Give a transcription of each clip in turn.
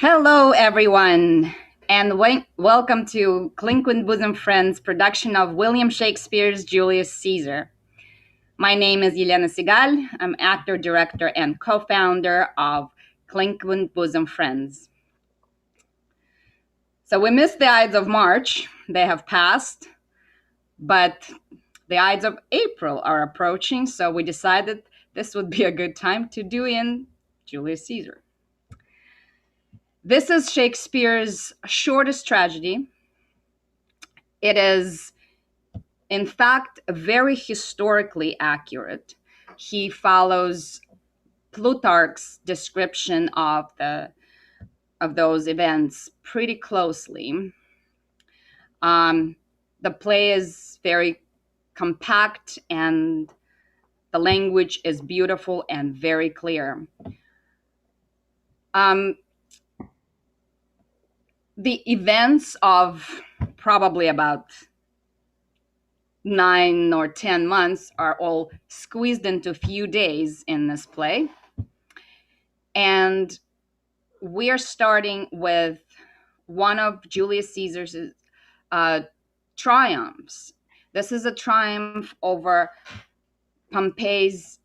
Hello, everyone, and welcome to Clink with Bosom Friends production of William Shakespeare's Julius Caesar. My name is Yelena Sigal. I'm actor, director, and co-founder of Clink with Bosom Friends. So we missed the Ides of March. They have passed, but the Ides of April are approaching, so we decided this would be a good time to do in Julius Caesar. This is Shakespeare's shortest tragedy. It is, in fact, very historically accurate. He follows Plutarch's description of those events pretty closely. The play is very compact, and the language is beautiful and very clear. The events of probably about 9 or 10 months are all squeezed into a few days in this play. And we are starting with one of Julius Caesar's triumphs. This is a triumph over Pompey's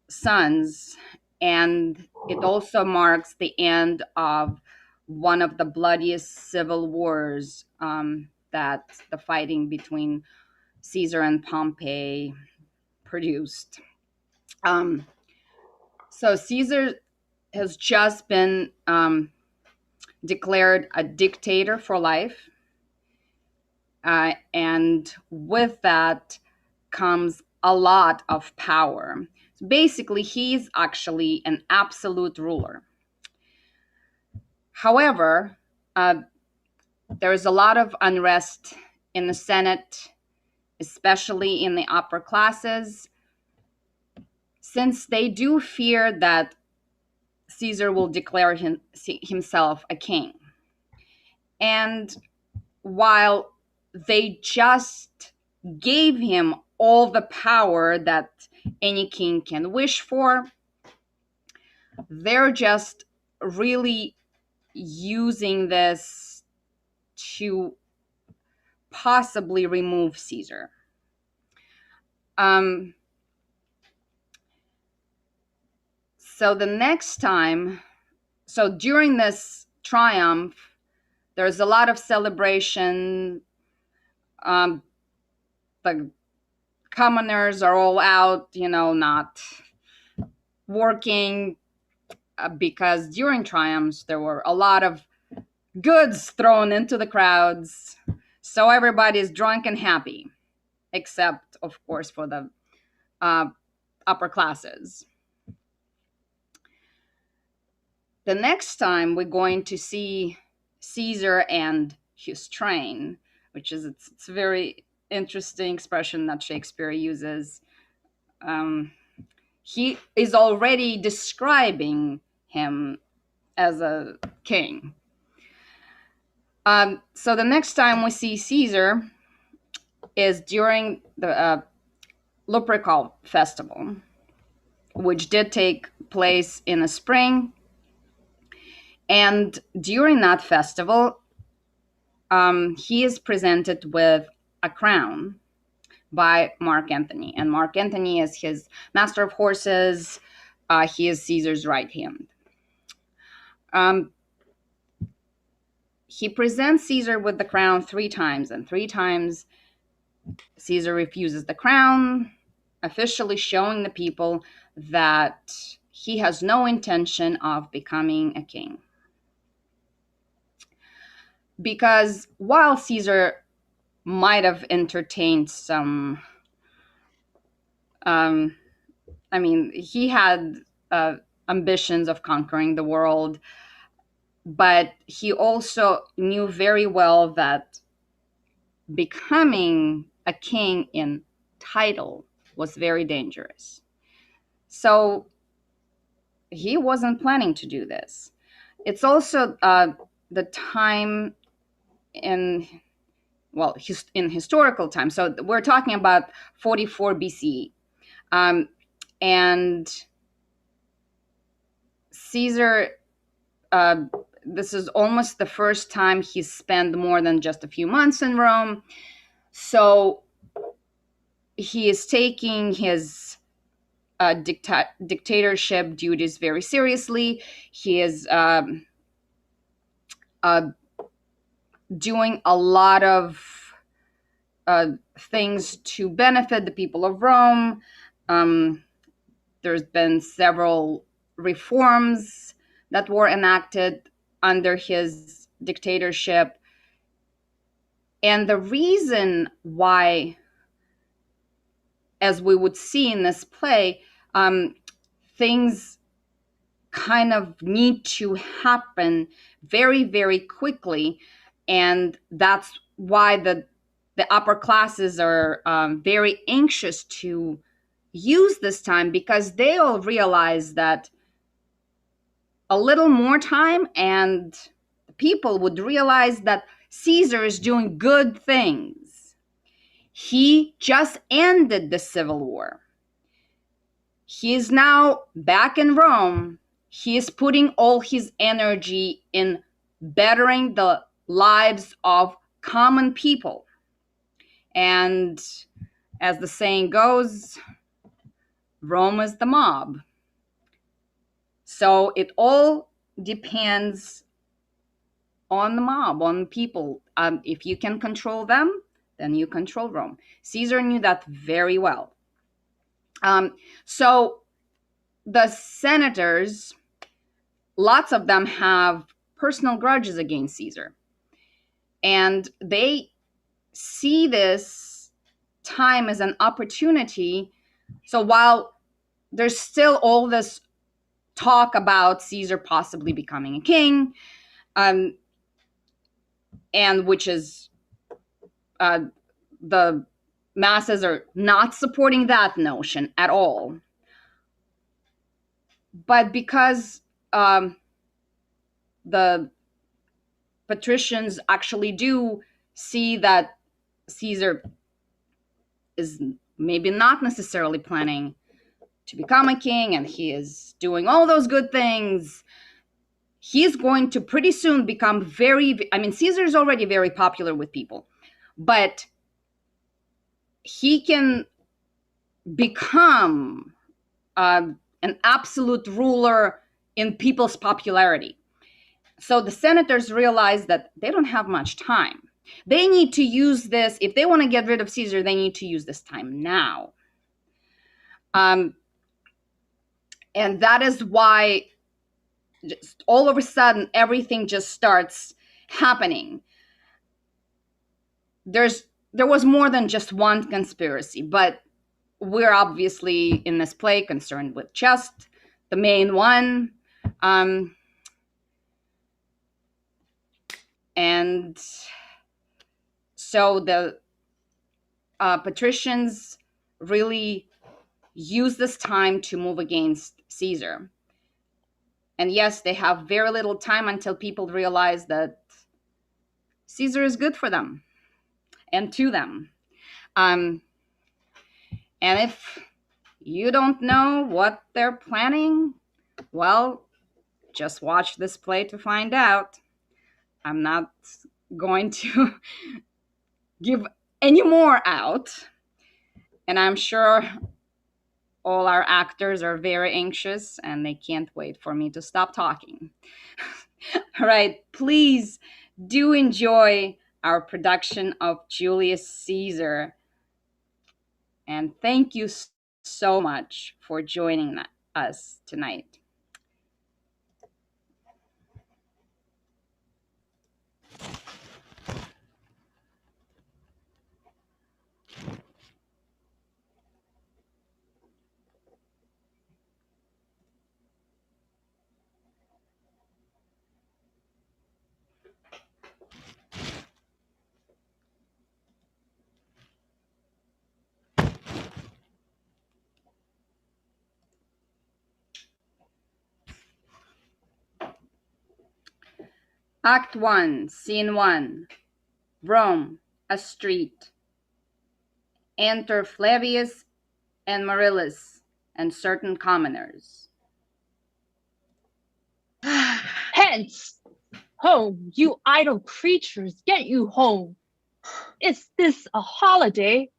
sons, and it also marks the end of one of the bloodiest civil wars that the fighting between Caesar and Pompey produced. So Caesar has just been declared a dictator for life. And with that comes a lot of power. So basically, he's actually an absolute ruler. However, there's a lot of unrest in the Senate, especially in the upper classes, since they do fear that Caesar will declare himself a king. And while they just gave him all the power that any king can wish for, they're just really using this to possibly remove Caesar. So the next time, so during this triumph, there's a lot of celebration. The commoners are all out, not working, because during triumphs there were a lot of goods thrown into the crowds. So everybody's drunk and happy, except, of course, for the upper classes. The next time we're going to see Caesar and his train, which is it's a very interesting expression that Shakespeare uses. He is already describing him as a king. So the next time we see Caesar is during the Lupercal festival, which did take place in the spring. And during that festival, he is presented with a crown by Mark Antony. And Mark Antony is his master of horses. He is Caesar's right hand. He presents Caesar with the crown 3 times, and 3 times Caesar refuses the crown, officially showing the people that he has no intention of becoming a king. Because while Caesar might have entertained some, he had ambitions of conquering the world, but he also knew very well that becoming a king in title was very dangerous. So he wasn't planning to do this. It's also the time in historical time. So we're talking about 44 BCE. And Caesar this is almost the first time he's spent more than just a few months in Rome. So he is taking his dictatorship duties very seriously. He is doing a lot of things to benefit the people of Rome. There's been several reforms that were enacted under his dictatorship. And the reason why, as we would see in this play, things kind of need to happen very, very quickly. And that's why the upper classes are very anxious to use this time, because they all realize that a little more time and people would realize that Caesar is doing good things. He just ended the civil war. He is now back in Rome. He is putting all his energy in bettering the lives of common people. And as the saying goes, Rome is the mob. So it all depends on the mob, on people. If you can control them, then you control Rome. Caesar knew that very well. So the senators, lots of them have personal grudges against Caesar. And they see this time as an opportunity. So while there's still all this talk about Caesar possibly becoming a king, and which is the masses are not supporting that notion at all. But because the patricians actually do see that Caesar is maybe not necessarily planning to become a king, and he is doing all those good things, he's going to pretty soon become Caesar is already very popular with people, but he can become an absolute ruler in people's popularity. So the senators realize that they don't have much time. They need to use this. If they want to get rid of Caesar, they need to use this time now. And that is why just all of a sudden everything just starts happening. There was more than just one conspiracy, but we're obviously in this play concerned with just the main one. And so the patricians really use this time to move against Caesar. And yes, they have very little time until people realize that Caesar is good for them and to them. And if you don't know what they're planning, well, just watch this play to find out. I'm not going to give any more out. And I'm sure all our actors are very anxious and they can't wait for me to stop talking. All right, please do enjoy our production of Julius Caesar. And thank you so much for joining us tonight. Act 1, Scene 1. Rome, a street. Enter Flavius and Marillus and certain commoners. Hence, Home, you idle creatures, get you home. Is this a holiday?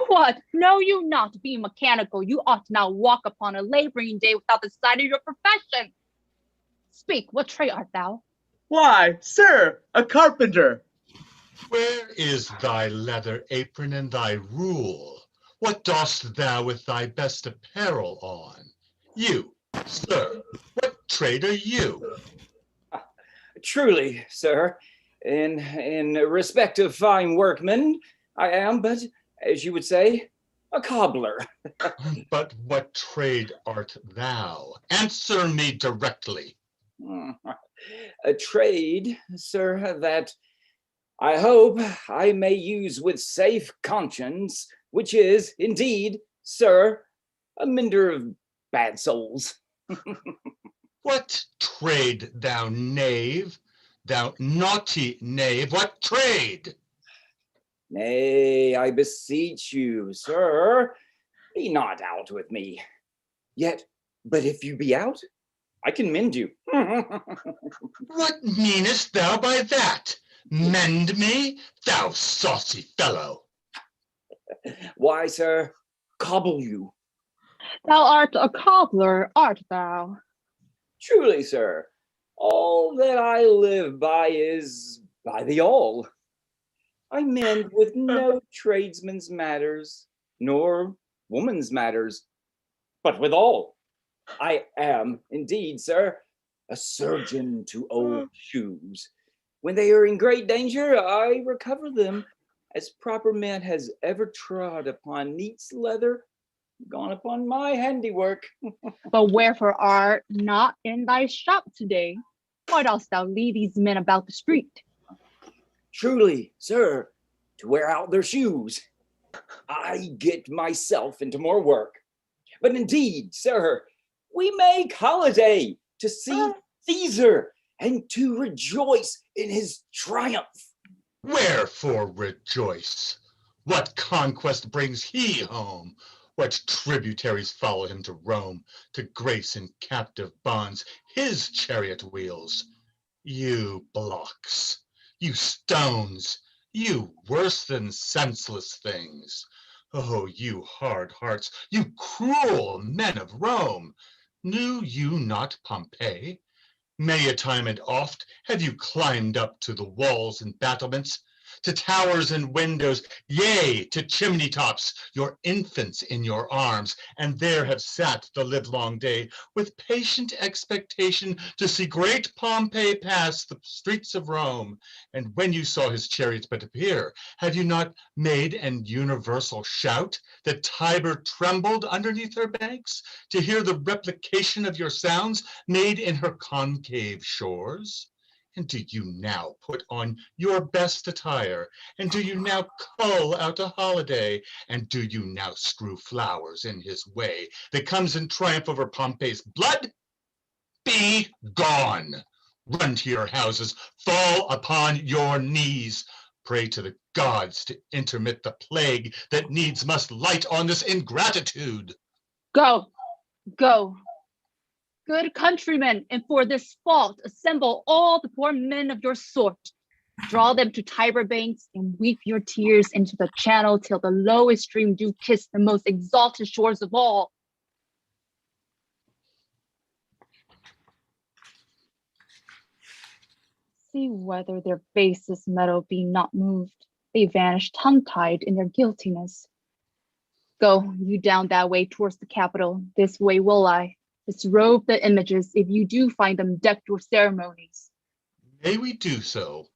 What, know you not, being mechanical, you ought not walk upon a laboring day without the sign of your profession. Speak, what trade art thou? Why, sir, a carpenter. Where is thy leather apron and thy rule? What dost thou with thy best apparel on? You, sir, what trade are you? Truly, sir, in respect of fine workmen, I am but, as you would say, a cobbler. But what trade art thou? Answer me directly. A trade, sir, that I hope I may use with safe conscience, which is, indeed, sir, a mender of bad souls. What trade, thou knave? Thou naughty knave, what trade? Nay, I beseech you, sir, be not out with me. Yet, but if you be out, I can mend you. What meanest thou by that? Mend me, thou saucy fellow? Why, sir, cobble you. Thou art a cobbler, art thou? Truly, sir, all that I live by is by the all. I mend with no tradesman's matters, nor woman's matters, but with all. I am, indeed, sir, a surgeon to old shoes. When they are in great danger, I recover them, as proper man has ever trod upon neat's leather, gone upon my handiwork. But wherefore art not in thy shop today? Why dost thou lead these men about the street? Truly, sir, to wear out their shoes. I get myself into more work. But indeed, sir, we make holiday to see Caesar and to rejoice in his triumph. Wherefore rejoice? What conquest brings he home? What tributaries follow him to Rome, to grace in captive bonds his chariot wheels? You blocks, you stones, you worse than senseless things. Oh, you hard hearts, you cruel men of Rome, knew you not Pompey? Many a time and oft have you climbed up to the walls and battlements, to towers and windows, yea, to chimney tops, your infants in your arms, and there have sat the livelong day with patient expectation to see great Pompey pass the streets of Rome. And when you saw his chariots but appear, have you not made an universal shout that Tiber trembled underneath her banks to hear the replication of your sounds made in her concave shores? And do you now put on your best attire? And do you now cull out a holiday? And do you now strew flowers in his way that comes in triumph over Pompey's blood? Be gone! Run to your houses, fall upon your knees, pray to the gods to intermit the plague that needs must light on this ingratitude. Go, go. Good countrymen, and for this fault assemble all the poor men of your sort. Draw them to Tiber banks and weep your tears into the channel till the lowest stream do kiss the most exalted shores of all. See whether their basest metal be not moved. They vanish tongue-tied in their guiltiness. Go you down that way towards the Capitol. This way will I. Disrobe the images if you do find them decked with ceremonies. May we do so?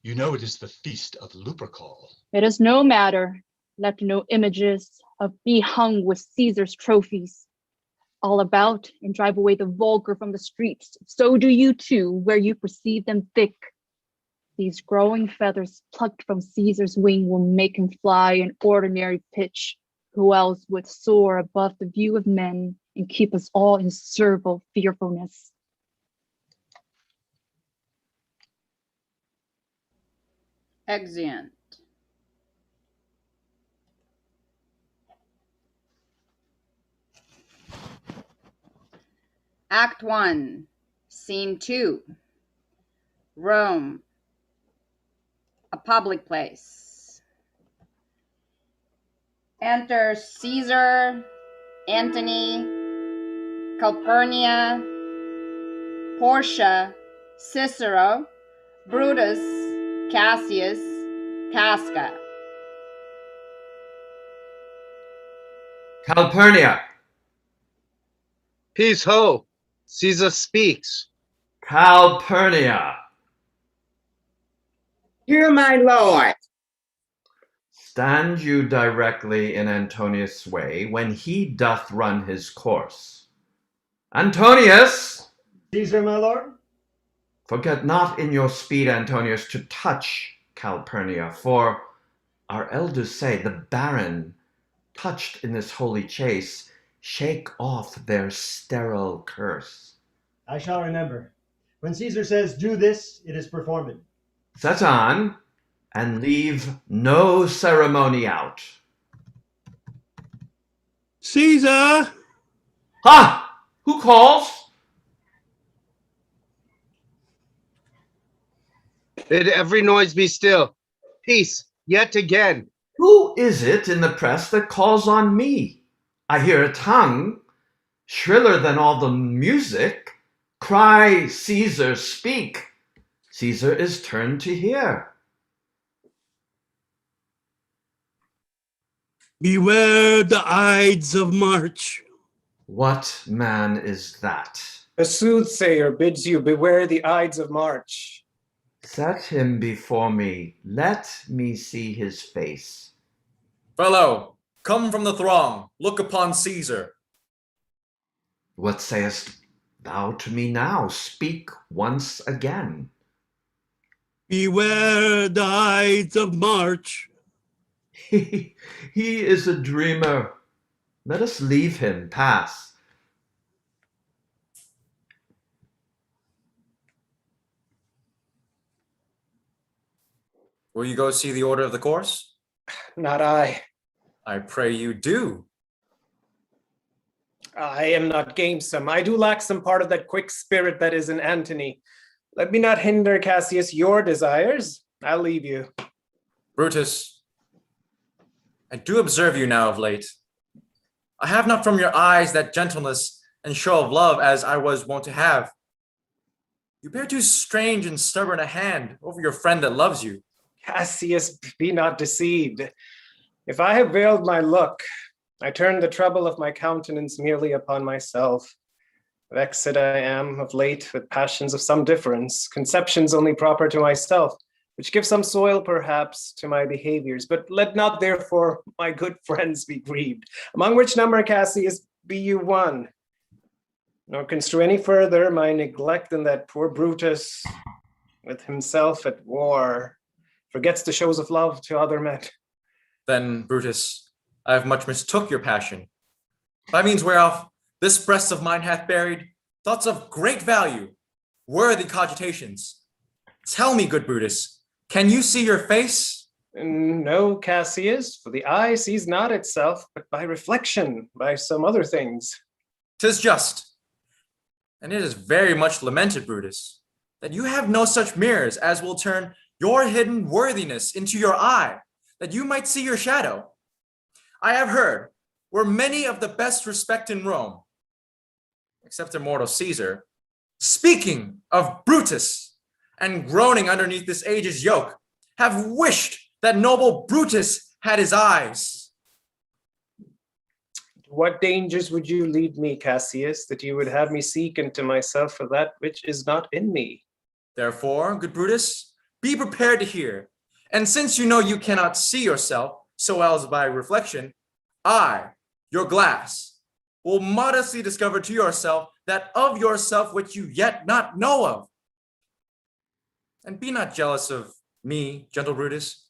You know it is the feast of Lupercal. It is no matter. Let no images of be hung with Caesar's trophies all about, and drive away the vulgar from the streets. So do you too, where you perceive them thick. These growing feathers plucked from Caesar's wing will make him fly an ordinary pitch. Who else would soar above the view of men and keep us all in servile fearfulness? Exeunt. Act 1, Scene 2. Rome, a public place. Enter Caesar, Antony, Calpurnia, Portia, Cicero, Brutus, Cassius, Casca. Calpurnia. Peace ho! Caesar speaks. Calpurnia. Here, my lord. Stand you directly in Antonius' way when he doth run his course. Antonius! Caesar, my lord. Forget not in your speed, Antonius, to touch Calpurnia, for our elders say the barren, touched in this holy chase, shake off their sterile curse. I shall remember. When Caesar says, do this, it is performed. Set on, and leave no ceremony out. Caesar! Ha! Who calls? Bid every noise be still. Peace, yet again. Who is it in the press that calls on me? I hear a tongue, shriller than all the music, cry, Caesar, speak. Caesar is turned to hear. Beware the Ides of March. What man is that? A soothsayer bids you beware the Ides of March. Set him before me, let me see his face. Fellow, come from the throng, look upon Caesar. What sayest thou to me now? Speak once again. Beware the Ides of March. He is a dreamer. Let us leave him pass. Will you go see the order of the course? Not I. I pray you do. I am not gamesome. I do lack some part of that quick spirit that is in Antony. Let me not hinder, Cassius, your desires. I'll leave you. Brutus, I do observe you now of late. I have not from your eyes that gentleness and show of love as I was wont to have. You bear too strange and stubborn a hand over your friend that loves you. Cassius, be not deceived. If I have veiled my look, I turn the trouble of my countenance merely upon myself. Vexed I am of late with passions of some difference, conceptions only proper to myself, which give some soil perhaps to my behaviors. But let not therefore my good friends be grieved, among which number, Cassius, be you one. Nor construe any further my neglect in that poor Brutus, with himself at war, forgets the shows of love to other men. Then, Brutus, I have much mistook your passion, by means whereof this breast of mine hath buried thoughts of great value, worthy cogitations. Tell me, good Brutus, can you see your face? No, Cassius, for the eye sees not itself, but by reflection, by some other things. 'Tis just, and it is very much lamented, Brutus, that you have no such mirrors as will turn your hidden worthiness into your eye, that you might see your shadow. I have heard, where many of the best respect in Rome, except immortal Caesar, speaking of Brutus and groaning underneath this age's yoke, have wished that noble Brutus had his eyes. What dangers would you lead me, Cassius, that you would have me seek into myself for that which is not in me? Therefore, good Brutus, be prepared to hear. And since you know you cannot see yourself so well as by reflection, I, your glass, will modestly discover to yourself that of yourself which you yet not know of. And be not jealous of me, gentle Brutus.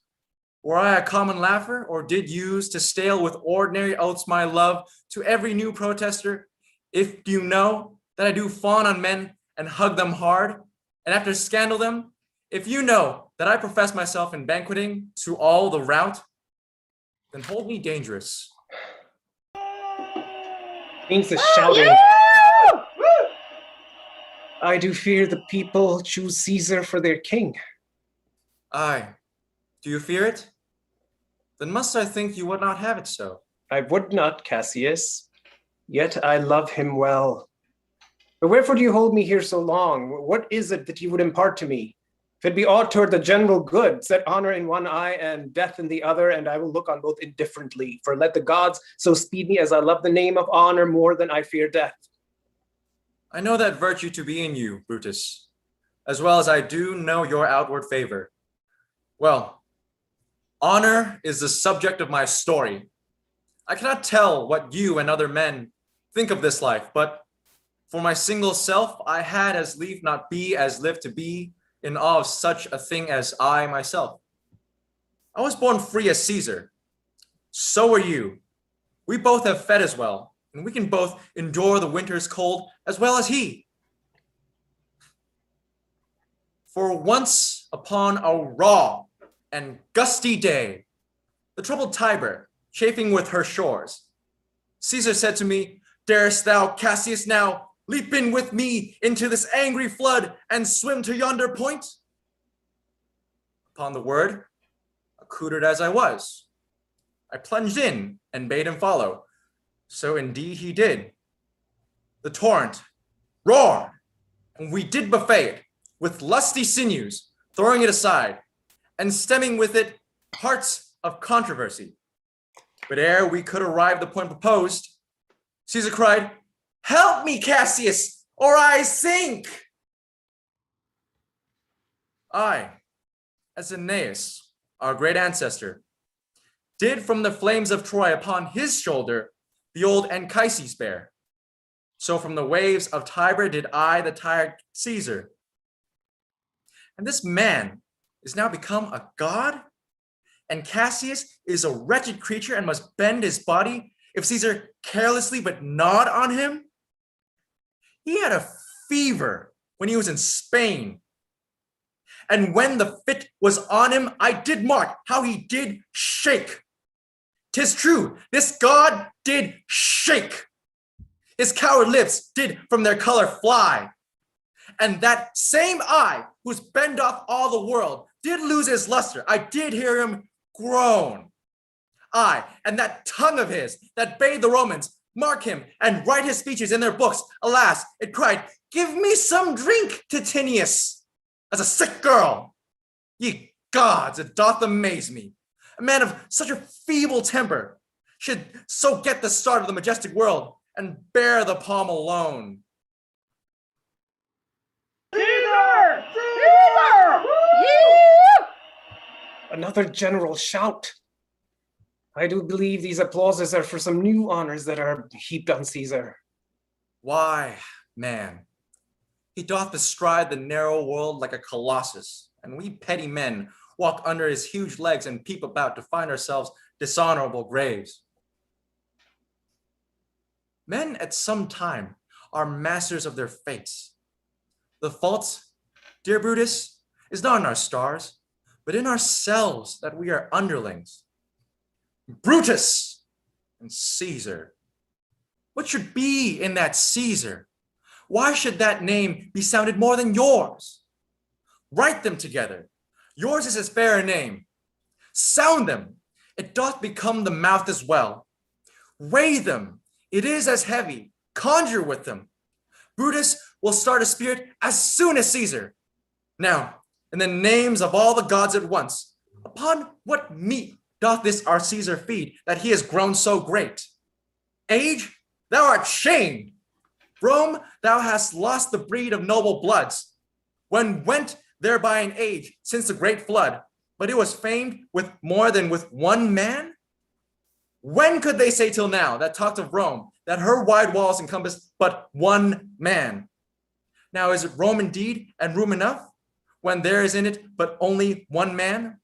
Were I a common laugher, or did use to stale with ordinary oaths my love to every new protester, if you know that I do fawn on men and hug them hard, and after scandal them, if you know that I profess myself in banqueting to all the rout, then hold me dangerous. Means the shouting. I do fear the people choose Caesar for their king. Aye. Do you fear it? Then must I think you would not have it so. I would not, Cassius, yet I love him well. But wherefore do you hold me here so long? What is it that you would impart to me? If it be aught toward the general good, set honor in one eye and death in the other, and I will look on both indifferently. For let the gods so speed me as I love the name of honor more than I fear death. I know that virtue to be in you, Brutus, as well as I do know your outward favor. Well, honor is the subject of my story. I cannot tell what you and other men think of this life, but for my single self, I had as lief not be as live to be in awe of such a thing as I myself. I was born free as Caesar. So are you. We both have fed as well, and we can both endure the winter's cold as well as he. For once upon a raw and gusty day, the troubled Tiber, chafing with her shores, Caesar said to me, "Darest thou, Cassius, now leap in with me into this angry flood and swim to yonder point?" Upon the word, accoutred as I was, I plunged in and bade him follow. So indeed he did. The torrent roared, and we did buffet it with lusty sinews, throwing it aside, and stemming with it hearts of controversy. But ere we could arrive the point proposed, Caesar cried, "Help me, Cassius, or I sink!" I, as Aeneas, our great ancestor, did from the flames of Troy upon his shoulder the old Anchises bear. So from the waves of Tiber did I the tired Caesar. And this man is now become a god? And Cassius is a wretched creature and must bend his body if Caesar carelessly but nod on him? He had a fever when he was in Spain. And when the fit was on him, I did mark how he did shake. 'Tis true, this god did shake. His coward lips did from their color fly. And that same eye, who's bend off all the world, did lose his luster. I did hear him groan. Aye, and that tongue of his that bade the Romans mark him and write his speeches in their books, alas, it cried, "Give me some drink, Titinius," as a sick girl. Ye gods, it doth amaze me. A man of such a feeble temper should so get the start of the majestic world and bear the palm alone. Caesar! Caesar! Another general shout. I do believe these applauses are for some new honors that are heaped on Caesar. Why, man, he doth bestride the narrow world like a colossus, and we petty men walk under his huge legs and peep about to find ourselves dishonorable graves. Men at some time are masters of their fates. The fault, dear Brutus, is not in our stars, but in ourselves that we are underlings. Brutus and Caesar. What should be in that Caesar? Why should that name be sounded more than yours? Write them together. Yours is as fair a name. Sound them. It doth become the mouth as well. Weigh them. It is as heavy. Conjure with them. Brutus will start a spirit as soon as Caesar. Now, in the names of all the gods at once, upon what meat doth this our Caesar feed, that he has grown so great? Age, thou art shamed. Rome, thou hast lost the breed of noble bloods. When went there by an age since the great flood, but it was famed with more than with one man? When could they say till now that talked of Rome, that her wide walls encompassed but one man? Now is it Rome indeed, and room enough, when there is in it but only one man?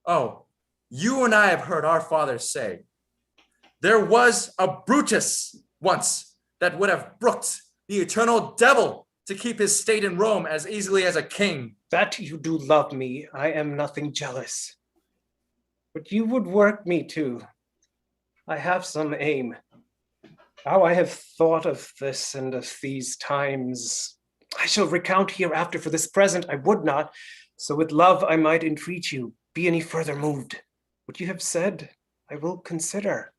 Oh, you and I have heard our fathers say, there was a Brutus once that would have brooked the eternal devil to keep his state in Rome as easily as a king. That you do love me, I am nothing jealous. But you would work me too. I have some aim. How I have thought of this and of these times, I shall recount hereafter. For this present I would not, so with love I might entreat you, be any further moved. What you have said, I will consider.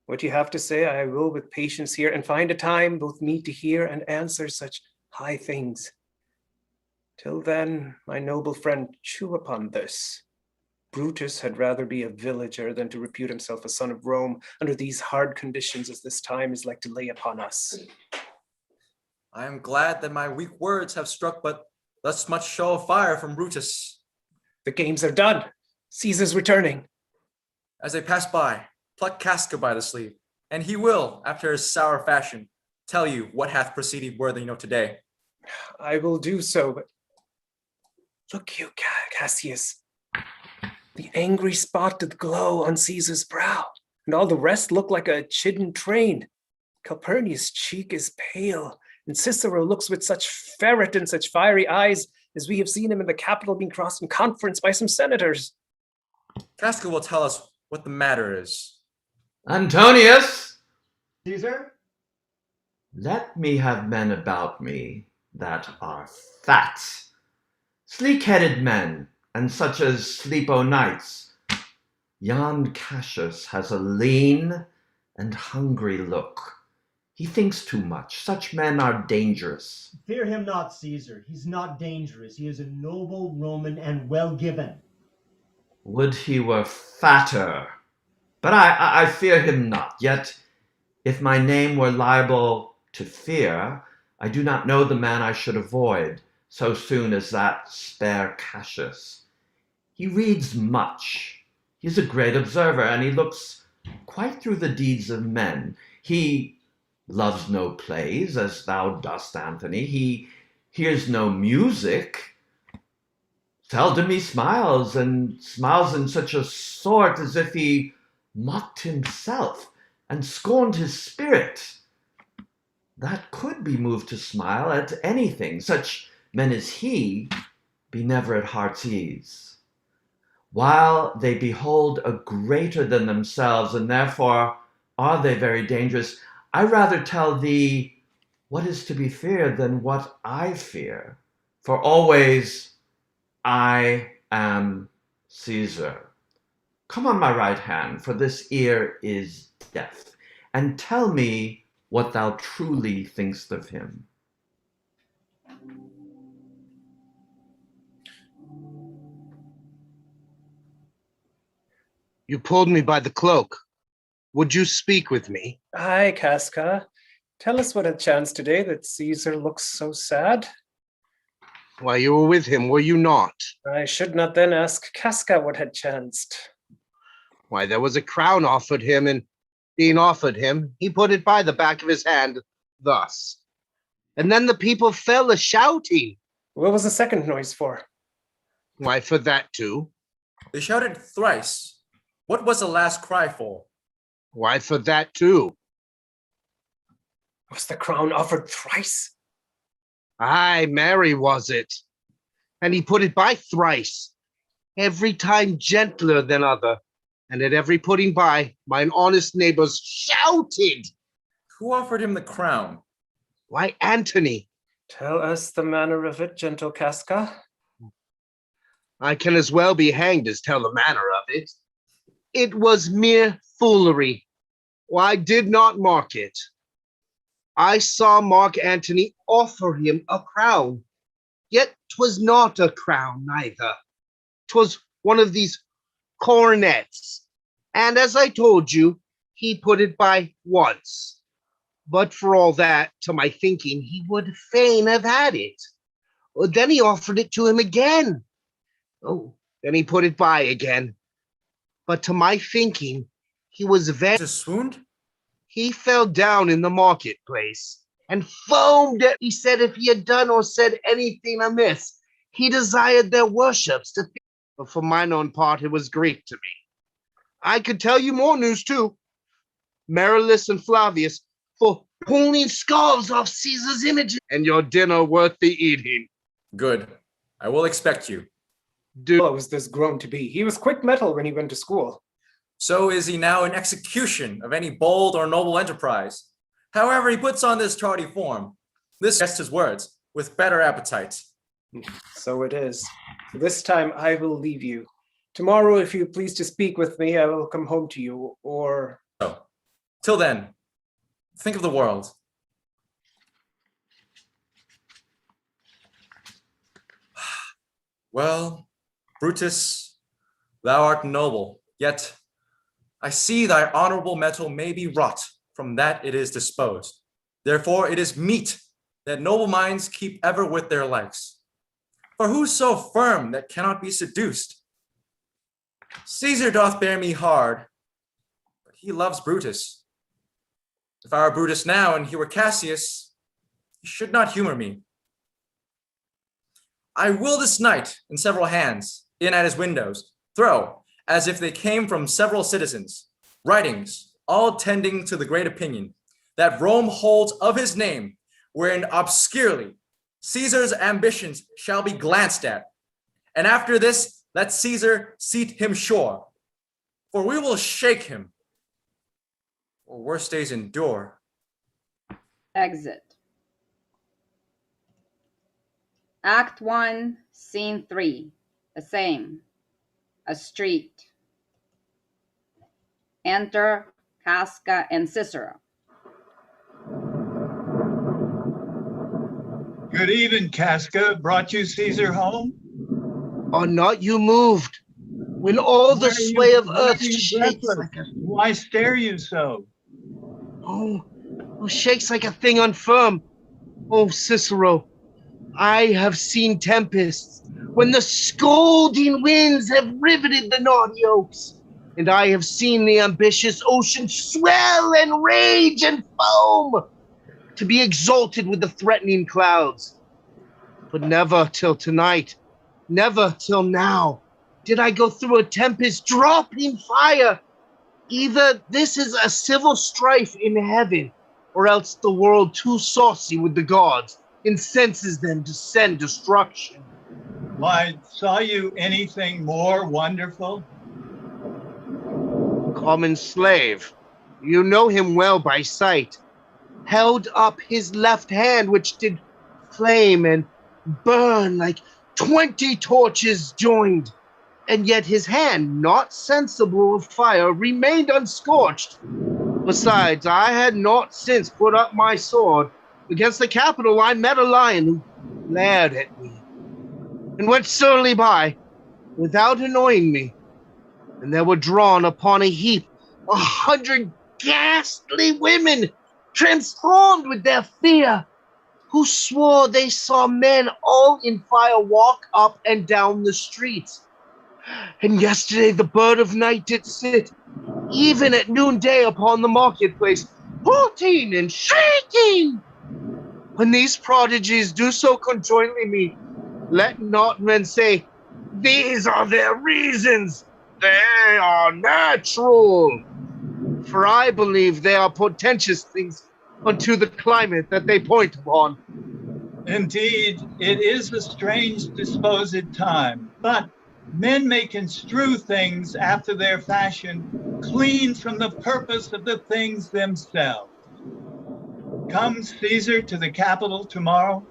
What you have to say, I will with patience hear, and find a time both meet to hear and answer such high things. Till then, my noble friend, chew upon this. Brutus had rather be a villager than to repute himself a son of Rome under these hard conditions as this time is like to lay upon us. I am glad that my weak words have struck but thus much show of fire from Brutus. The games are done. Caesar's returning. As they pass by, pluck Casca by the sleeve, and he will, after his sour fashion, tell you what hath proceeded worthy of today. I will do so, but look you, Cassius. The angry spot doth glow on Caesar's brow, and all the rest look like a chidden train. Calpurnius' cheek is pale, and Cicero looks with such ferret and such fiery eyes as we have seen him in the Capitol being crossed in conference by some senators. Casca will tell us what the matter is. Antonius! Caesar? Let me have men about me that are fat, sleek-headed men, and such as sleep o' nights. Yon Cassius has a lean and hungry look. He thinks too much. Such men are dangerous. Fear him not, Caesar. He's not dangerous. He is a noble Roman and well given. Would he were fatter. But I fear him not. Yet, if my name were liable to fear, I do not know the man I should avoid so soon as that spare Cassius. He reads much. He is a great observer, and he looks quite through the deeds of men. He loves no plays, as thou dost, Anthony. He hears no music. Seldom he smiles, and smiles in such a sort as if he mocked himself and scorned his spirit. That could be moved to smile at anything. Such men as he be never at heart's ease, while they behold a greater than themselves, and therefore are they very dangerous. I rather tell thee what is to be feared than what I fear, for always I am Caesar. Come on my right hand, for this ear is deaf, and tell me what thou truly thinkst of him. You pulled me by the cloak. Would you speak with me? Aye, Casca. Tell us what had chanced today that Caesar looks so sad. Why, you were with him, were you not? I should not then ask Casca what had chanced. Why, there was a crown offered him, and being offered him, he put it by the back of his hand, thus. And then the people fell a-shouting. What was the second noise for? Why, for that too. They shouted thrice. What was the last cry for? Why, for that too. Was the crown offered thrice? Aye, Mary was it. And he put it by thrice, every time gentler than other. And at every putting by, mine honest neighbors shouted. Who offered him the crown? Why, Antony. Tell us the manner of it, gentle Casca. I can as well be hanged as tell the manner of it. It was mere foolery. Why, I did not mark it. I saw Mark Antony offer him a crown, yet 'twas not a crown neither. 'Twas one of these coronets, and as I told you, he put it by once. But for all that, to my thinking, he would fain have had it. Then he offered it to him again. Oh, then he put it by again. But to my thinking, he was very... Just swooned? He fell down in the marketplace and foamed at. He said if he had done or said anything amiss, he desired their worships to think. But for mine own part, it was Greek to me. I could tell you more news too. Marilus and Flavius for pulling skulls off Caesar's images, and your dinner worth the eating. Good. I will expect you. What was this grown to be? He was quick mettle when he went to school. So is he now in execution of any bold or noble enterprise. However, he puts on this tardy form. This is his words, with better appetite. So it is. This time I will leave you. Tomorrow, if you please to speak with me, I will come home to you, or... So, till then, think of the world. Well, Brutus, thou art noble, yet I see thy honorable metal may be wrought from that it is disposed. Therefore it is meet that noble minds keep ever with their likes. For who's so firm that cannot be seduced? Caesar doth bear me hard, but he loves Brutus. If I were Brutus now and he were Cassius, he should not humor me. I will this night in several hands, in at his windows, throw, as if they came from several citizens, writings, all tending to the great opinion that Rome holds of his name, wherein obscurely Caesar's ambitions shall be glanced at. And after this, let Caesar seat him sure, for we will shake him, or worse days endure. Exit. Act 1, Scene 3. The same. A street. Enter Casca and Cicero. Good even, Casca. Brought you Caesar home? Are not you moved? When all the sway of earth shakes like a... Why stare you so? Oh, shakes like a thing unfirm. Oh, Cicero, I have seen tempests when the scolding winds have riveted the knotty oaks, and I have seen the ambitious ocean swell and rage and foam to be exalted with the threatening clouds. But never till tonight, never till now, did I go through a tempest dropping fire. Either this is a civil strife in heaven, or else the world too saucy with the gods incenses them to send destruction. Why, saw you anything more wonderful? Common slave, you know him well by sight, held up his left hand, which did flame and burn like 20 torches joined, and yet his hand, not sensible of fire, remained unscorched. Besides, I had not since put up my sword. Against the Capitol I met a lion who glared at me, and went surly by, without annoying me, and there were drawn upon a heap 100 ghastly women, transformed with their fear, who swore they saw men all in fire walk up and down the streets. And yesterday the bird of night did sit, even at noonday upon the marketplace, hooting and shrieking. When these prodigies do so conjointly meet, let not men say, these are their reasons, they are natural. For I believe they are portentous things unto the climate that they point upon. Indeed, it is a strange disposed time, but men may construe things after their fashion, clean from the purpose of the things themselves. Comes Caesar to the Capitol tomorrow?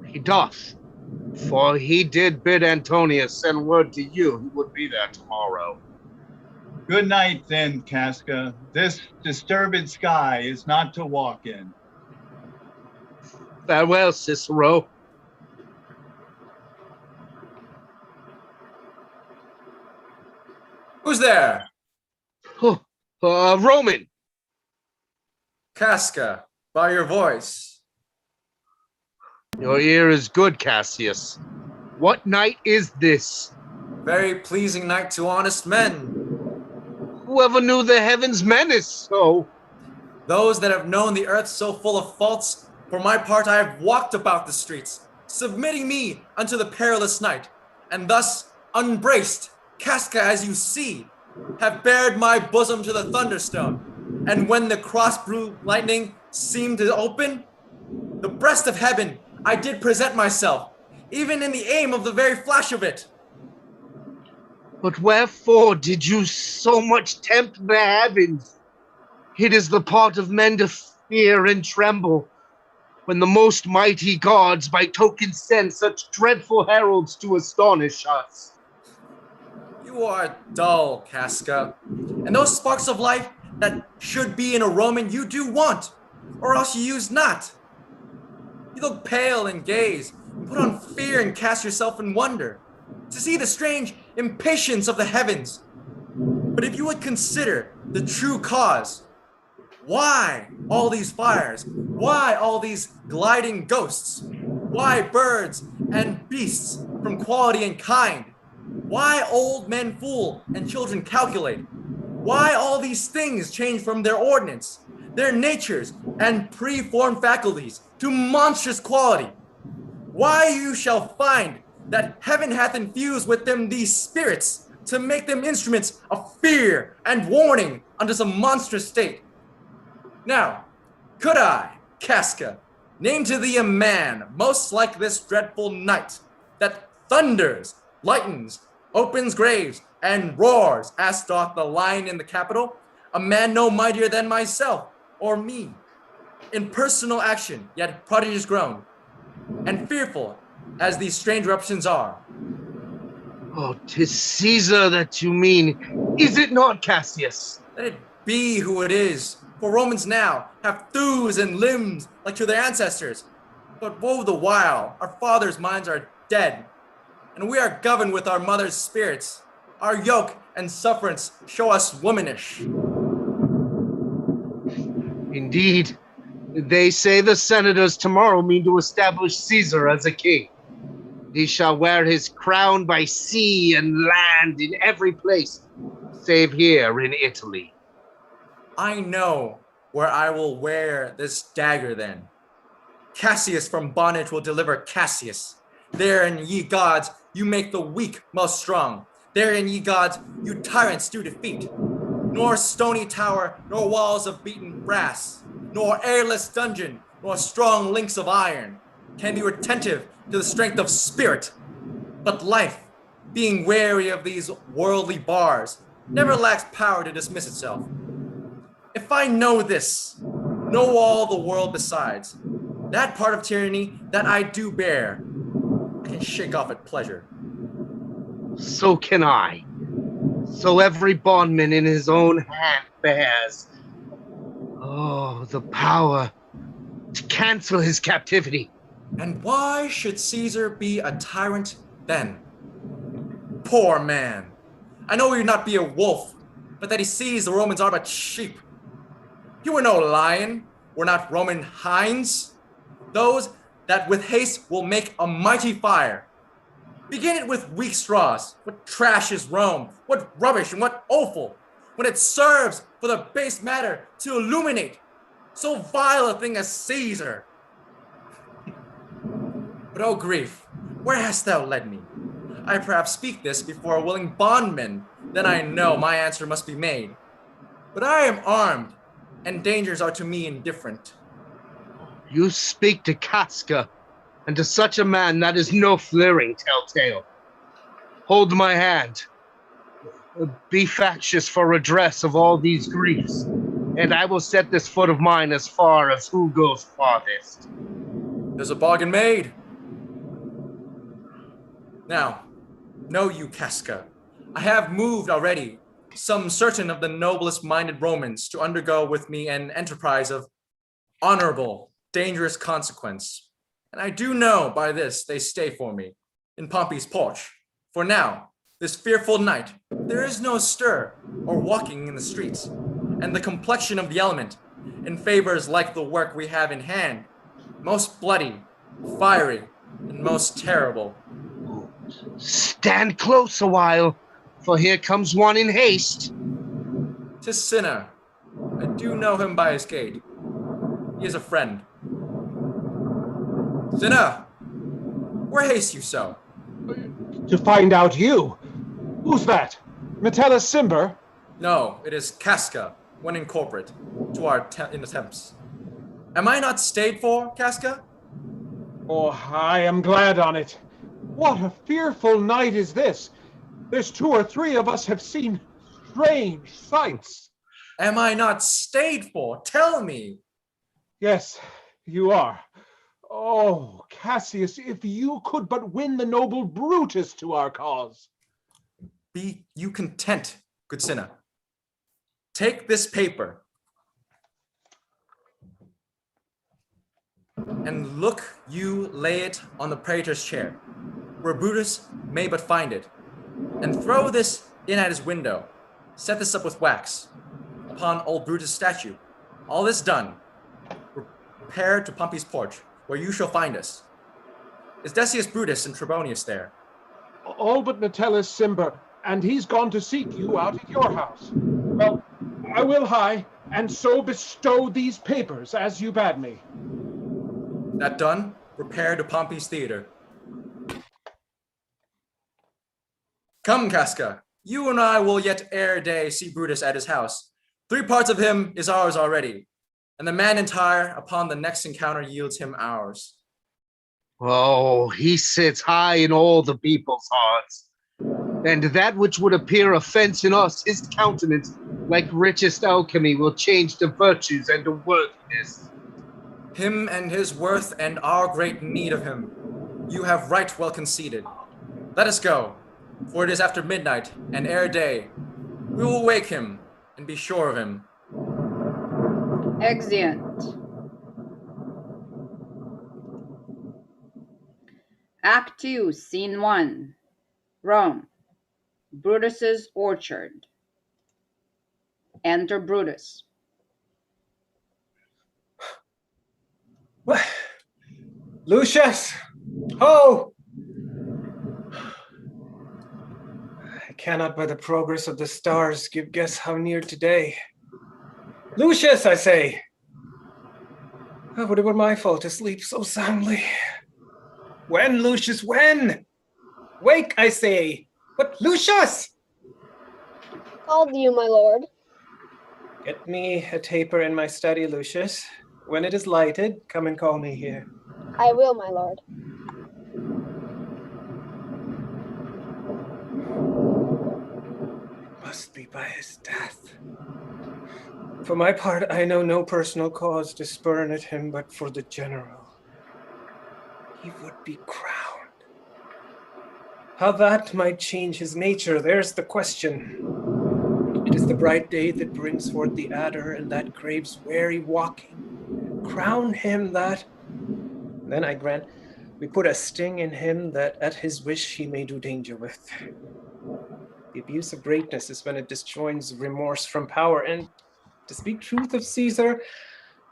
He doth, for he did bid Antonius send word to you he would be there tomorrow. Good night then, Casca. This disturbed sky is not to walk in. Farewell, Cicero. Who's there? Oh, Roman. Casca, by your voice. Your ear is good, Cassius. What night is this? Very pleasing night to honest men. Whoever knew the heavens menace so? Those that have known the earth so full of faults, for my part I have walked about the streets, submitting me unto the perilous night, and thus, unbraced, Casca as you see, have bared my bosom to the thunderstone, and when the cross-brew lightning seemed to open, the breast of heaven I did present myself, even in the aim of the very flash of it. But wherefore did you so much tempt the heavens? It is the part of men to fear and tremble. when the most mighty gods by token send such dreadful heralds to astonish us? You are dull, Casca. And those sparks of life that should be in a Roman you do want, or else you use not. You look pale and gaze, and put on fear and cast yourself in wonder, to see the strange impatience of the heavens. But if you would consider the true cause, why all these fires? Why all these gliding ghosts? Why birds and beasts from quality and kind? Why old men fool and children calculate? Why all these things change from their ordinance, their natures and preformed faculties to monstrous quality? Why you shall find that heaven hath infused with them these spirits to make them instruments of fear and warning unto some monstrous state. Now, could I, Casca, name to thee a man most like this dreadful night, that thunders, lightens, opens graves, and roars, as doth the lion in the Capitol, a man no mightier than myself, or me, in personal action, yet prodigious grown, and fearful as these strange eruptions are. Oh, 'tis Caesar that you mean, is it not, Cassius? Let it be who it is, for Romans now have thews and limbs like to their ancestors. But woe the while, our fathers' minds are dead, and we are governed with our mother's spirits. Our yoke and sufferance show us womanish. Indeed, they say the senators tomorrow mean to establish Caesar as a king. He shall wear his crown by sea and land in every place, save here in Italy. I know where I will wear this dagger then. Cassius from bondage will deliver Cassius. Therein, ye gods, you make the weak most strong. Therein, ye gods, you tyrants do defeat. Nor stony tower, nor walls of beaten brass, nor airless dungeon, nor strong links of iron can be retentive to the strength of spirit. But life, being wary of these worldly bars, never lacks power to dismiss itself. If I know this, know all the world besides, that part of tyranny that I do bear, I can shake off at pleasure. So can I. So every bondman in his own hand bears. Oh, the power to cancel his captivity. And why should Caesar be a tyrant then? Poor man. I know he not be a wolf, but that he sees the Romans are but sheep. You were no lion, were not Roman hinds. Those that with haste will make a mighty fire. Begin it with weak straws. What trash is Rome? What rubbish and what offal, when it serves for the base matter to illuminate so vile a thing as Caesar. But oh grief, where hast thou led me? I perhaps speak this before a willing bondman, then I know my answer must be made. But I am armed, and dangers are to me indifferent. You speak to Casca, and to such a man that is no fleering telltale. Hold my hand. Be factious for redress of all these griefs, and I will set this foot of mine as far as who goes farthest. There's a bargain made. Now, know you, Casca, I have moved already some certain of the noblest minded Romans to undergo with me an enterprise of honorable, dangerous consequence. And I do know by this they stay for me in Pompey's porch. For now, this fearful night, there is no stir or walking in the streets, and the complexion of the element in favors like the work we have in hand, most bloody, fiery, and most terrible. Stand close a while, for here comes one in haste. 'Tis Cinna. I do know him by his gait. He is a friend. Cinna, where haste you so? To find out you. Who's that? Metellus Cimber? No, it is Casca, when in corporate, to our in attempts. Am I not stayed for, Casca? Oh, I am glad on it. What a fearful night is this? There's 2 or 3 of us have seen strange sights. Am I not stayed for? Tell me. Yes, you are. Oh, Cassius, if you could but win the noble Brutus to our cause. Be you content, good Cinna. Take this paper and look you lay it on the praetor's chair, where Brutus may but find it, and throw this in at his window. Set this up with wax upon old Brutus' statue. All this done, repair to Pompey's porch, where you shall find us. Is Decius Brutus and Trebonius there? All but Metellus Cimber, and he's gone to seek you out at your house. Well, I will hie, and so bestow these papers as you bade me. That done, repair to Pompey's theater. Come, Casca, you and I will yet ere day see Brutus at his house. 3 parts of him is ours already, and the man entire upon the next encounter yields him ours. Oh, he sits high in all the people's hearts. And that which would appear offense in us, his countenance, like richest alchemy, will change to virtues and to worthiness. Him and his worth and our great need of him, you have right well conceded. Let us go, for it is after midnight, and ere day, we will wake him and be sure of him. Exeunt. Act 2, Scene 1. Rome. Brutus's orchard. Enter Brutus. What? Lucius! Ho! I cannot by the progress of the stars give guess how near today. Lucius, I say! Oh, but it were my fault to sleep so soundly. When, Lucius, when? Wake, I say! But Lucius! Called you, my lord. Get me a taper in my study, Lucius. When it is lighted, come and call me here. I will, my lord. It must be by his death. For my part, I know no personal cause to spurn at him, but for the general. He would be crowned. How that might change his nature, there's the question. It is the bright day that brings forth the adder, and that craves wary walking. Crown him that, then I grant, we put a sting in him that at his wish he may do danger with. The abuse of greatness is when it disjoins remorse from power, and to speak truth of Caesar,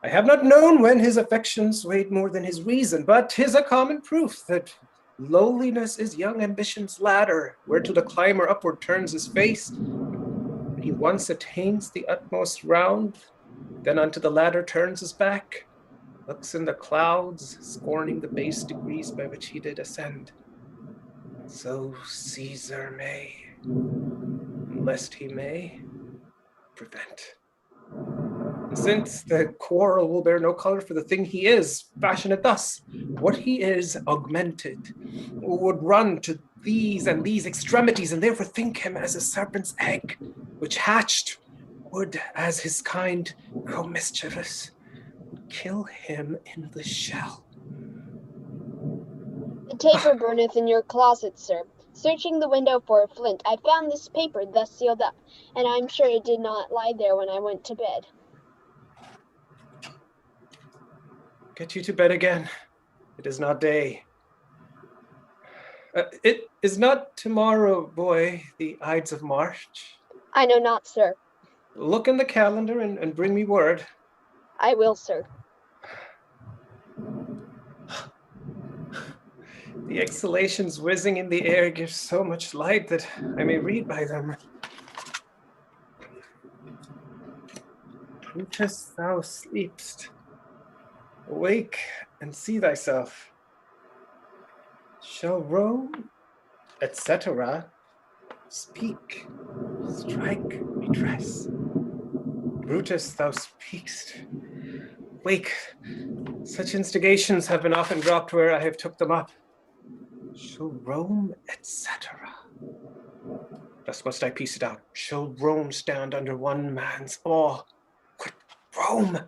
I have not known when his affections weighed more than his reason, but 'tis a common proof that lowliness is young ambition's ladder, whereto the climber upward turns his face. When he once attains the utmost round, then unto the ladder turns his back, looks in the clouds, scorning the base degrees by which he did ascend. So Caesar may, lest he may, prevent. Since the quarrel will bear no color for the thing he is, fashion it thus: what he is augmented would run to these and these extremities, and therefore think him as a serpent's egg, which hatched would, as his kind, grow mischievous, would kill him in the shell. The taper burneth in your closet, sir. Searching the window for a flint, I found this paper thus sealed up, and I am sure it did not lie there when I went to bed. Get you to bed again. It is not day. It is not tomorrow, boy, the Ides of March. I know not, sir. Look in the calendar and bring me word. I will, sir. The exhalations whizzing in the air give so much light that I may read by them. Brutus, thou sleepst. Awake and see thyself. Shall Rome, etc., speak, strike, redress? Brutus, thou speakst. Wake. Such instigations have been often dropped where I have took them up. Shall Rome, etc. Thus must I piece it out. Shall Rome stand under one man's awe? Quit Rome!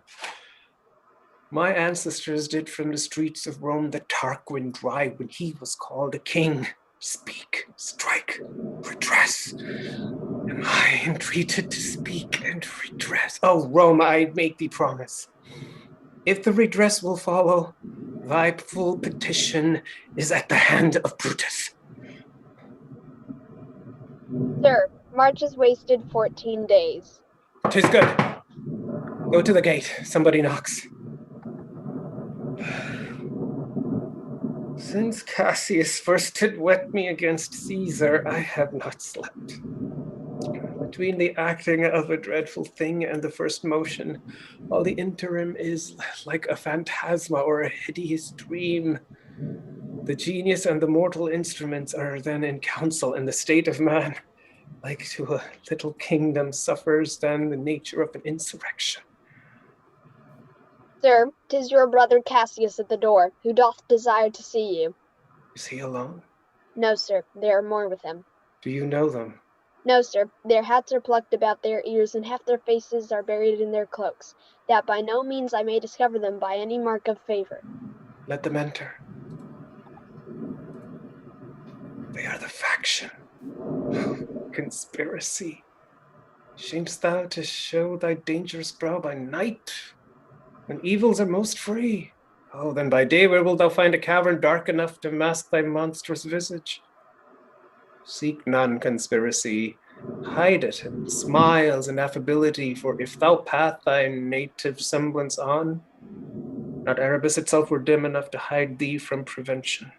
My ancestors did from the streets of Rome the Tarquin drive when he was called a king. Speak, strike, redress. Am I entreated to speak and redress? Oh, Rome, I make thee promise. If the redress will follow, thy full petition is at the hand of Brutus. Sir, March has wasted 14 days. 'Tis good. Go to the gate. Somebody knocks. Since Cassius first did wet me against Caesar, I have not slept. Between the acting of a dreadful thing and the first motion, while the interim is like a phantasma or a hideous dream. The genius and the mortal instruments are then in council, and the state of man, like to a little kingdom, suffers then the nature of an insurrection. Sir, 'tis your brother Cassius at the door, who doth desire to see you. Is he alone? No, sir, there are more with him. Do you know them? No, sir, their hats are plucked about their ears, and half their faces are buried in their cloaks, that by no means I may discover them by any mark of favor. Let them enter. They are the faction. Conspiracy. Shamest thou to show thy dangerous brow by night, when evils are most free? Oh, then by day where wilt thou find a cavern dark enough to mask thy monstrous visage? Seek none conspiracy, hide it in smiles and affability, for if thou path thy native semblance on, not Erebus itself were dim enough to hide thee from prevention.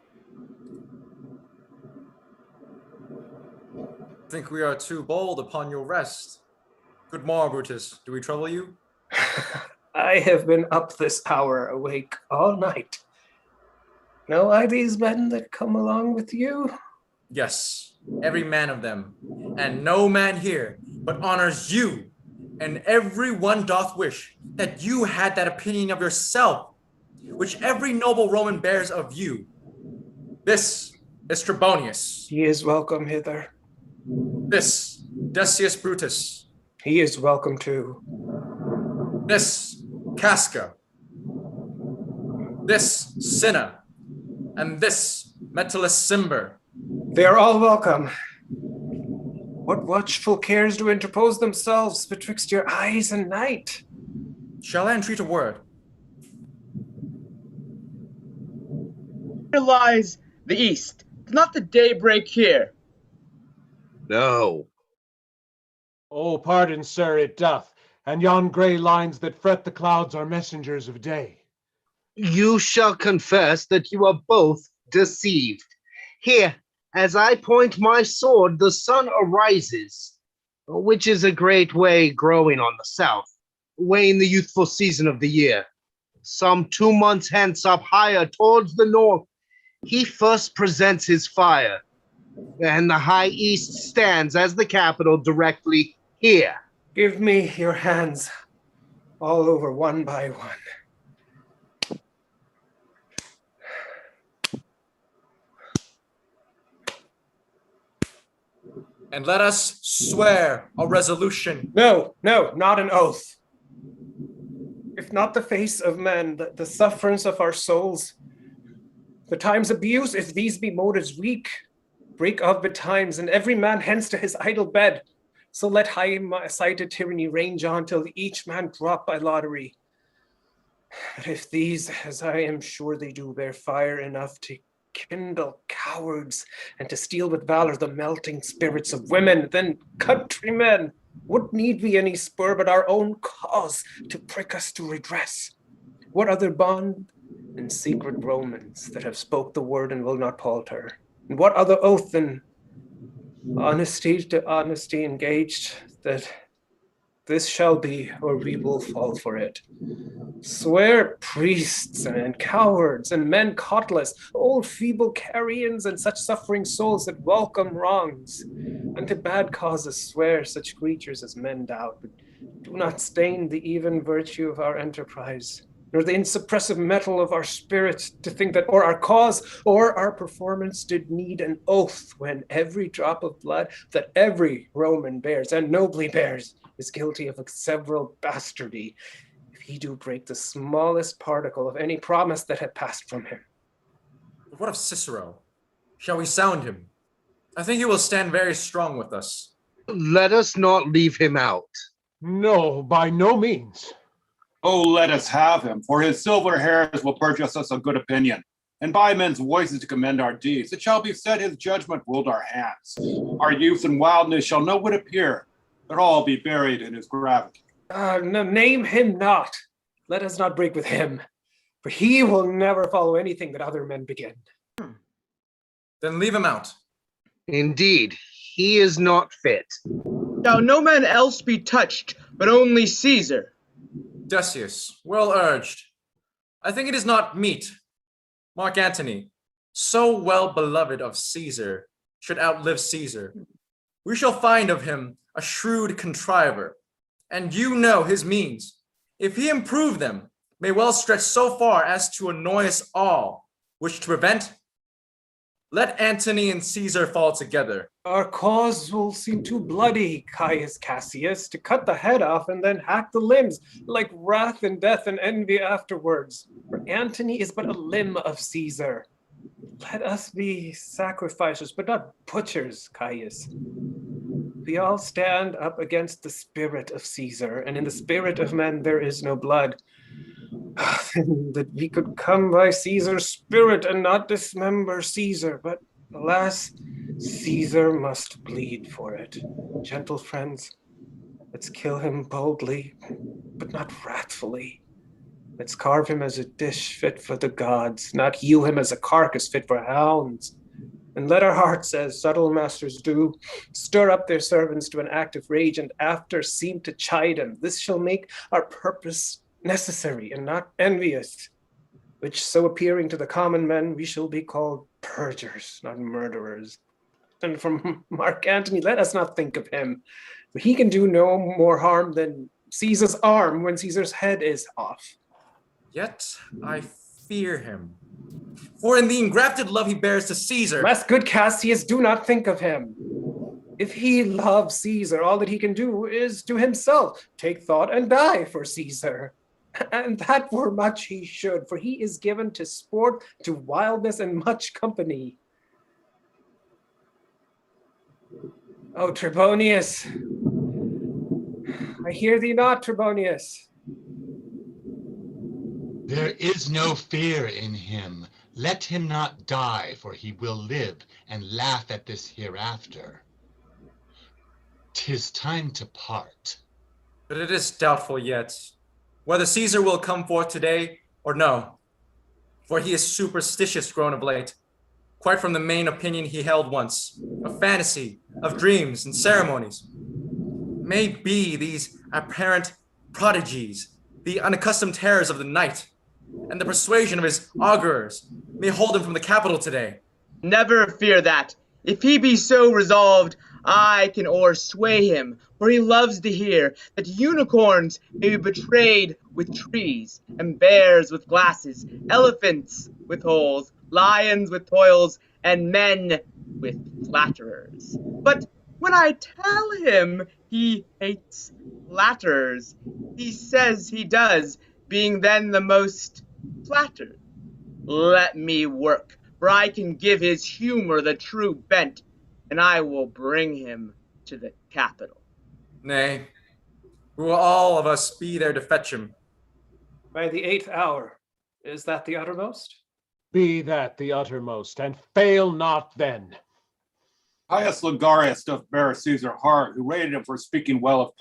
Think we are too bold upon your rest. Good morrow, Brutus. Do we trouble you? I have been up this hour awake all night. Know I these men that come along with you? Yes, every man of them, and no man here but honors you, and every one doth wish that you had that opinion of yourself, which every noble Roman bears of you. This is Trebonius. He is welcome hither. This, Decius Brutus. He is welcome too. This, Casca. This, Cinna. And this, Metellus Cimber. They are all welcome. What watchful cares do interpose themselves betwixt your eyes and night? Shall I entreat a word? Here lies the east. Does not the day break here? No. Oh, pardon, sir, it doth, and yon grey lines that fret the clouds are messengers of day. You shall confess that you are both deceived. Here, as I point my sword, the sun arises, which is a great way growing on the south, way in the youthful season of the year. Some 2 months hence, up higher towards the north, he first presents his fire, and the high east stands as the capital directly here. Give me your hands, all over one by one. And let us swear a resolution. No, not an oath. If not the face of men, the sufferance of our souls, the time's abuse, if these be motives weak, break of betimes, and every man hence to his idle bed. So let high-sighted tyranny range on till each man drop by lottery. But if these, as I am sure they do, bear fire enough to kindle cowards and to steal with valor the melting spirits of women, then, countrymen, what need we any spur but our own cause to prick us to redress? What other bond than secret Romans that have spoke the word and will not palter? And what other oath than honesty to honesty engaged, that this shall be, or we will fall for it? Swear priests and cowards and men cauteless, old feeble carrions and such suffering souls that welcome wrongs. Unto bad causes swear such creatures as men doubt, but do not stain the even virtue of our enterprise, nor the insuppressive metal of our spirit, to think that or our cause or our performance did need an oath, when every drop of blood that every Roman bears, and nobly bears, is guilty of a several bastardy. If he do break the smallest particle of any promise that had passed from him. But what of Cicero? Shall we sound him? I think he will stand very strong with us. Let us not leave him out. No, by no means. Oh, let us have him, for his silver hairs will purchase us a good opinion, and by men's voices to commend our deeds. It shall be said his judgment ruled our hands. Our youth and wildness shall no whit appear, but all be buried in his gravity. No, name him not. Let us not break with him, for he will never follow anything that other men begin. Then leave him out. Indeed, he is not fit. Shall no man else be touched, but only Caesar? Decius, well urged. I think it is not meet. Mark Antony, so well beloved of Caesar, should outlive Caesar. We shall find of him a shrewd contriver, and you know his means. If he improve them, may well stretch so far as to annoy us all, which to prevent, let Antony and Caesar fall together. Our cause will seem too bloody, Caius Cassius, to cut the head off and then hack the limbs, like wrath and death and envy afterwards. For Antony is but a limb of Caesar. Let us be sacrificers, but not butchers, Caius. We all stand up against the spirit of Caesar, and in the spirit of men there is no blood. That we could come by Caesar's spirit and not dismember Caesar, but alas, Caesar must bleed for it. Gentle friends, let's kill him boldly, but not wrathfully. Let's carve him as a dish fit for the gods, not hew him as a carcass fit for hounds. And let our hearts, as subtle masters do, stir up their servants to an active rage, and after seem to chide him. This shall make our purpose necessary and not envious, which so appearing to the common men, we shall be called purgers, not murderers. And from Mark Antony, let us not think of him, for he can do no more harm than Caesar's arm when Caesar's head is off. Yet I fear him. For in the engrafted love he bears to Caesar. Less good Cassius, do not think of him. If he loves Caesar, all that he can do is to himself take thought and die for Caesar. And that were much he should, for he is given to sport, to wildness, and much company. Oh, Trebonius, I hear thee not, Trebonius. There is no fear in him. Let him not die, for he will live and laugh at this hereafter. 'Tis time to part. But it is doubtful yet whether Caesar will come forth today or no, for he is superstitious grown of late, quite from the main opinion he held once, of fantasy, of dreams and ceremonies. May be these apparent prodigies, the unaccustomed terrors of the night, and the persuasion of his augurers may hold him from the Capitol today. Never fear that. If he be so resolved, I can o'ersway him, for he loves to hear that unicorns may be betrayed with trees, and bears with glasses, elephants with holes, lions with toils, and men with flatterers. But when I tell him he hates flatterers, he says he does, being then the most flattered. Let me work, for I can give his humor the true bent, and I will bring him to the Capitol. Nay, we will all of us be there to fetch him. By the 8th hour, is that the uttermost? Be that the uttermost, and fail not then. Caius Ligarius doth bear Caesar hard, who rated him for speaking well of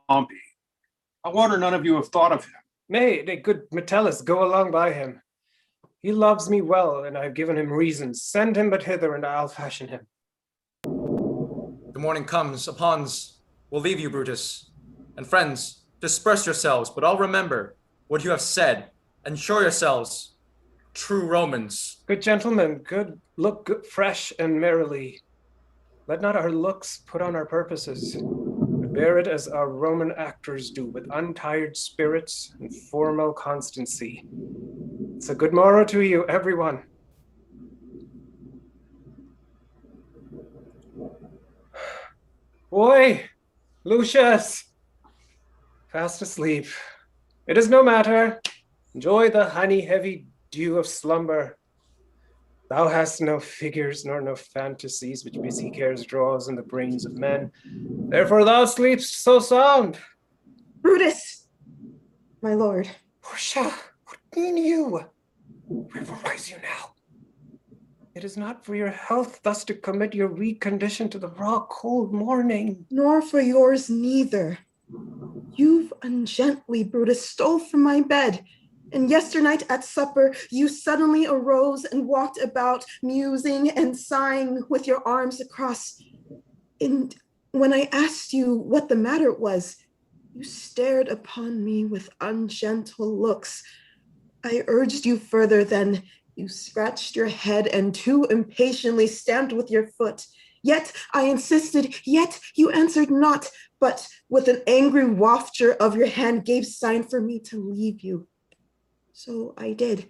Pompey. I wonder none of you have thought of him. Nay, good Metellus, go along by him. He loves me well, and I have given him reasons. Send him but hither, and I'll fashion him. The morning comes, upons, we'll leave you, Brutus. And friends, disperse yourselves, but all remember what you have said, and show yourselves true Romans. Good gentlemen, look good, fresh and merrily. Let not our looks put on our purposes, but bear it as our Roman actors do, with untired spirits and formal constancy. It's a good morrow to you, everyone. Boy, Lucius, fast asleep. It is no matter. Enjoy the honey-heavy dew of slumber. Thou hast no figures nor no fantasies which busy cares draws in the brains of men. Therefore thou sleepst so sound. Brutus, my lord. Portia, what mean you? Wherefore rise you now? It is not for your health thus to commit your weak condition to the raw, cold morning. Nor for yours neither. You've ungently, Brutus, stole from my bed, and yesternight at supper you suddenly arose and walked about, musing and sighing with your arms across. And when I asked you what the matter was, you stared upon me with ungentle looks. I urged you further, then you scratched your head and too impatiently stamped with your foot. Yet I insisted, yet you answered not, but with an angry wafture of your hand gave sign for me to leave you. So I did,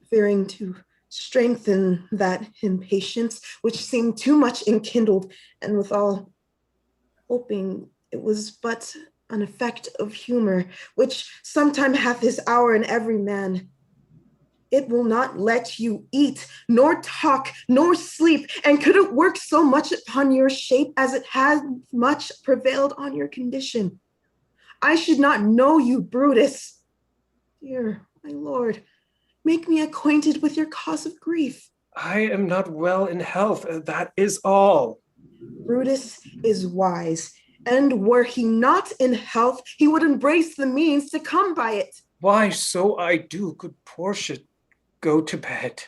fearing to strengthen that impatience, which seemed too much enkindled, and withal hoping it was but an effect of humor, which sometime hath his hour in every man. It will not let you eat, nor talk, nor sleep, and could it work so much upon your shape as it has much prevailed on your condition? I should not know you, Brutus. Dear my lord, make me acquainted with your cause of grief. I am not well in health, that is all. Brutus is wise, and were he not in health, he would embrace the means to come by it. Why, so I do, good Portia. Go to bed.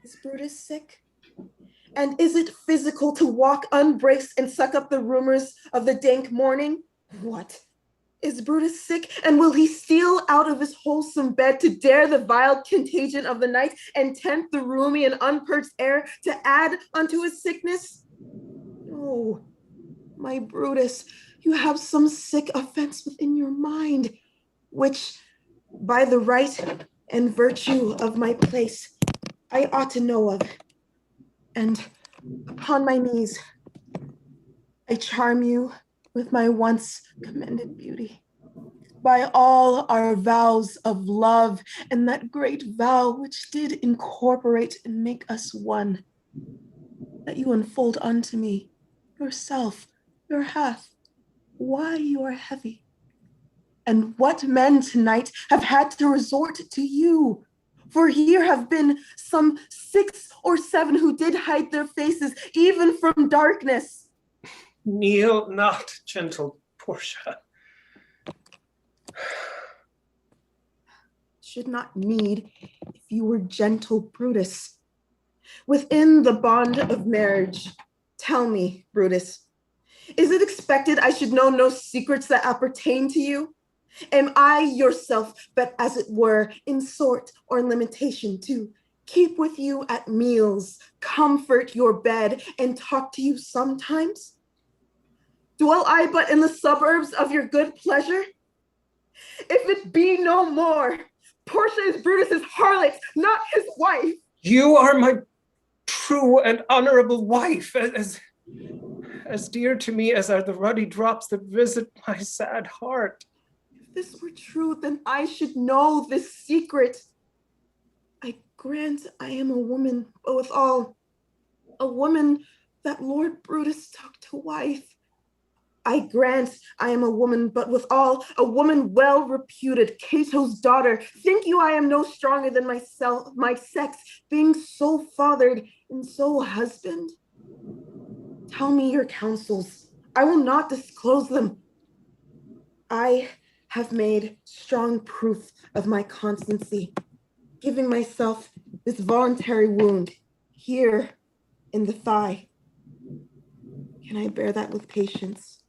Is Brutus sick? And is it physical to walk unbraced and suck up the rumors of the dank morning? What? Is Brutus sick, and will he steal out of his wholesome bed to dare the vile contagion of the night and tempt the roomy and unpurged air to add unto his sickness? No, my Brutus, you have some sick offense within your mind, which by the right and virtue of my place I ought to know of. And upon my knees, I charm you with my once commended beauty. By all our vows of love, and that great vow which did incorporate and make us one, that you unfold unto me yourself, your hath, why you are heavy, and what men tonight have had to resort to you. For here have been some 6 or 7 who did hide their faces, even from darkness. Kneel not, gentle Portia. Should not need if you were gentle, Brutus. Within the bond of marriage, tell me, Brutus, is it expected I should know no secrets that appertain to you? Am I yourself, but as it were, in sort or limitation to keep with you at meals, comfort your bed, and talk to you sometimes? Dwell I but in the suburbs of your good pleasure? If it be no more, Portia is Brutus's harlot, not his wife. You are my true and honorable wife, as dear to me as are the ruddy drops that visit my sad heart. If this were true, then I should know this secret. I grant I am a woman, but withal, a woman that Lord Brutus took to wife. I grant I am a woman, but withal, a woman well reputed, Cato's daughter. Think you I am no stronger than myself, my sex, being so fathered and so husband? Tell me your counsels. I will not disclose them. I have made strong proof of my constancy, giving myself this voluntary wound here in the thigh. Can I bear that with patience?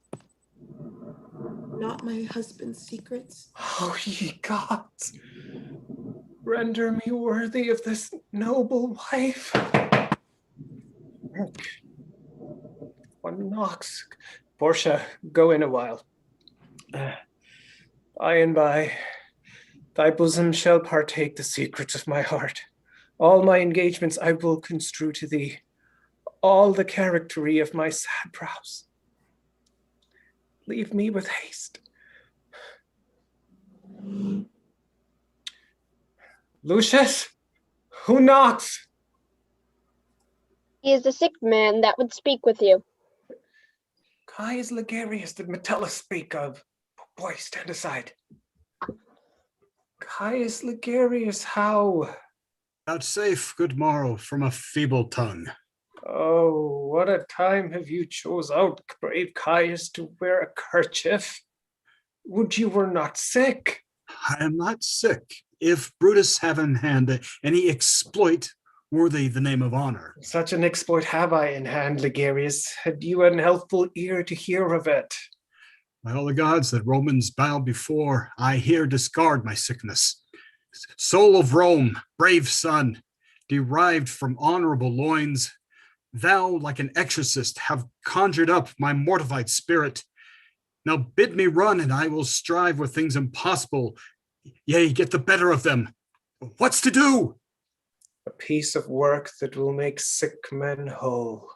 Not my husband's secrets. Oh, ye gods, render me worthy of this noble wife. One knocks. Portia, go in a while. By and by, thy bosom shall partake the secrets of my heart. All my engagements I will construe to thee, all the charactery of my sad brows. Leave me with haste. Lucius? Who knocks? He is the sick man that would speak with you. Caius Ligarius did Metellus speak of. Boy, stand aside. Caius Ligarius, how? Vouchsafe good morrow from a feeble tongue. Oh, what a time have you chose out, brave Caius, to wear a kerchief. Would you were not sick? I am not sick. If Brutus have in hand any exploit worthy the name of honor. Such an exploit have I in hand, Ligarius. Had you an healthful ear to hear of it? By all the gods that Romans bow before, I here discard my sickness. Soul of Rome, brave son, derived from honorable loins, thou, like an exorcist, have conjured up my mortified spirit. Now bid me run, and I will strive with things impossible, yea, get the better of them. What's to do? A piece of work that will make sick men whole.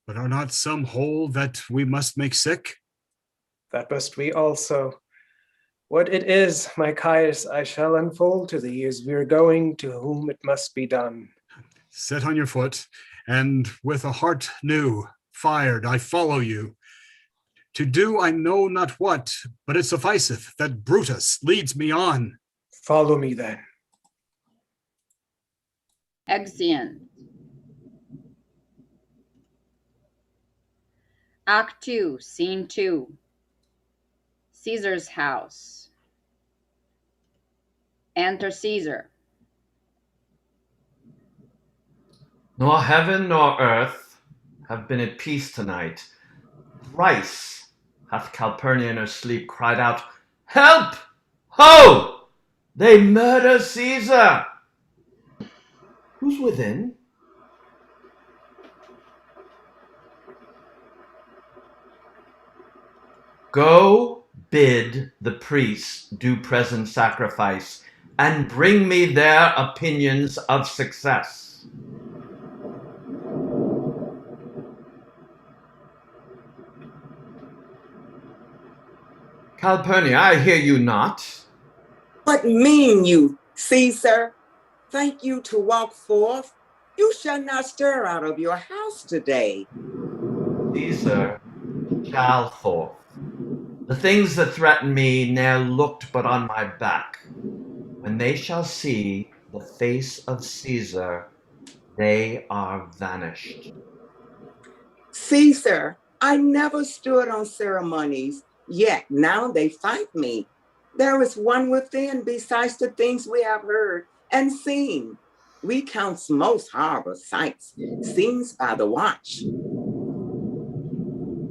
But are not some whole that we must make sick? That must we also. What it is, my Caius, I shall unfold to thee as we are going to whom it must be done. Sit on your foot, and with a heart new, fired, I follow you. To do I know not what, but it sufficeth that Brutus leads me on. Follow me then. Exeunt. Act 2, Scene 2. Caesar's house. Enter Caesar. Nor heaven nor earth have been at peace tonight. Thrice hath Calpurnia in her sleep cried out, "Help! Ho! They murder Caesar!" Who's within? Go bid the priests do present sacrifice, and bring me their opinions of success. Calpurnia, I hear you not. What mean you, Caesar? Thank you to walk forth. You shall not stir out of your house today. Caesar shall forth. The things that threaten me ne'er looked but on my back. When they shall see the face of Caesar, they are vanished. Caesar, I never stood on ceremonies, yet now they fight me. There is one within besides the things we have heard and seen. We count most horrible sights, scenes by the watch.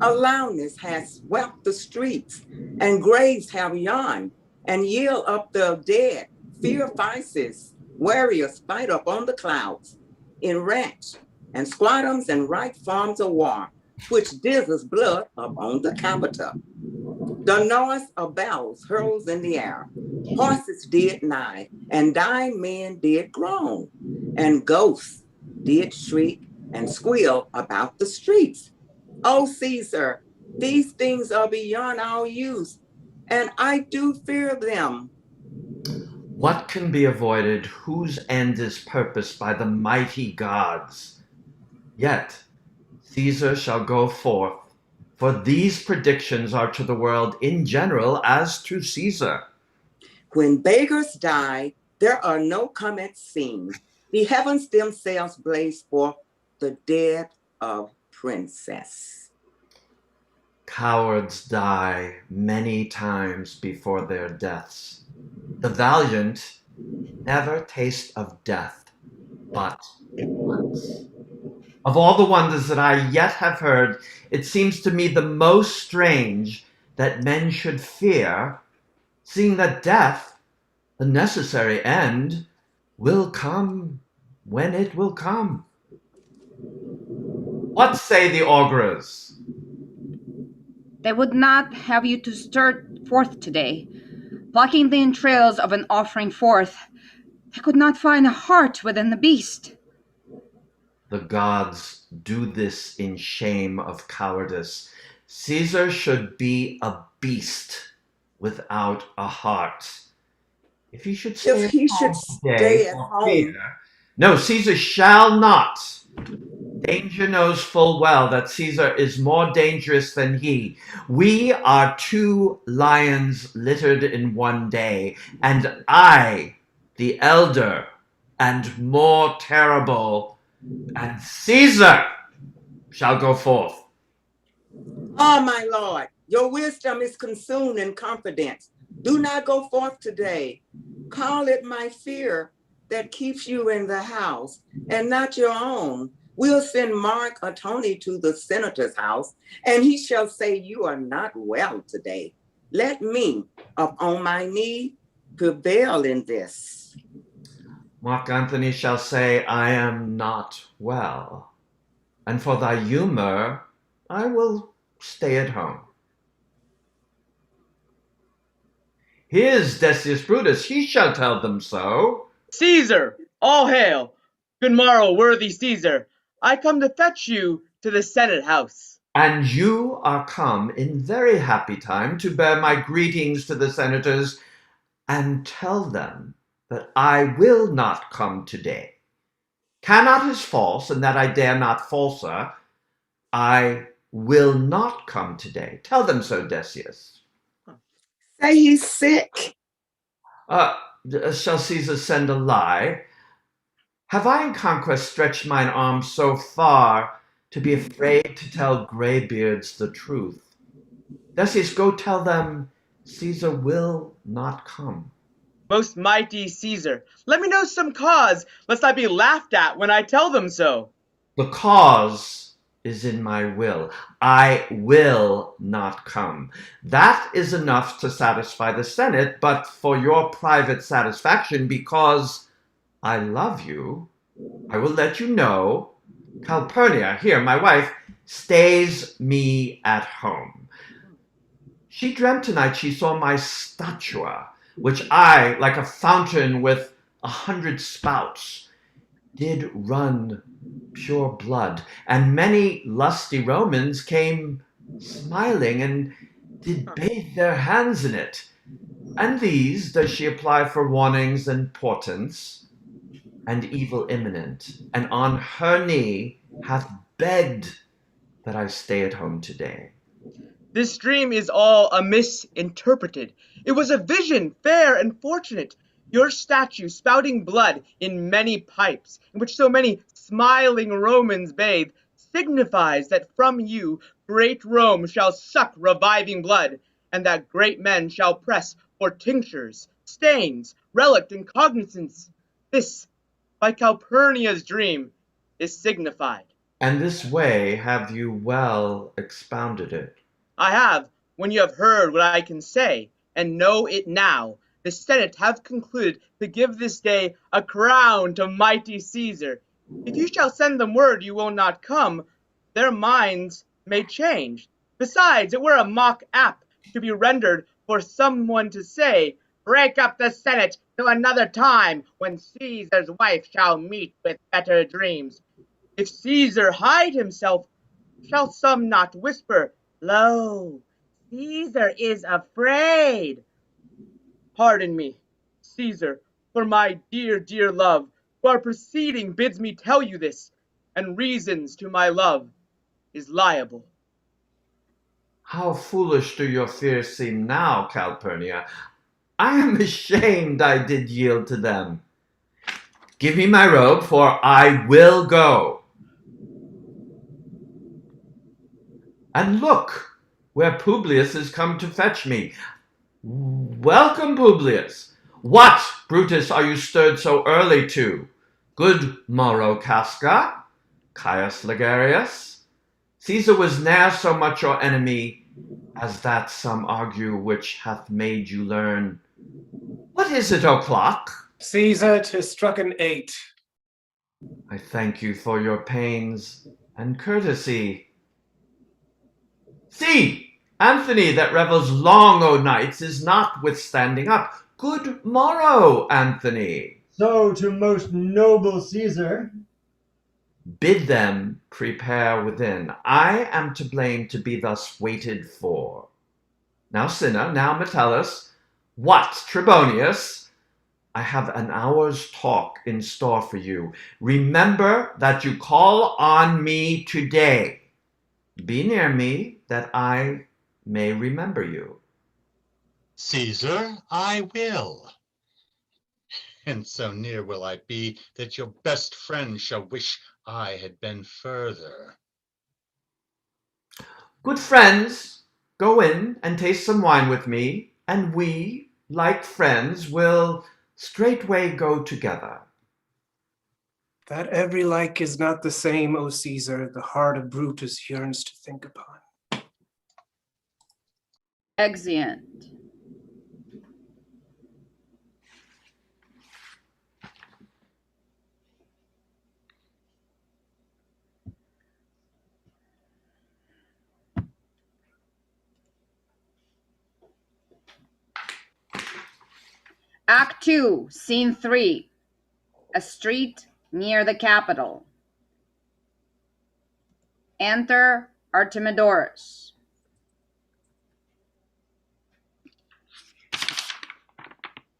A loudness has swept the streets, and graves have yawned, and yield up the dead. Fear vices, warriors fight up on the clouds, in ranch, and squadrons and right forms of war, which dithers blood up on the Capitol. The noise of bells hurls in the air. Horses did nigh, and dying men did groan, and ghosts did shriek and squeal about the streets. Oh, Caesar, these things are beyond our use, and I do fear them. What can be avoided, whose end is purposed by the mighty gods? Yet Caesar shall go forth, for these predictions are to the world in general as to Caesar. When beggars die, there are no comets seen. The heavens themselves blaze forth the dead of princess. Cowards die many times before their deaths. The valiant never taste of death but once. Of all the wonders that I yet have heard, it seems to me the most strange that men should fear, seeing that death, the necessary end, will come when it will come. What say the augurs? They would not have you to stir forth today, blocking the entrails of an offering forth. They could not find a heart within the beast. The gods do this in shame of cowardice. Caesar should be a beast without a heart. If he should If stay at he should home today stay at for fear. home, No, Caesar shall not. Danger knows full well that Caesar is more dangerous than he. We are two lions littered in one day, and I, the elder and more terrible, and Caesar shall go forth. oh my Lord, your wisdom is consumed in confidence. Do not go forth today. Call it my fear that keeps you in the house and not your own. We'll send Mark Antony to the senator's house, and he shall say, you are not well today. Let me, up on my knee, prevail in this. Mark Antony shall say, I am not well, and for thy humor I will stay at home. Here's Decius Brutus, he shall tell them so. Caesar, all hail! Good morrow, worthy Caesar. I come to fetch you to the Senate house. And you are come in very happy time to bear my greetings to the senators, and tell them that I will not come today. Cannot is false, and that I dare not falser. I will not come today. Tell them so, Decius. Say he's sick. Shall Caesar send a lie? Have I in conquest stretched mine arm so far to be afraid to tell graybeards the truth? Decius, go tell them Caesar will not come. Most mighty Caesar, let me know some cause, lest I be laughed at when I tell them so. The cause is in my will. I will not come. That is enough to satisfy the Senate, but for your private satisfaction, because I love you, I will let you know Calpurnia, here, my wife, stays me at home. She dreamt tonight she saw my statua, which I, like a fountain with 100 spouts, did run pure blood, and many lusty Romans came smiling and did bathe their hands in it. And these does she apply for warnings and portents, and evil imminent, and on her knee hath begged that I stay at home today. This dream is all misinterpreted. It was a vision, fair and fortunate. Your statue spouting blood in many pipes, in which so many smiling Romans bathe, signifies that from you great Rome shall suck reviving blood, and that great men shall press for tinctures, stains, relict, and cognizance. This, by Calpurnia's dream, is signified. And this way have you well expounded it. I have, when you have heard what I can say, and know it now, the Senate have concluded to give this day a crown to mighty Caesar. If you shall send them word you will not come, their minds may change. Besides, it were a mock apt to be rendered for someone to say, break up the Senate till another time, when Caesar's wife shall meet with better dreams. If Caesar hide himself, shall some not whisper, lo, Caesar is afraid? Pardon me, Caesar, for my dear, dear love, who our proceeding bids me tell you this, and reasons to my love is liable. How foolish do your fears seem now, Calpurnia. I am ashamed I did yield to them. Give me my robe, for I will go. And look, where Publius is come to fetch me. Welcome, Publius. What, Brutus, are you stirred so early to? Good morrow, Casca, Caius Ligarius. Caesar was ne'er so much your enemy as that some argue which hath made you learn. What is it o'clock? Caesar, 'tis struck an 8. I thank you for your pains and courtesy. See, Anthony that revels long o' nights is not withstanding up. Good morrow, Anthony. So to most noble Caesar. Bid them prepare within. I am to blame to be thus waited for. Now Cinna, now Metellus, what, Trebonius? I have an hour's talk in store for you. Remember that you call on me today. Be near me that I may remember you. Caesar, I will. And so near will I be that your best friend shall wish I had been further. Good friends, go in and taste some wine with me, and we, like friends, will straightway go together. That every like is not the same, O Caesar, the heart of Brutus yearns to think upon. Exeunt. Act 2, Scene 3. A street near the Capitol. Enter Artemidorus.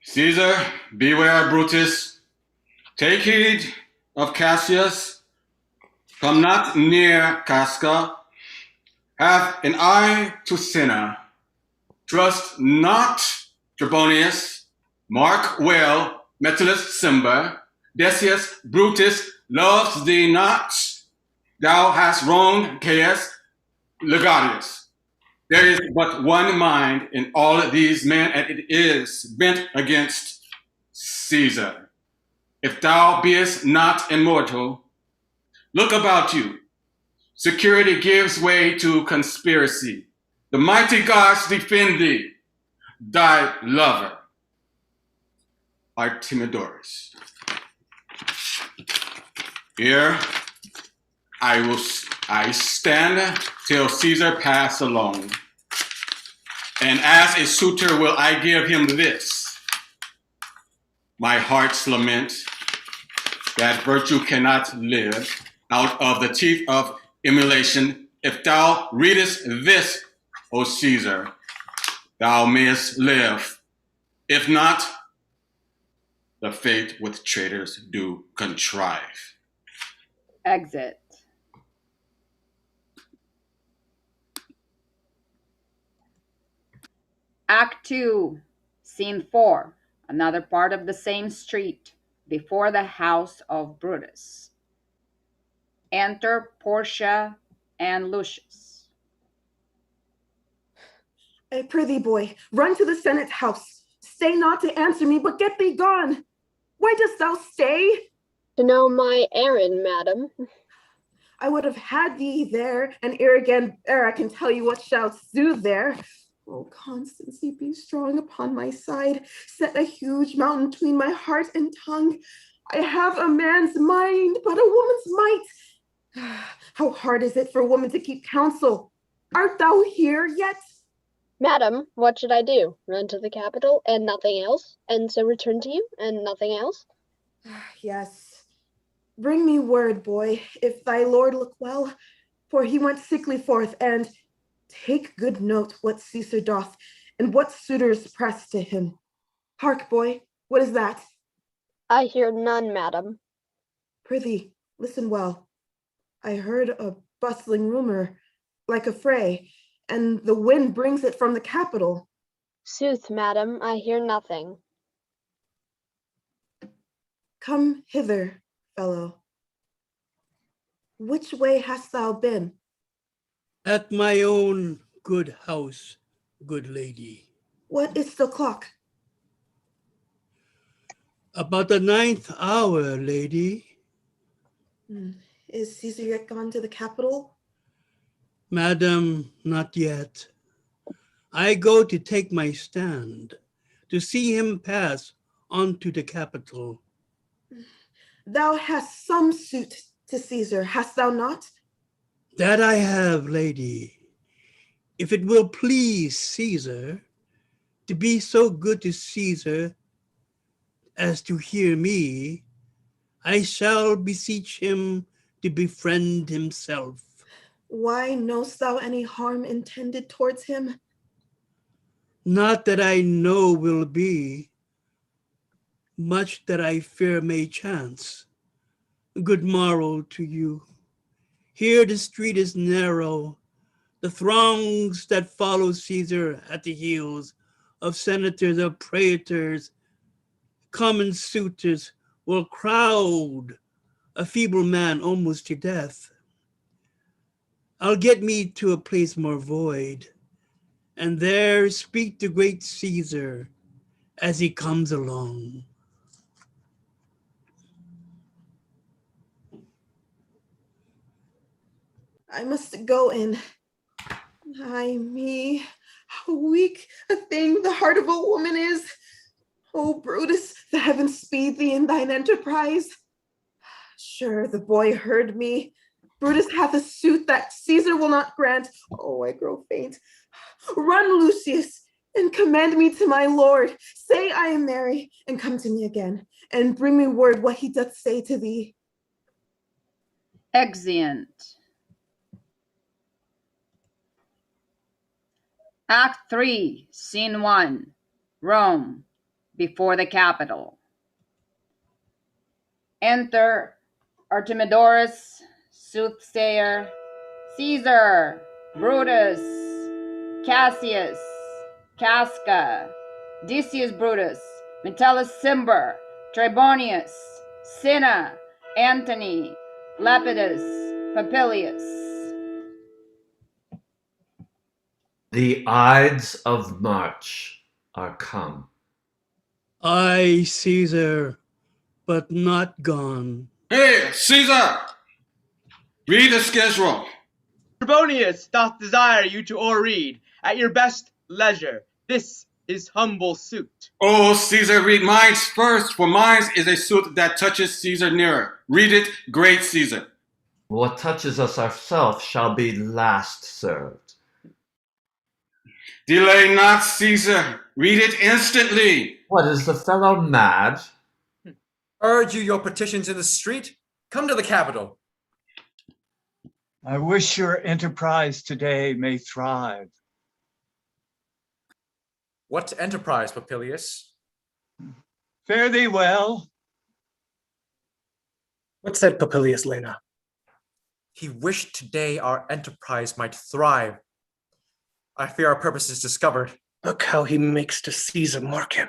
Caesar, beware Brutus. Take heed of Cassius. Come not near Casca. Have an eye to Cinna. Trust not Trebonius. Mark well Metellus Cimber. Decius Brutus loves thee not. Thou hast wronged Caius Legatius. There is but one mind in all these men, and it is bent against Caesar. If thou beest not immortal, look about you. Security gives way to conspiracy. The mighty gods defend thee, thy lover, Artemidorus. Here I stand till Caesar pass along, and as a suitor will I give him this, my heart's lament, that virtue cannot live out of the teeth of emulation. If thou readest this, O Caesar, thou mayest live. If not, the fate with traitors do contrive. Exit. Act 2, Scene 4. Another part of the same street, before the house of Brutus. Enter Portia and Lucius. I prithee, boy, run to the Senate house. Stay not to answer me, but get thee gone. Why dost thou stay? To know my errand, madam. I would have had thee there, and ere again ere I can tell you what shall soothe there. Oh, constancy, be strong upon my side. Set a huge mountain between my heart and tongue. I have a man's mind, but a woman's might. How hard is it for a woman to keep counsel? Art thou here yet? Madam, what should I do? Run to the Capitol and nothing else, and so return to you and nothing else? Yes. Bring me word, boy, if thy lord look well, for he went sickly forth, and take good note what Caesar doth, and what suitors press to him. Hark, boy, what is that? I hear none, madam. Prithee, listen well. I heard a bustling rumor, like a fray, and the wind brings it from the Capitol. Sooth, madam, I hear nothing. Come hither, fellow. Which way hast thou been? At my own good house, good lady. What is the clock? About the 9th hour, lady. Is Caesar yet gone to the Capitol? Madam, not yet. I go to take my stand, to see him pass on to the Capitol. Thou hast some suit to Caesar, hast thou not? That I have, lady. If it will please Caesar to be so good to Caesar as to hear me, I shall beseech him to befriend himself. Why knowst thou any harm intended towards him? Not that I know will be, much that I fear may chance. Good morrow to you. Here the street is narrow. The throngs that follow Caesar at the heels of senators, of praetors, common suitors will crowd a feeble man almost to death. I'll get me to a place more void, and there speak to great Caesar as he comes along. I must go in. Ay me, how weak a thing the heart of a woman is. O Brutus, the heavens speed thee in thine enterprise. Sure, the boy heard me. Brutus hath a suit that Caesar will not grant. Oh, I grow faint. Run, Lucius, and commend me to my lord. Say I am merry, and come to me again, and bring me word what he doth say to thee. Exeunt. Act 3, Scene 1, Rome, before the Capitol. Enter Artemidorus, soothsayer, Caesar, Brutus, Cassius, Casca, Decius Brutus, Metellus Cimber, Trebonius, Cinna, Antony, Lepidus, Papilius. The Ides of March are come. Aye, Caesar, but not gone. Hey, Caesar! Read the schedule. Trebonius doth desire you to o'erread at your best leisure this his humble suit. Oh, Caesar, read mine's first, for mine's is a suit that touches Caesar nearer. Read it, great Caesar. What touches us ourselves shall be last served. Delay not, Caesar. Read it instantly. What, is the fellow mad? Urge you your petitions in the street? Come to the Capitol. I wish your enterprise today may thrive. What enterprise, Papilius? Fare thee well. What said Papilius Lena? He wished today our enterprise might thrive. I fear our purpose is discovered. Look how he makes to Caesar mark him.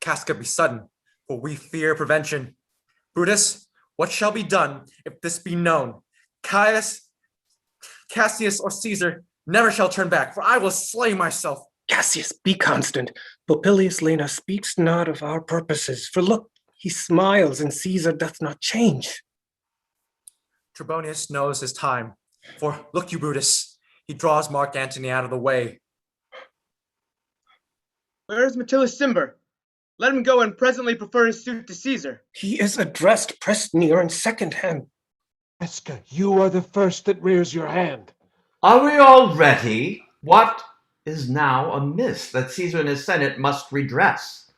Casca be sudden, for we fear prevention. Brutus, what shall be done if this be known? Caius, Cassius, or Caesar never shall turn back, for I will slay myself. Cassius, be constant. Papilius Lena speaks not of our purposes, for look, he smiles and Caesar doth not change. Trebonius knows his time, for look you, Brutus, he draws Mark Antony out of the way. Where is Metellus Cimber? Let him go and presently prefer his suit to Caesar. He is addressed, pressed near, and second hand. Casca, you are the first that rears your hand. Are we all ready? What is now amiss that Caesar and his Senate must redress?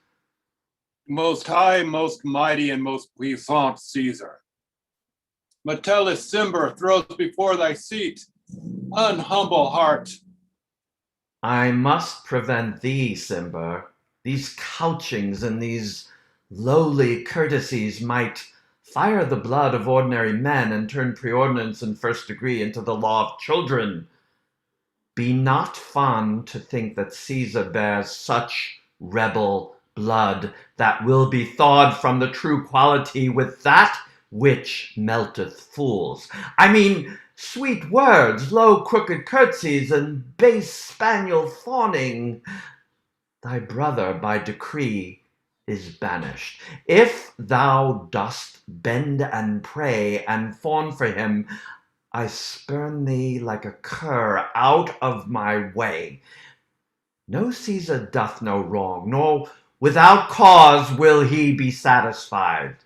Most high, most mighty, and most puissant Caesar. Metellus Cimber throws before thy seat, unhumble heart. I must prevent thee, Cimber. These couchings and these lowly courtesies might fire the blood of ordinary men and turn preordinance in first degree into the law of children. Be not fond to think that Caesar bears such rebel blood that will be thawed from the true quality with that which melteth fools. I mean, sweet words, low crooked curtsies, and base spaniel fawning. Thy brother by decree is banished. If thou dost bend and pray and fawn for him, I spurn thee like a cur out of my way. No Caesar doth no wrong, nor without cause will he be satisfied.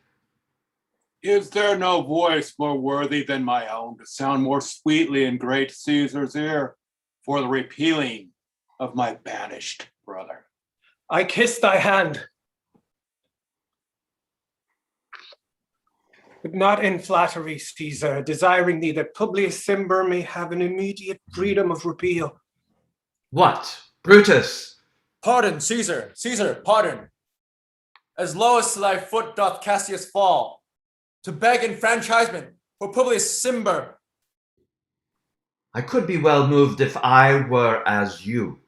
Is there no voice more worthy than my own to sound more sweetly in great Caesar's ear for the repealing of my banished brother? I kiss thy hand. But not in flattery, Caesar, desiring thee that Publius Cimber may have an immediate freedom of repeal. What, Brutus? Pardon, Caesar. Caesar, pardon. as low as to thy foot doth Cassius fall, to beg enfranchisement for Publius Cimber. I could be well moved if I were as you.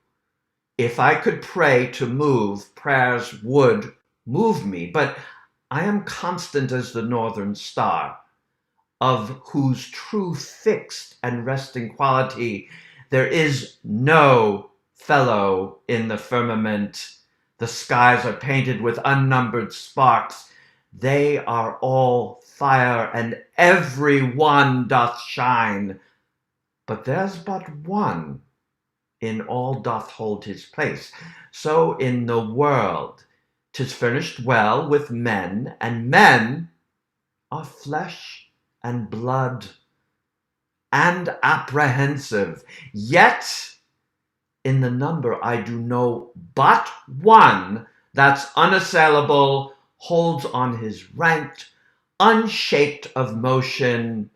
If I could pray to move, prayers would move me, but I am constant as the northern star, of whose true fixed and resting quality there is no fellow in the firmament. The skies are painted with unnumbered sparks. They are all fire, and every one doth shine. But there's but one in all doth hold his place. So in the world 'tis furnished well with men, and men are flesh and blood and apprehensive. Yet in the number I do know but one that's unassailable, holds on his rank, unshaked of motion,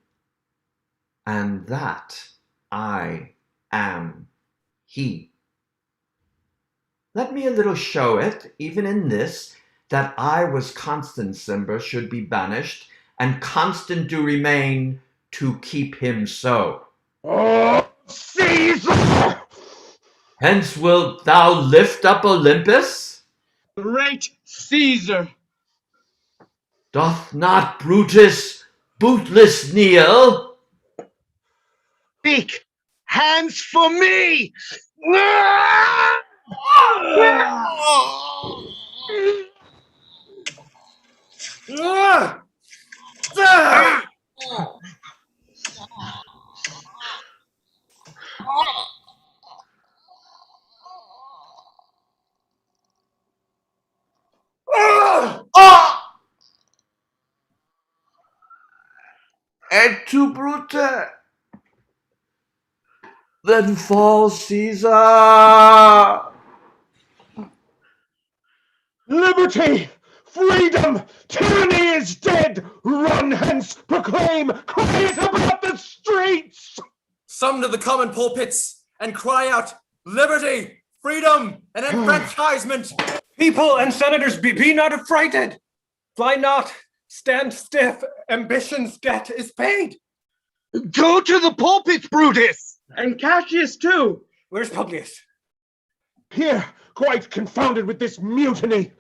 and that I am he. Let me a little show it, even in this, that I was constant Cimber should be banished, and constant do remain to keep him so. Oh, Caesar! Hence wilt thou lift up Olympus? Great Caesar! Doth not Brutus bootless kneel? Speak! Hands for me! Et tu, Brute? Then fall, Caesar! Liberty! Freedom! Tyranny is dead! Run hence! Proclaim! Cry it about the streets! Some to the common pulpits and cry out, liberty, freedom, and enfranchisement. People and senators, be not affrighted. Fly not, stand stiff. Ambition's debt is paid. Go to the pulpit, Brutus! And Cassius too! Where's Publius? Here, quite confounded with this mutiny.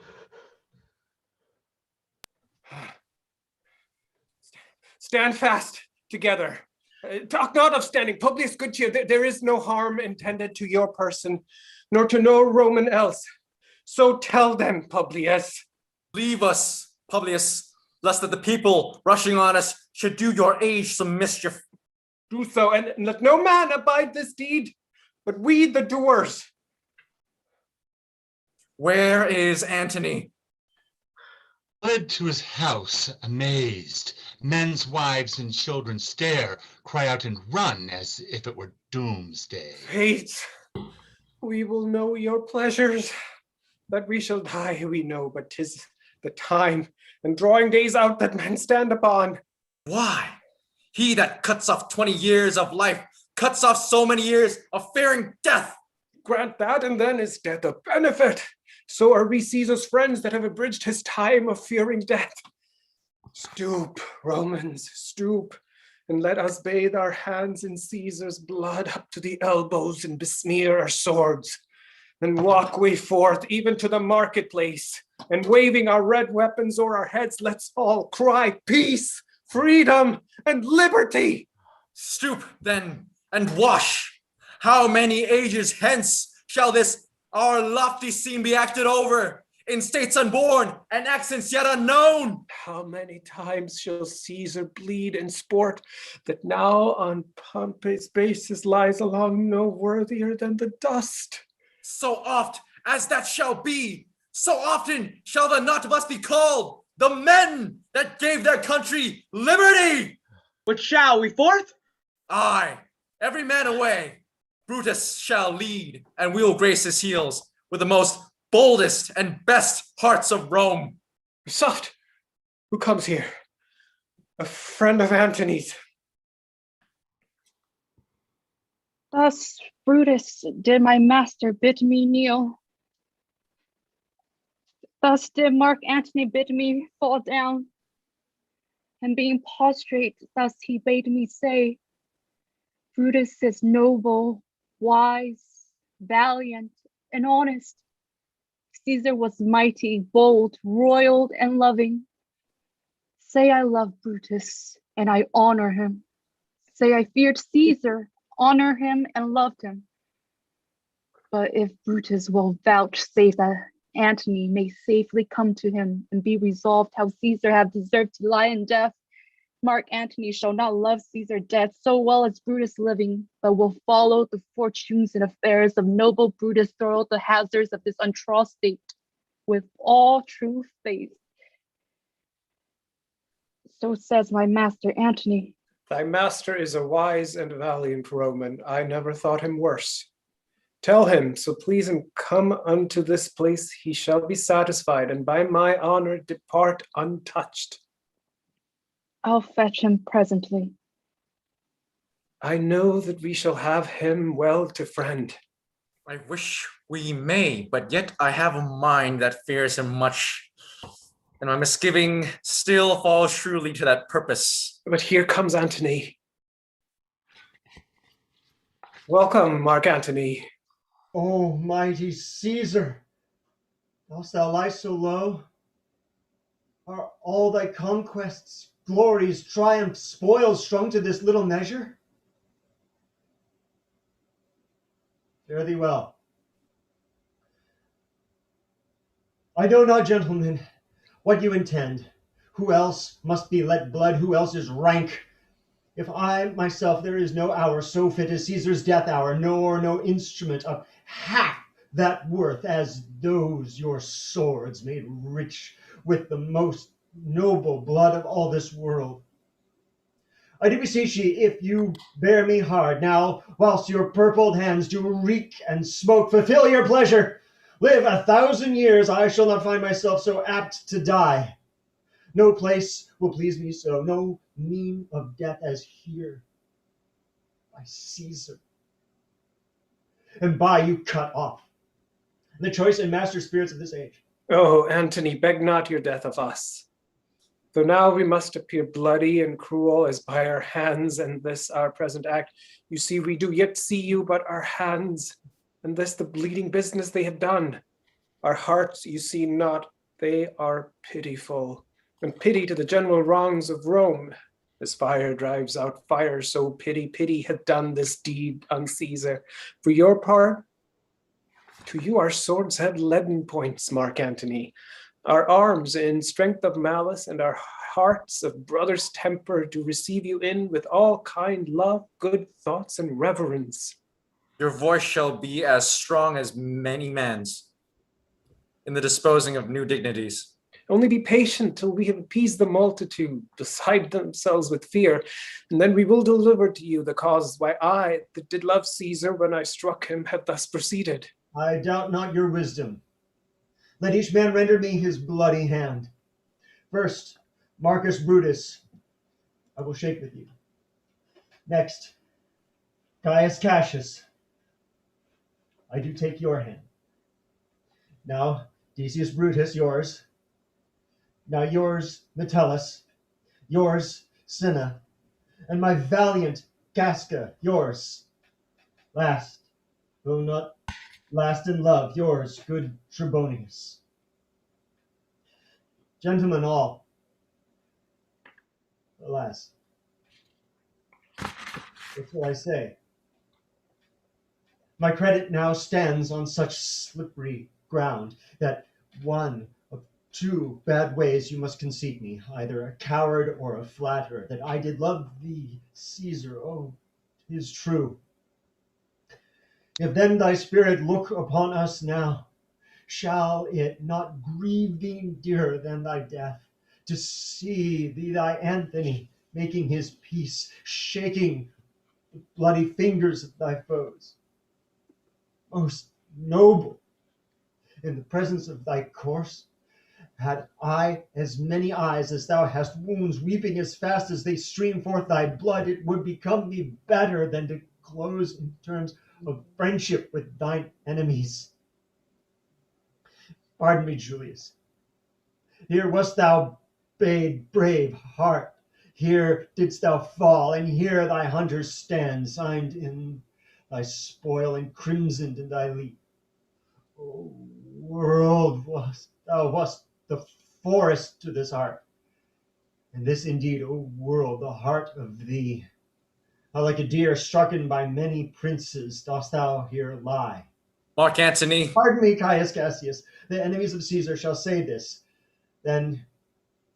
Stand fast together. Talk not of standing. Publius, good cheer. There is no harm intended to your person, nor to no Roman else. So tell them, Publius. Leave us, Publius, lest that the people rushing on us should do your age some mischief. Do so, and let no man abide this deed, but we the doers. Where is Antony? Fled to his house, amazed. Men's wives and children stare, cry out and run as if it were doomsday. Fate, we will know your pleasures. That we shall die, we know, but 'tis the time and drawing days out that men stand upon. Why? He that cuts off 20 years of life cuts off so many years of fearing death. Grant that, and then is death a benefit. So are we Caesar's friends that have abridged his time of fearing death. Stoop, Romans, stoop, and let us bathe our hands in Caesar's blood up to the elbows and besmear our swords. And walk we forth even to the marketplace, and waving our red weapons o'er our heads, let's all cry peace, freedom, and liberty. Stoop then and wash. How many ages hence shall this our lofty scene be acted over in states unborn and accents yet unknown? How many times shall Caesar bleed in sport that now on Pompey's basis lies along no worthier than the dust? So oft as that shall be, so often shall the not of us be called the men that gave their country liberty. What shall we forth? Aye, every man away. Brutus shall lead, and we'll grace his heels with the most boldest and best hearts of Rome. Soft! Who comes here? A friend of Antony's. Thus, Brutus, did my master bid me kneel. Thus did Mark Antony bid me fall down, and being prostrate, thus he bade me say, Brutus is noble, wise, valiant, and honest. Caesar was mighty, bold, royal, and loving. Say I love Brutus, and I honor him. Say I feared Caesar, honor him, and loved him. But if Brutus will vouchsafe that Antony may safely come to him and be resolved how Caesar have deserved to lie in death, Mark Antony shall not love Caesar dead so well as Brutus living, but will follow the fortunes and affairs of noble Brutus through the hazards of this untroubled state with all true faith. So says my master Antony. Thy master is a wise and valiant Roman. I never thought him worse. Tell him, so please him come unto this place, he shall be satisfied, and by my honor depart untouched. I'll fetch him presently. I know that we shall have him well to friend. I wish we may, but yet I have a mind that fears him much, and my misgiving still falls truly to that purpose. But here comes Antony. Welcome, Mark Antony. O mighty Caesar, dost thou lie so low? Are all thy conquests, glories, triumphs, spoils strung to this little measure? Fare thee well. I know not, gentlemen, what you intend. Who else must be let blood? Who else is rank? If I myself, there is no hour so fit as Caesar's death hour, nor no instrument of half that worth as those your swords made rich with the most noble blood of all this world. I do beseech ye, if you bear me hard now, whilst your purpled hands do reek and smoke, fulfill your pleasure. Live 1,000 years, I shall not find myself so apt to die. No place will please me so, no mean of death as here, by Caesar, and by you cut off, the choice and master spirits of this age. Oh, Antony, beg not your death of us. Though now we must appear bloody and cruel as by our hands and this our present act, you see we do yet see you but our hands, and this the bleeding business they have done. Our hearts you see not, they are pitiful, and pity to the general wrongs of Rome. As fire drives out fire, so pity hath done this deed on Caesar. For your part, to you our swords have leaden points, Mark Antony. Our arms in strength of malice and our hearts of brother's temper do receive you in with all kind love, good thoughts, and reverence. Your voice shall be as strong as many men's in the disposing of new dignities. Only be patient till we have appeased the multitude, beside themselves with fear, and then we will deliver to you the cause why I, that did love Caesar when I struck him, have thus proceeded. I doubt not your wisdom. Let each man render me his bloody hand. First, Marcus Brutus, I will shake with you. Next, Caius Cassius, I do take your hand. Now, Decius Brutus, yours. Now yours, Metellus, yours, Cinna, and my valiant Casca, yours. Last, though not last in love, yours, good Trebonius. Gentlemen all, alas, what shall I say? My credit now stands on such slippery ground that one of two bad ways you must conceit me, either a coward or a flatterer, that I did love thee, Caesar, oh, 'tis true. If then thy spirit look upon us now, shall it not grieve thee dearer than thy death, to see thee, thy Antony, making his peace, shaking the bloody fingers of thy foes? Most noble, in the presence of thy corse, had I as many eyes as thou hast wounds, weeping as fast as they stream forth thy blood, it would become me better than to close in terms of friendship with thine enemies. Pardon me, Julius. Here wast thou bade, brave heart. Here didst thou fall, and here thy hunters stand, signed in thy spoil and crimsoned in thy leap. O world, thou wast the forest to this heart, and this indeed, O world, the heart of thee. How like a deer strucken by many princes dost thou here lie. Mark Antony. Pardon me, Caius Cassius. The enemies of Caesar shall say this. Then,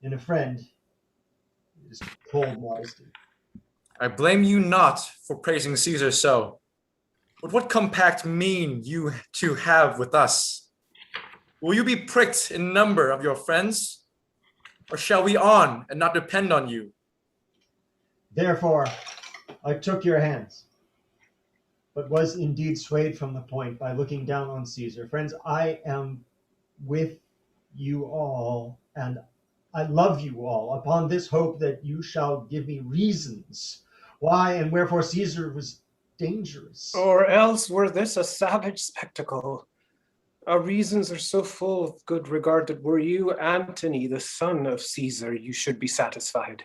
in a friend, it is cold modesty. I blame you not for praising Caesar so. But what compact mean you to have with us? Will you be pricked in number of your friends? Or shall we on and not depend on you? Therefore, I took your hands, but was indeed swayed from the point by looking down on Caesar. Friends, I am with you all, and I love you all, upon this hope that you shall give me reasons why and wherefore Caesar was dangerous. Or else were this a savage spectacle. Our reasons are so full of good regard that were you Antony, the son of Caesar, you should be satisfied.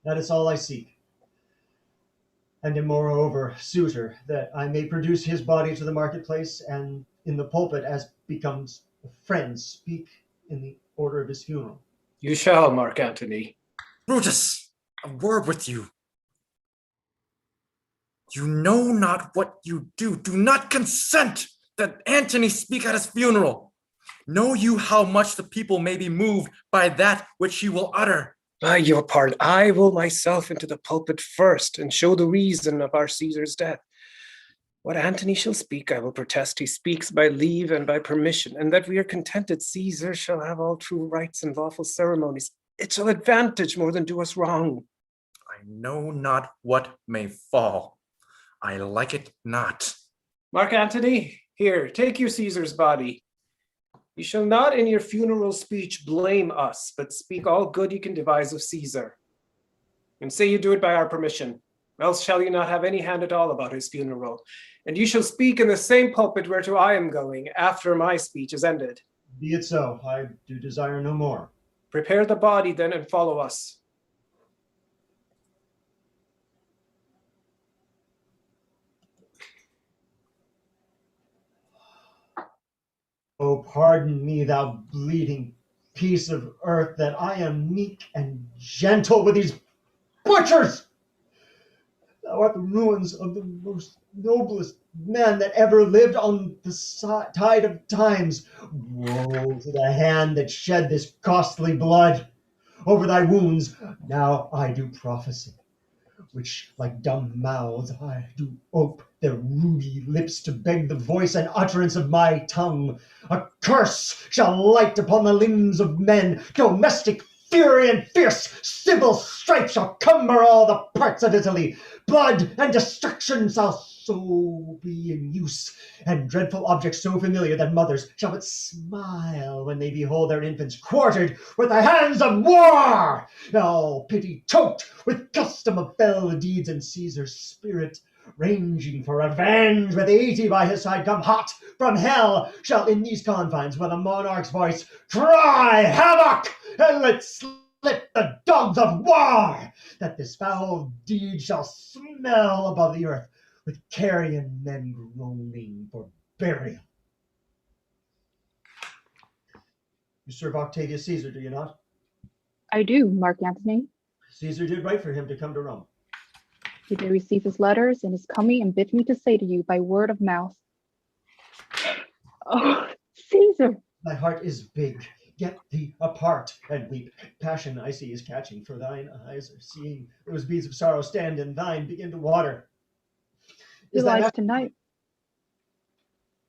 That is all I seek. And am moreover suitor, that I may produce his body to the marketplace, and in the pulpit, as becomes a friend, speak in the order of his funeral. You shall, Mark Antony. Brutus, a word with you. You know not what you do. Do not consent that Antony speak at his funeral. Know you how much the people may be moved by that which he will utter? By your part, I will myself into the pulpit first and show the reason of our Caesar's death. What Antony shall speak, I will protest he speaks by leave and by permission, and that we are contented Caesar shall have all true rights and lawful ceremonies. It shall advantage more than do us wrong. I know not what may fall. I like it not. Mark Antony, here, take you Caesar's body. You shall not in your funeral speech blame us, but speak all good you can devise of Caesar. And say you do it by our permission, else shall you not have any hand at all about his funeral. And you shall speak in the same pulpit whereto I am going, after my speech is ended. Be it so, I do desire no more. Prepare the body then and follow us. Oh, pardon me, thou bleeding piece of earth, that I am meek and gentle with these butchers. Thou art the ruins of the most noblest man that ever lived on the tide of times. Woe to the hand that shed this costly blood. Over thy wounds now I do prophesy, which like dumb mouths I do ope their ruby lips to beg the voice and utterance of my tongue. A curse shall light upon the limbs of men, domestic fury and fierce civil strife shall cumber all the parts of Italy. Blood and destruction shall so be in use, and dreadful objects so familiar that mothers shall but smile when they behold their infants quartered with the hands of war. All pity choked with custom of fell deeds, and Caesar's spirit ranging for revenge with 80 by his side come hot from hell, shall in these confines with a monarch's voice cry havoc, and let slip the dogs of war, that this foul deed shall smell above the earth with carrion men groaning for burial. You serve Octavius Caesar, do you not? I do, Mark Antony. Caesar did right for him to come to Rome. You may receive his letters and is coming and bid me to say to you by word of mouth. Oh, Caesar! Thy heart is big. Get thee apart and weep. Passion I see is catching, for thine eyes are seeing those beads of sorrow stand, and thine begin to water. He lies tonight.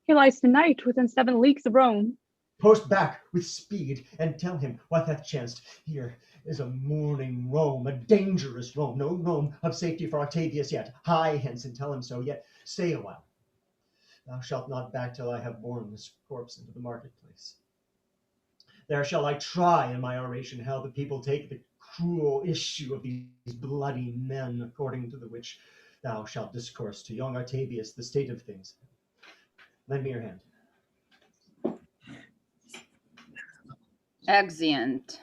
He lies tonight within 7 leagues of Rome. Post back with speed, and tell him what hath chanced. Here is a mourning Rome, a dangerous Rome, no Rome of safety for Octavius yet. Hie hence and tell him so, yet stay a while. Thou shalt not back till I have borne this corpse into the marketplace. There shall I try in my oration how the people take the cruel issue of these bloody men, according to the which thou shalt discourse to young Octavius the state of things. Lend me your hand. Exeunt.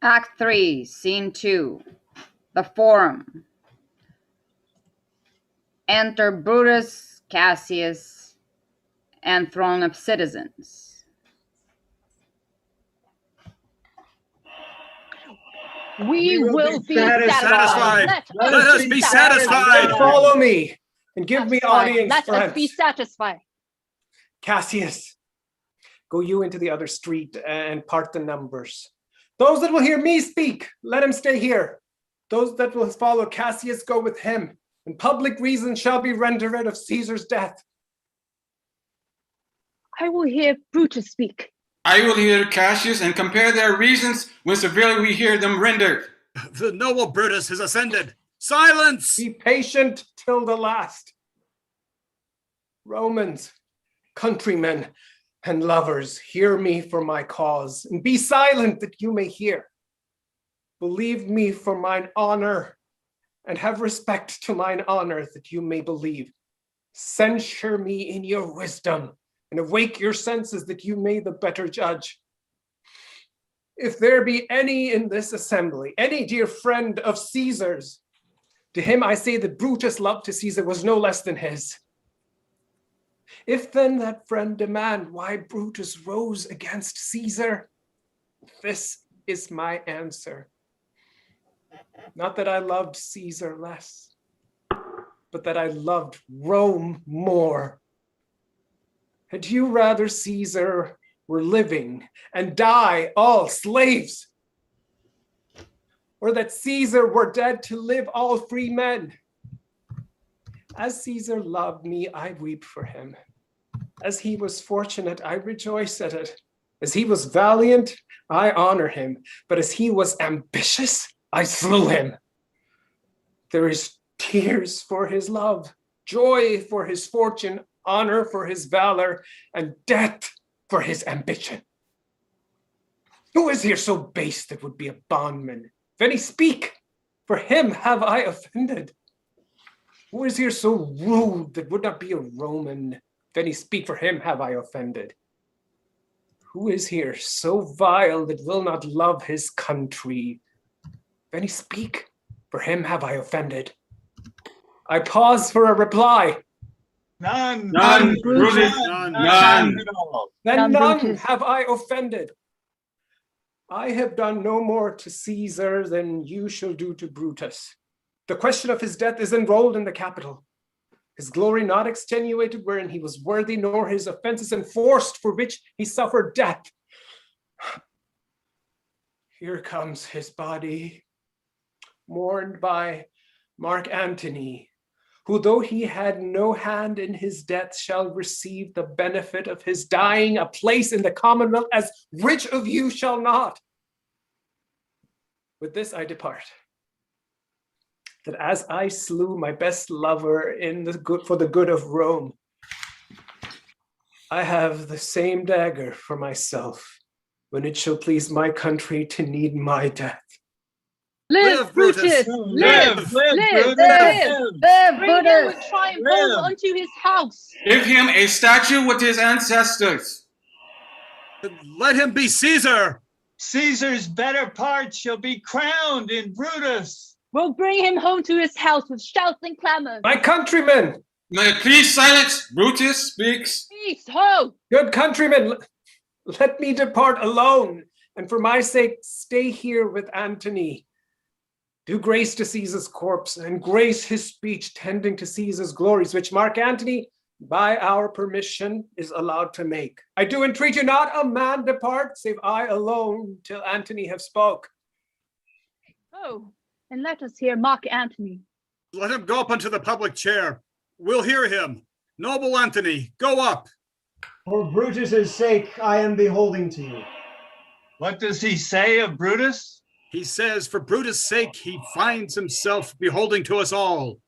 Act 3, Scene 2. The Forum. Enter Brutus, Cassius, and throng of citizens. We will be satisfied. Let us be satisfied. Follow me and give me audience, Let friends. us be satisfied. Cassius, go you into the other street and part the numbers. Those that will hear me speak, let him stay here. Those that will follow Cassius, go with him. And public reason shall be rendered of Caesar's death. I will hear Brutus speak. I will hear Cassius and compare their reasons when severely we hear them rendered. The noble Brutus has ascended. Silence! Be patient till the last. Romans, countrymen, and lovers, hear me for my cause, and be silent that you may hear. Believe me for mine honor, and have respect to mine honor that you may believe. Censure me in your wisdom, and awake your senses that you may the better judge. If there be any in this assembly, any dear friend of Caesar's, to him I say that Brutus' love to Caesar was no less than his. If then that friend demand why Brutus rose against Caesar, this is my answer. Not that I loved Caesar less, but that I loved Rome more. Had you rather Caesar were living and die all slaves, or that Caesar were dead to live all free men? As Caesar loved me, I weep for him. As he was fortunate, I rejoice at it. As he was valiant, I honor him. But as he was ambitious, I slew him. There is tears for his love, joy for his fortune, honor for his valor, and death for his ambition. Who is here so base that would be a bondman? If any speak, for him have I offended. Who is here so rude that would not be a Roman? If any speak, for him have I offended. Who is here so vile that will not love his country? If any speak, for him have I offended. I pause for a reply. None. None, Brutus, none. Then none have I offended. I have done no more to Caesar than you shall do to Brutus. The question of his death is enrolled in the Capitol. His glory not extenuated wherein he was worthy, nor his offenses enforced for which he suffered death. Here comes his body, mourned by Mark Antony, who though he had no hand in his death shall receive the benefit of his dying, a place in the commonwealth as rich of you shall not. With this I depart, that as I slew my best lover in the good for the good of Rome, I have the same dagger for myself when it shall please my country to need my death. Live, Brutus! Live! Live! Bring him with triumph home unto his house. Give him a statue with his ancestors. Let him be Caesar. Caesar's better parts shall be crowned in Brutus. We'll bring him home to his house with shouts and clamors. My countrymen! May please silence. Brutus speaks. Peace, ho! Good countrymen, let me depart alone, and for my sake stay here with Antony. Do grace to Caesar's corpse, and grace his speech tending to Caesar's glories, which Mark Antony, by our permission, is allowed to make. I do entreat you, not a man depart, save I alone, till Antony have spoke. Oh, and let us hear Mark Antony. Let him go up unto the public chair. We'll hear him. Noble Antony, go up. For Brutus's sake, I am beholding to you. What does he say of Brutus? He says, for Brutus' sake, he finds himself beholding to us all.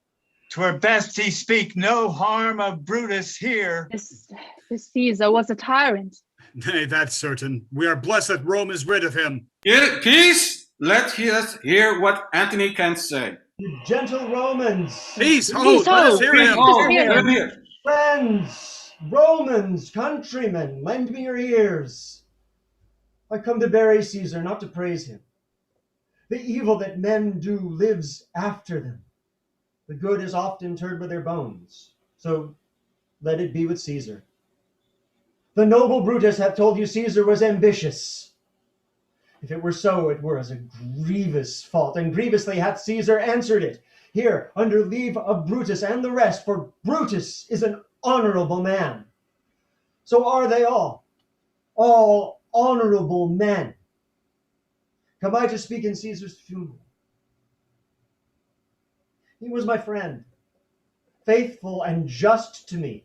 'Twere best he speak no harm of Brutus here. This Caesar was a tyrant. Nay, that's certain. We are blessed that Rome is rid of him. Peace! Let us hear what Antony can say. You gentle Romans. Peace, Peace, let us hear Peace, him. hold. Let him hear. Friends, Romans, countrymen, lend me your ears. I come to bury Caesar, not to praise him. The evil that men do lives after them. The good is oft interred with their bones. So let it be with Caesar. The noble Brutus hath told you Caesar was ambitious. If it were so, it were as a grievous fault, and grievously hath Caesar answered it. Here, under leave of Brutus and the rest, for Brutus is an honorable man. So are they all honorable men. Come I to speak in Caesar's funeral. He was my friend, faithful and just to me.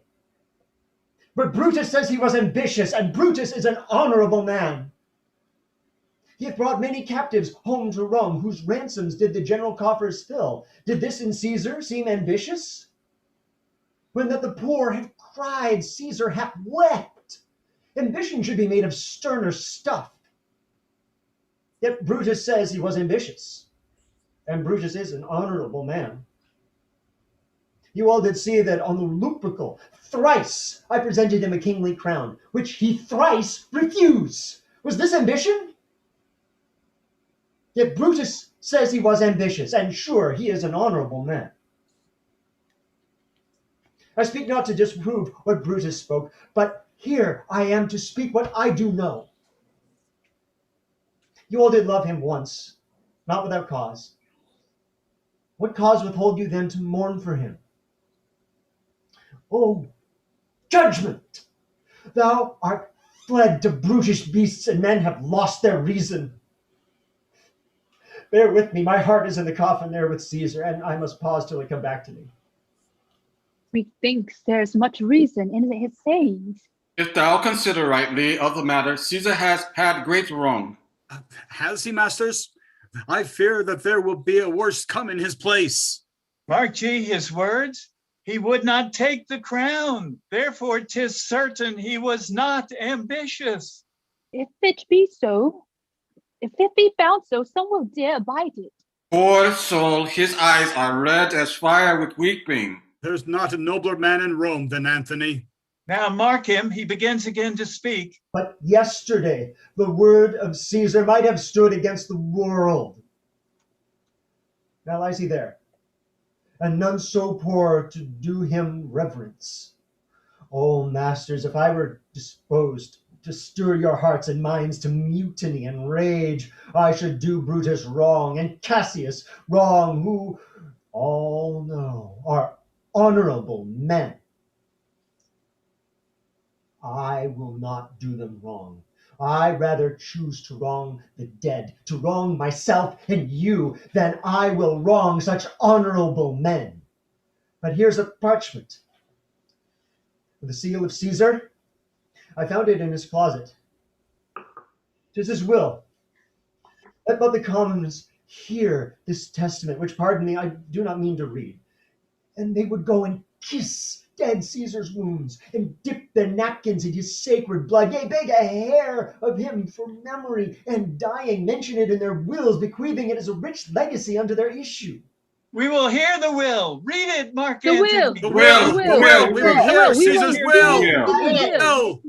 But Brutus says he was ambitious, and Brutus is an honorable man. He hath brought many captives home to Rome, whose ransoms did the general coffers fill. Did this in Caesar seem ambitious? When that the poor have cried, Caesar hath wept. Ambition should be made of sterner stuff. Yet Brutus says he was ambitious, and Brutus is an honorable man. You all did see that on the Lupercal, thrice I presented him a kingly crown, which he thrice refused. Was this ambition? Yet Brutus says he was ambitious, and sure, he is an honorable man. I speak not to disprove what Brutus spoke, but here I am to speak what I do know. You all did love him once, not without cause. What cause withhold you then to mourn for him? Oh, judgment! Thou art fled to brutish beasts, and men have lost their reason. Bear with me, my heart is in the coffin there with Caesar, and I must pause till it come back to me. Methinks there's much reason in his sayings. If thou consider rightly of the matter, Caesar has had great wrong. Has he, masters? I fear that there will be a worse come in his place. Mark ye his words? He would not take the crown. Therefore 'tis certain he was not ambitious. If it be so, if it be found so, some will dare abide it. Poor soul, his eyes are red as fire with weeping. There's not a nobler man in Rome than Antony. Now mark him, he begins again to speak. But yesterday the word of Caesar might have stood against the world. Now lies he there, and none so poor to do him reverence. Oh, masters, if I were disposed to stir your hearts and minds to mutiny and rage, I should do Brutus wrong, and Cassius wrong, who all know are honorable men. I will not do them wrong. I rather choose to wrong the dead, to wrong myself and you, than I will wrong such honorable men. But here's a parchment with the seal of Caesar. I found it in his closet. 'Tis his will. Let but the commons hear this testament, which, pardon me, I do not mean to read, and they would go and kiss dead Caesar's wounds, and dip their napkins in his sacred blood, yea, beg a hair of him for memory, and dying mention it in their wills, bequeathing it as a rich legacy unto their issue. We will hear the will. Read it, Mark The Antony. will. The will. We will hear Caesar's will. No.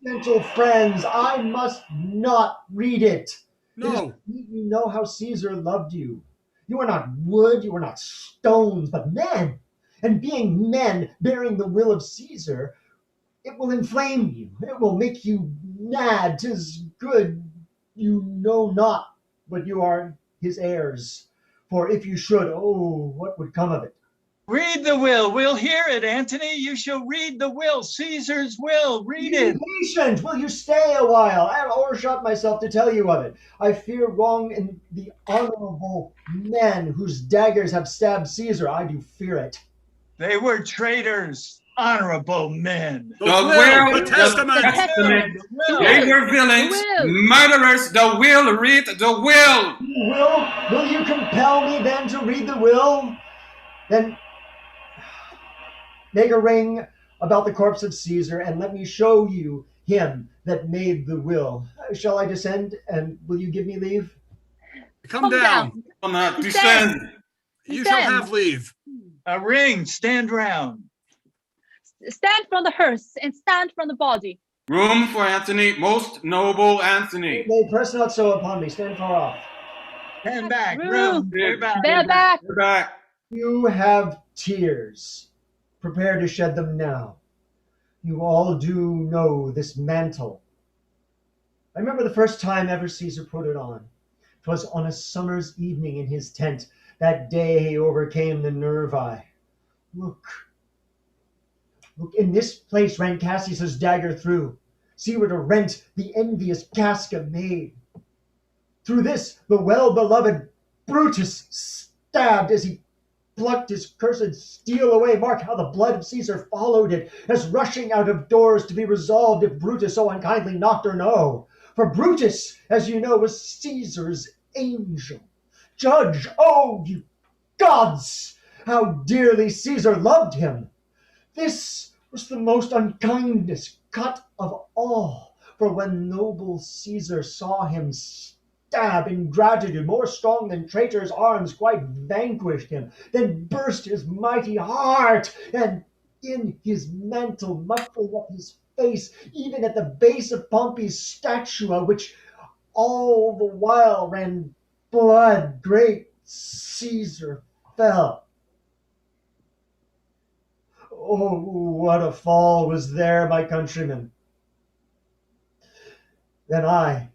Gentle friends, I must not read it. No. You know how Caesar loved you. You are not wood, you are not stones, but men. And being men, bearing the will of Caesar, it will inflame you. It will make you mad. 'Tis good you know not but you are his heirs. For if you should, oh, what would come of it? Read the will. We'll hear it, Antony. You shall read the will. Caesar's will. Read it. Be patient. Will you stay a while? I have overshot myself to tell you of it. I fear wrong in the honorable men whose daggers have stabbed Caesar. I do fear it. They were traitors, honorable men. The will, the testament. They were villains, murderers. The will, read the will. Will you compel me then to read the will? Then Make a ring about the corpse of Caesar, and let me show you him that made the will. Shall I descend, and will you give me leave? Come down. Will not descend. You shall have leave. A ring, stand round. Stand from the hearse and stand from the body. Room for Antony, most noble Antony. Nay, press not so upon me. Stand far off. Stand back, Room. Way back. Bear back. We're back. You have tears. Prepare to shed them now. You all do know this mantle. I remember the first time ever Caesar put it on. 'Twas on a summer's evening in his tent. That day he overcame the Nervi. Look, in this place ran Cassius's dagger through. See what a rent the envious Casca made. Through this the well-beloved Brutus stabbed as he plucked his cursed steel away. Mark how the blood of Caesar followed it, as rushing out of doors to be resolved if Brutus so unkindly knocked or no. For Brutus, as you know, was Caesar's angel. Judge, oh, you gods, how dearly Caesar loved him. This was the most unkindest cut of all, for when noble Caesar saw him stab, ingratitude, more strong than traitors' arms, quite vanquished him, then burst his mighty heart, and in his mantle muffling up his face, even at the base of Pompey's statua, which all the while ran blood, great Caesar fell. Oh, what a fall was there, my countrymen. Then I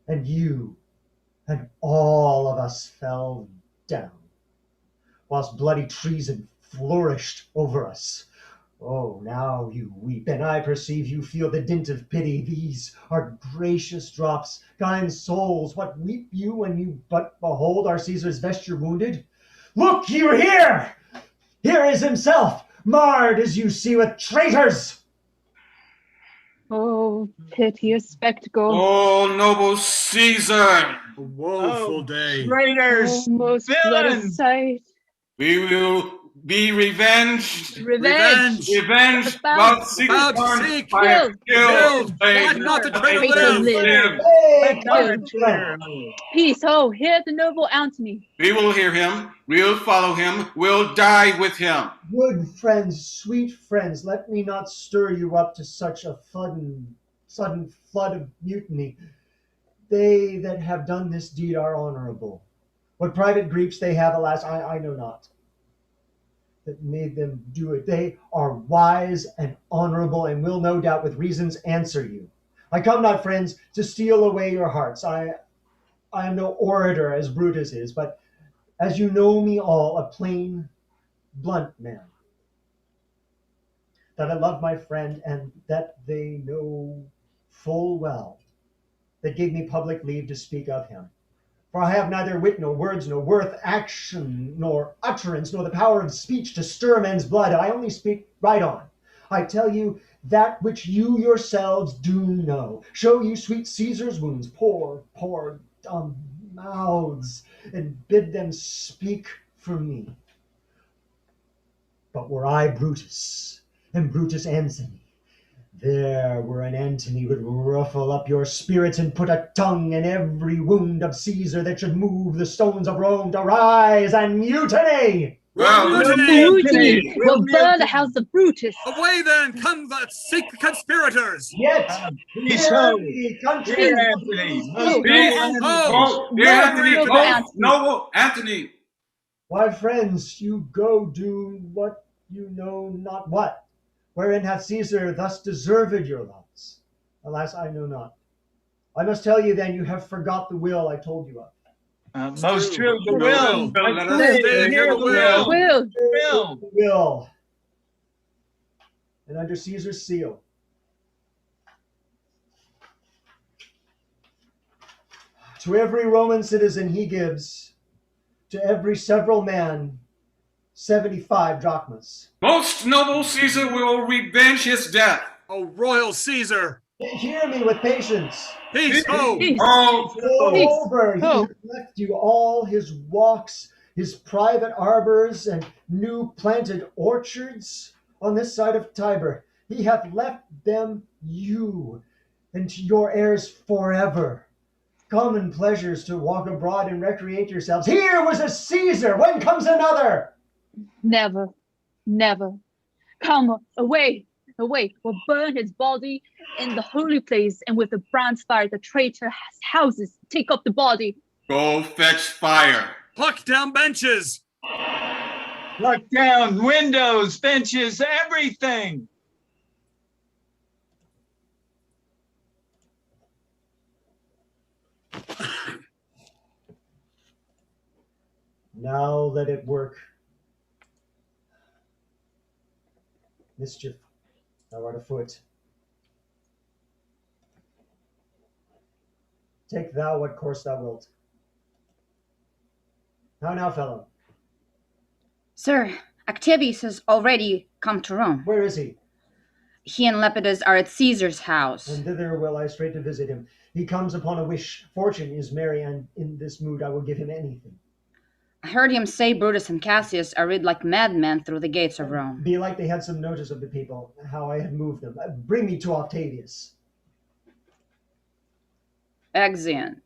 and you and all of us fell down, whilst bloody treason flourished over us. Oh, now you weep, and I perceive you feel the dint of pity. These are gracious drops. Kind souls, what weep you when you but behold our Caesar's vesture wounded? Look you here! Here is himself, marred as you see with traitors. Oh, piteous spectacle. Oh, noble Caesar. A woeful day. Traitors, Oh, most bloody villains. sight. We will be revenged. Revenge. Revenge. About About seek about harm, seek, fire, killed. slay, Let not the traitor Traitor live. live. Hey, Peace, oh, hear the noble Antony. We will hear him. We'll follow him. We'll die with him. good friends, sweet friends, let me not stir you up to such a sudden flood of mutiny. They that have done this deed are honorable. What private griefs they have, alas, I know not, that made them do it. They are wise and honorable, and will no doubt with reasons answer you. I come not, friends, to steal away your hearts. I am no orator as Brutus is, but as you know me all, a plain, blunt man. That I love my friend, and that they know full well, that gave me public leave to speak of him. For I have neither wit nor words, nor worth, action, nor utterance, nor the power of speech to stir men's blood. I only speak right on. I tell you that which you yourselves do know. Show you sweet Caesar's wounds, poor dumb mouths, and bid them speak for me. But were I Brutus, and Brutus Antony, there were an Antony would ruffle up your spirits and put a tongue in every wound of Caesar that should move the stones of Rome to rise and mutiny. Mutiny will burn the house of Brutus. Away then, come the secret conspirators. Yet, so, country, dear Anthony, most Dear Anthony, noble Anthony. Why, friends, you go do what you know not what. Wherein hath Caesar thus deserved your loves? Alas, I know not. I must tell you then, you have forgot the will I told you of. Most true, the will. Let us hear the will. Will. The will. And under Caesar's seal. To every Roman citizen he gives, to every several man, 75 drachmas. Most noble Caesar will revenge his death. O royal Caesar. Hear me with patience. Peace, ho! Moreover, he has left you all his walks, his private arbors, and new planted orchards. on this side of Tiber. He hath left them you, and to your heirs forever. Common pleasures to walk abroad and recreate yourselves. Here was a Caesar. When comes another? Never, never. Come away, away. We'll burn his body in the holy place, and with the bronze fire the traitor houses take up the body. Go fetch fire. Pluck down benches. Pluck down windows, benches, everything. Now let it work. Mischief, thou art afoot. Take thou what course thou wilt. How now, fellow? Sir, Octavius has already come to Rome. Where is he? He and Lepidus are at Caesar's house. And thither will I straight to visit him. He comes upon a wish. Fortune is merry, and in this mood I will give him anything. I heard him say Brutus and Cassius are rid like madmen through the gates of Rome. Belike they had some notice of the people, how I had moved them. Bring me to Octavius. Exeunt.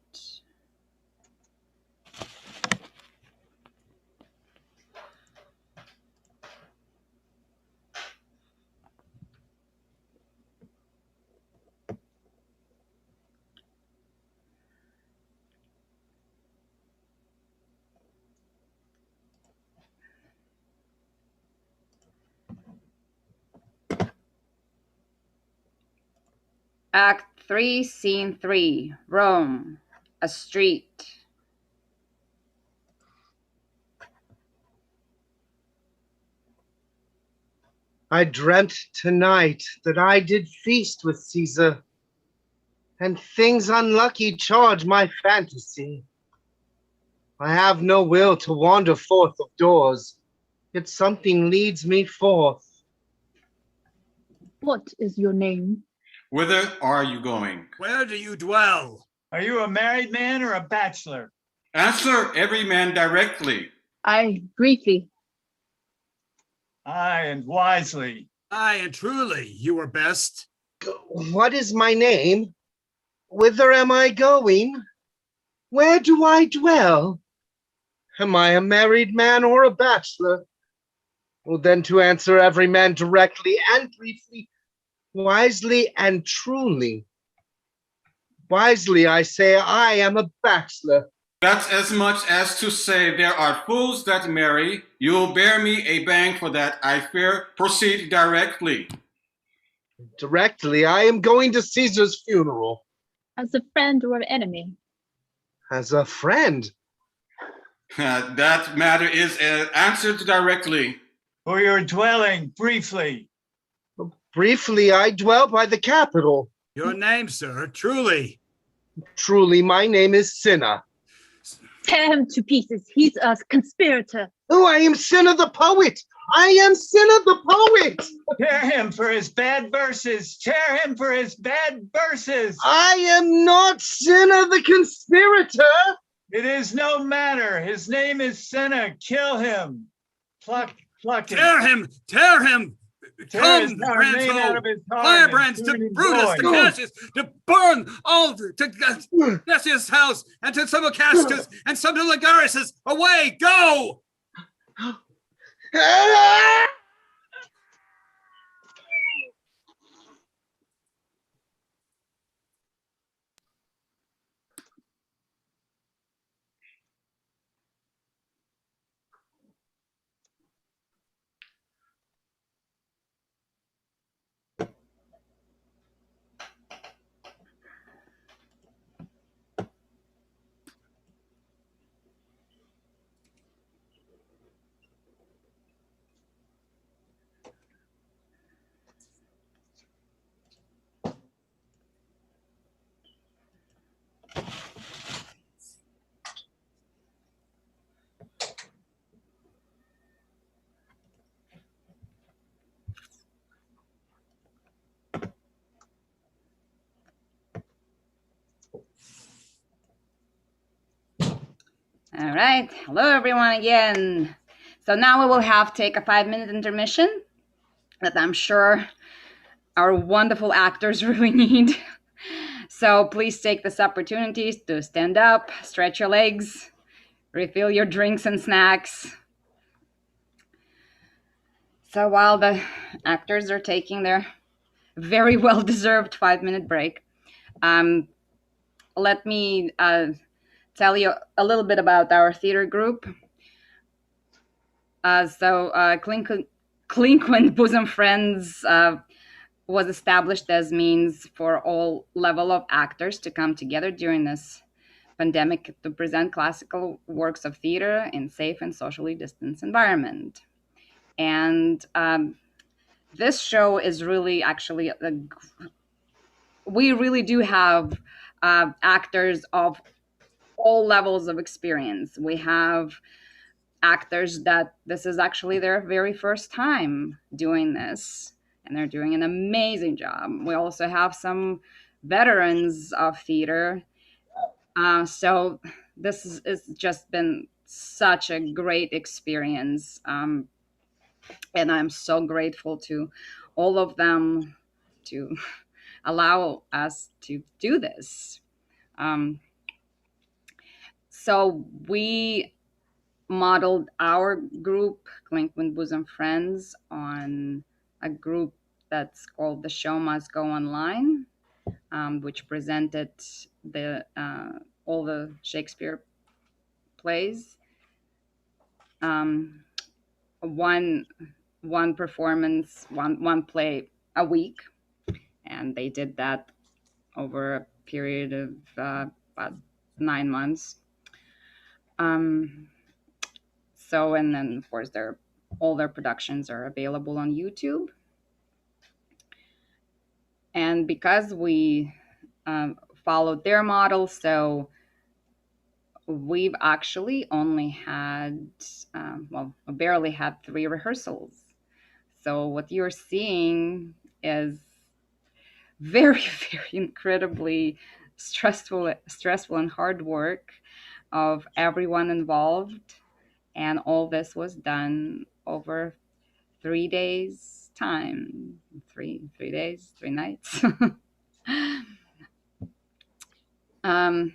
Act 3, Scene 3, Rome, a street. I dreamt tonight that I did feast with Caesar, and things unlucky charge my fantasy. I have no will to wander forth of doors, yet something leads me forth. What is your name? Whither are you going? Where do you dwell? Are you a married man or a bachelor? Answer every man directly. I briefly. Aye, and wisely. Aye, and truly, you were best. What is my name? Whither am I going? Where do I dwell? Am I a married man or a bachelor? Well, then to answer every man directly and briefly, wisely and truly. Wisely, I say I am a bachelor. That's as much as to say there are fools that marry. You'll bear me a bang for that, I fear. Proceed directly. Directly, I am going to Caesar's funeral. As a friend or an enemy? As a friend. That matter is answered directly. For your dwelling, briefly. Briefly, I dwell by the Capitol. Your name, sir, truly. Truly, my name is Cinna. Tear him to pieces. He's a conspirator. Oh, I am Cinna the poet. I am Cinna the poet. Tear him for his bad verses. Tear him for his bad verses. I am not Cinna the conspirator. It is no matter. His name is Cinna. Kill him. Pluck him. Tear him! Tear him! Tear his Come, remain out of his heart firebrands and to food and Brutus, joy. to Cassius, to burn all to Cassius' house, and to some of Cascus, and some to Ligarius. Away, go! All right. Hello, everyone, again. So now we will take a 5-minute intermission. that I'm sure our wonderful actors really need. So please take this opportunity to stand up, stretch your legs, refill your drinks and snacks. So while the actors are taking their very well-deserved 5-minute break, let me tell you a little bit about our theater group. Clinquant Bosom Friends was established as means for all level of actors to come together during this pandemic to present classical works of theater in safe and socially distanced environment. And this show is really actually we really do have actors of all levels of experience. We have actors that this is actually their very first time doing this, and they're doing an amazing job. We also have some veterans of theater. So this is just been such a great experience. And I'm so grateful to all of them to allow us to do this. So we modeled our group, Clinquant Bosom Friends, on a group that's called The Show Must Go Online, which presented all the Shakespeare plays. One performance, one play a week, and they did that over a period of about 9 months. So, and then of course all their productions are available on YouTube. And because we followed their model, so we've actually only had, barely had 3 rehearsals. So what you're seeing is very, very incredibly stressful and hard work of everyone involved. And all this was done over 3 days time, three days, 3 nights. And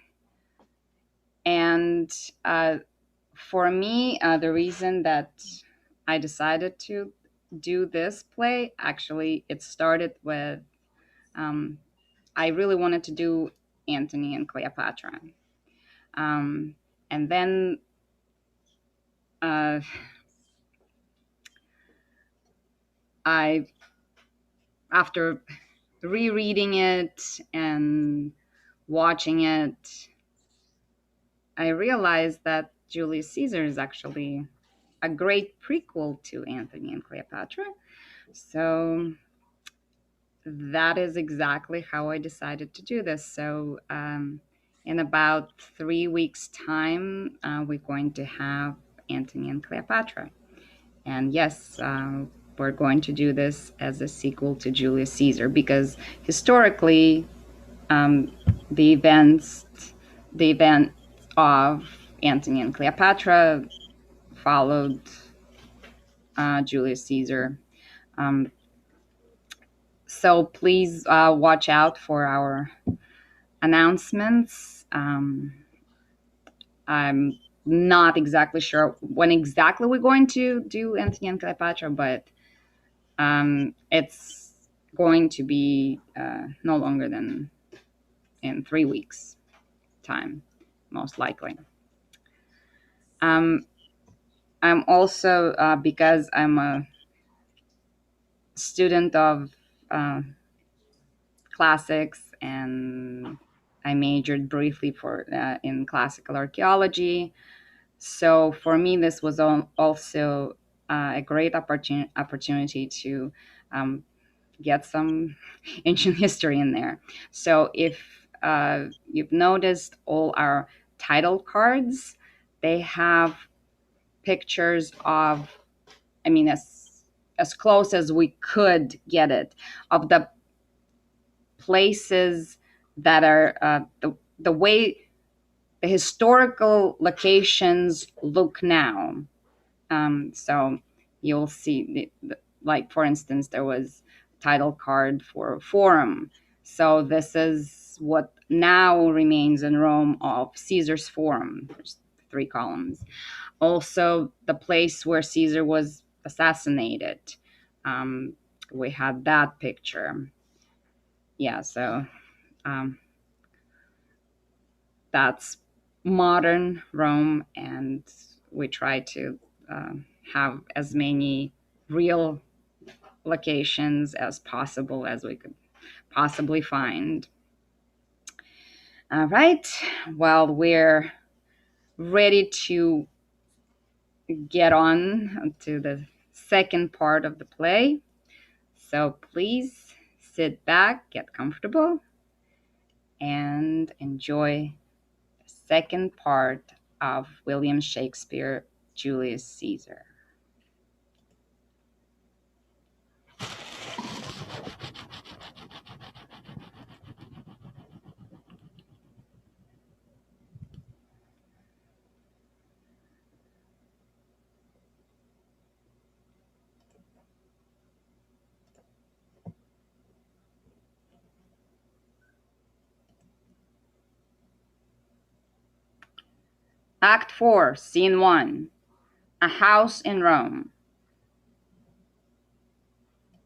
for me, the reason that I decided to do this play, actually, it started with I really wanted to do Antony and Cleopatra. And then after rereading it and watching it, I realized that Julius Caesar is actually a great prequel to Antony and Cleopatra. So that is exactly how I decided to do this. So in about 3 weeks' time, we're going to have Antony and Cleopatra. And yes, we're going to do this as a sequel to Julius Caesar, because historically, the event of Antony and Cleopatra followed Julius Caesar. So please watch out for our announcements. I'm not exactly sure when exactly we're going to do Antony and Cleopatra, but it's going to be no longer than in 3 weeks' time, most likely. I'm also, because I'm a student of classics, and I majored briefly in classical archaeology. So for me, this was also a great opportunity to get some ancient history in there. So if you've noticed, all our title cards, they have pictures of, I mean, as close as we could get it, of the places that are the way the historical locations look now. So you'll see like for instance, there was a title card for Forum. So this is what now remains in Rome of Caesar's Forum. There's 3 columns. Also, the place where Caesar was assassinated. We had that picture. Yeah, so that's modern Rome, and we try to have as many real locations as possible as we could possibly find. All right, well, we're ready to get on to the second part of the play. So please sit back, get comfortable, and enjoy the second part of William Shakespeare, Julius Caesar. Act 4, Scene 1. A house in Rome.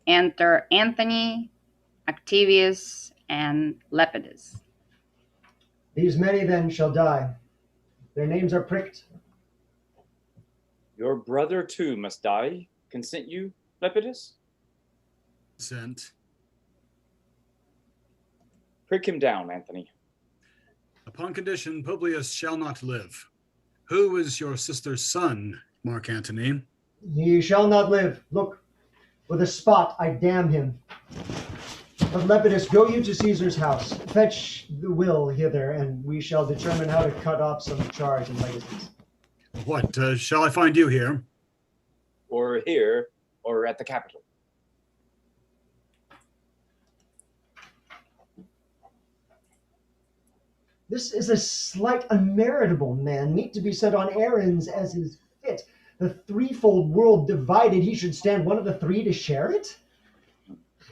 Enter Antony, Octavius, and Lepidus. These many then shall die. Their names are pricked. Your brother too must die. Consent you, Lepidus? Consent. Prick him down, Anthony. Upon condition, Publius shall not live. Who is your sister's son, Mark Antony? He shall not live. Look, with a spot I damn him. But Lepidus, go you to Caesar's house. Fetch the will hither, and we shall determine how to cut off some charge and legacies. What, shall I find you here? Or here, or at the Capitol. This is a slight unmeritable man, meet to be set on errands as is fit. The threefold world divided, he should stand one of the 3 to share it?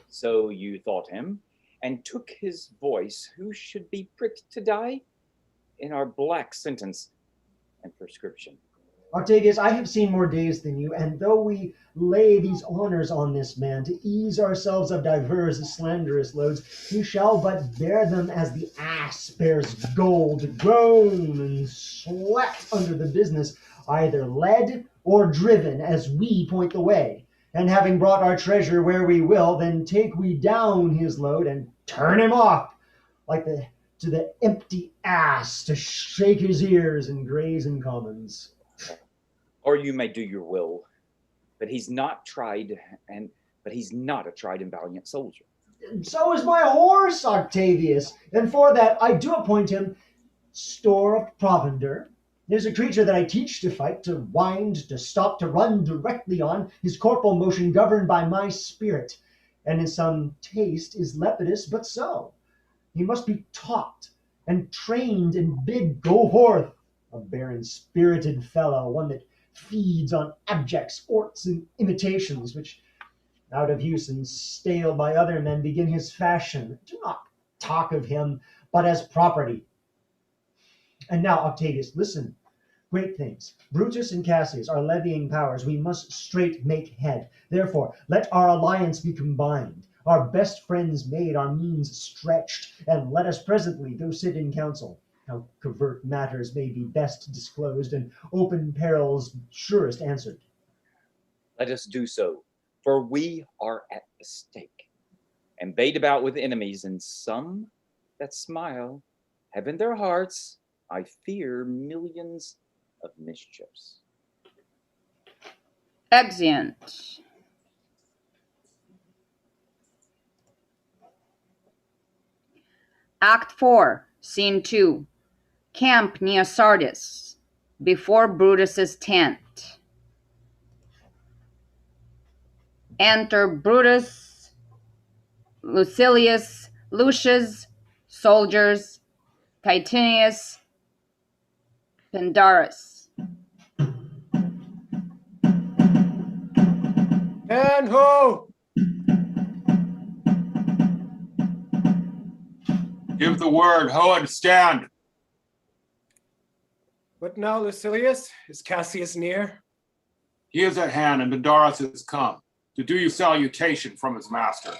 So you thought him, and took his voice, who should be pricked to die? In our black sentence and prescription. Octavius, I have seen more days than you, and though we lay these honors on this man to ease ourselves of divers slanderous loads, he shall but bear them as the ass bears gold, groan and sweat under the business, either led or driven as we point the way. And having brought our treasure where we will, then take we down his load and turn him off like to the empty ass to shake his ears and graze in commons. Or you may do your will, but he's not tried, but he's not a tried and valiant soldier. So is my horse, Octavius, and for that I do appoint him store of provender. There's a creature that I teach to fight, to wind, to stop, to run directly on, his corporal motion governed by my spirit, and in some taste is Lepidus, but so. He must be taught and trained and bid go forth, a barren-spirited fellow, one that feeds on abject sports and imitations, which, out of use and stale by other men, begin his fashion. Do not talk of him, but as property. And now, Octavius, listen. Great things. Brutus and Cassius are levying powers. We must straight make head. Therefore, let our alliance be combined, our best friends made, our means stretched, and let us presently go sit in council. How covert matters may be best disclosed, and open perils surest answered. Let us do so, for we are at the stake, and bait about with enemies, and some that smile have in their hearts, I fear, millions of mischiefs. Exeunt. Act 4, Scene 2. Camp near Sardis, before Brutus's tent. Enter Brutus, Lucilius, Lucius, soldiers, Titinius, Pindarus. Stand ho! Give the word, ho and stand. What now, Lucilius? Is Cassius near? He is at hand, and Pandarus has come to do you salutation from his master.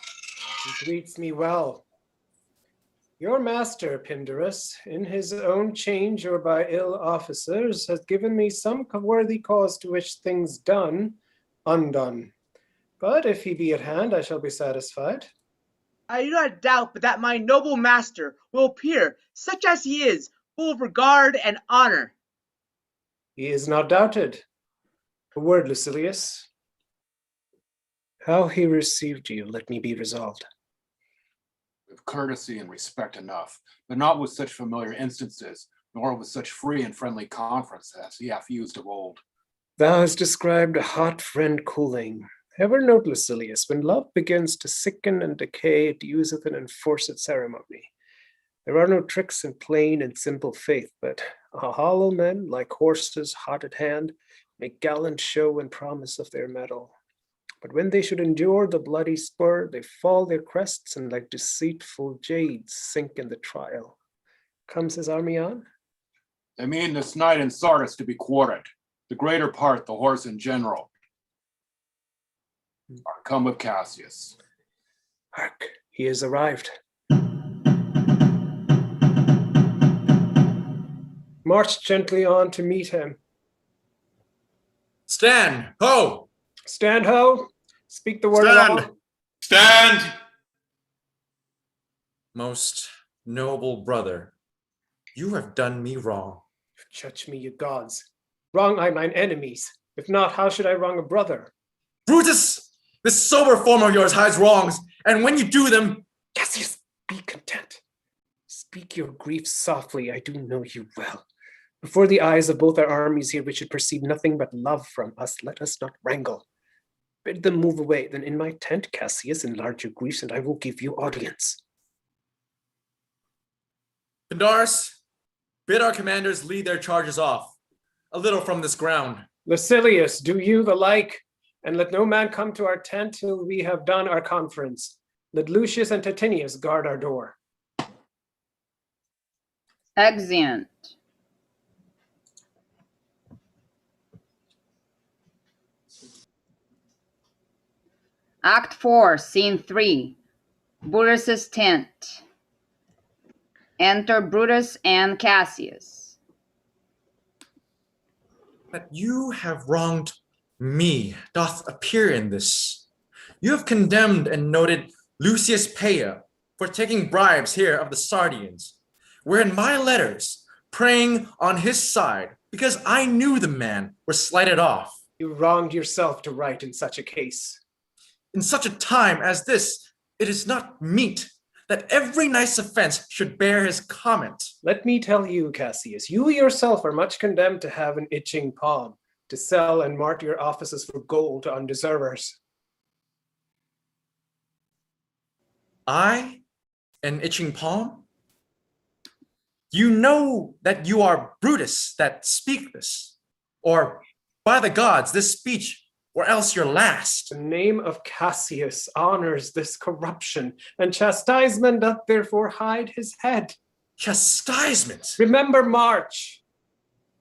He greets me well. Your master, Pindarus, in his own change or by ill officers, has given me some worthy cause to wish things done, undone. But if he be at hand, I shall be satisfied. I do not doubt but that my noble master will appear, such as he is, full of regard and honor. He is not doubted. A word, Lucilius. How he received you, let me be resolved. With courtesy and respect enough, but not with such familiar instances, nor with such free and friendly conference as he hath used of old. Thou hast described a hot friend cooling. Ever note, Lucilius, when love begins to sicken and decay, it useth an enforced ceremony. There are no tricks in plain and simple faith, but hollow men, like horses hot at hand, make gallant show and promise of their mettle. But when they should endure the bloody spur, they fall their crests and like deceitful jades sink in the trial. Comes his army on? They mean this night in Sardis to be quartered, the greater part the horse in general. Are come with Cassius. Hark, he has arrived. March gently on to meet him. Stand, ho! Stand ho! Speak the word Stand! aloud. Stand! Most noble brother, you have done me wrong. Judge me, you gods. Wrong I mine enemies. If not, how should I wrong a brother? Brutus! This sober form of yours hides wrongs, and when you do them... Cassius, be content. Speak your grief softly, I do know you well. Before the eyes of both our armies here, which should perceive nothing but love from us, let us not wrangle. Bid them move away, then in my tent, Cassius, enlarge your griefs, and I will give you audience. Pandarus, bid our commanders lead their charges off, a little from this ground. Lucilius, do you the like, and let no man come to our tent till we have done our conference. Let Lucius and Titinius guard our door. Exeunt. Act 4, Scene 3. Brutus's tent. Enter Brutus and Cassius. That you have wronged me doth appear in this. You have condemned and noted Lucius Paea for taking bribes here of the Sardians, wherein my letters, praying on his side, because I knew the man, were slighted off. You wronged yourself to write in such a case. In such a time as this, it is not meet that every nice offense should bear his comment. Let me tell you, Cassius, you yourself are much condemned to have an itching palm, to sell and mart your offices for gold to undeservers. I, an itching palm? You know that you are Brutus that speak this, or by the gods, this speech, or else your last. The name of Cassius honors this corruption, and chastisement doth therefore hide his head. Chastisement? Remember March.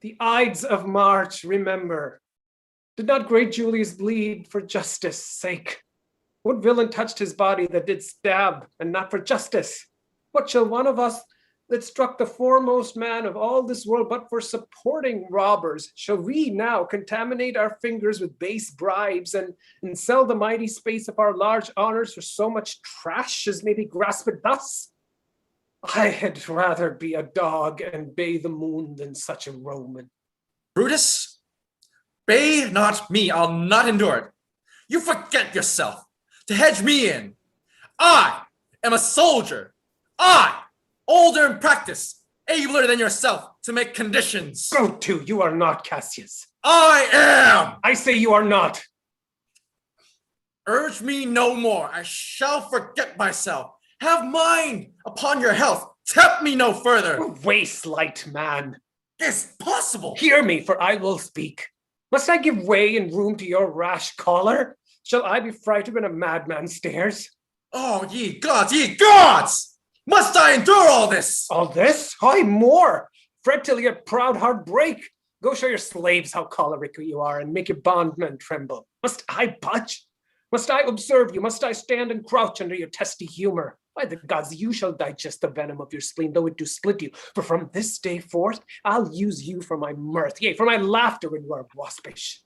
The Ides of March, remember. Did not great Julius bleed for justice' sake? What villain touched his body that did stab, and not for justice? What shall one of us that struck the foremost man of all this world but for supporting robbers, shall we now contaminate our fingers with base bribes and sell the mighty space of our large honors for so much trash as may be grasped thus? I had rather be a dog and bay the moon than such a Roman. Brutus, bay not me, I'll not endure it. You forget yourself, to hedge me in. I am a soldier. I, older in practice, abler than yourself to make conditions. Go to, you are not Cassius. I am! I say you are not. Urge me no more, I shall forget myself. Have mind upon your health, tempt me no further. Waste light man. It's possible. Hear me, for I will speak. Must I give way and room to your rash choler? Shall I be frightened when a madman stares? Oh, ye gods, ye gods! Must I endure all this? All this? Aye, more. Fret till your proud heart break. Go show your slaves how choleric you are and make your bondmen tremble. Must I budge? Must I observe you? Must I stand and crouch under your testy humor? By the gods, you shall digest the venom of your spleen, though it do split you. For from this day forth, I'll use you for my mirth, yea, for my laughter when you are waspish.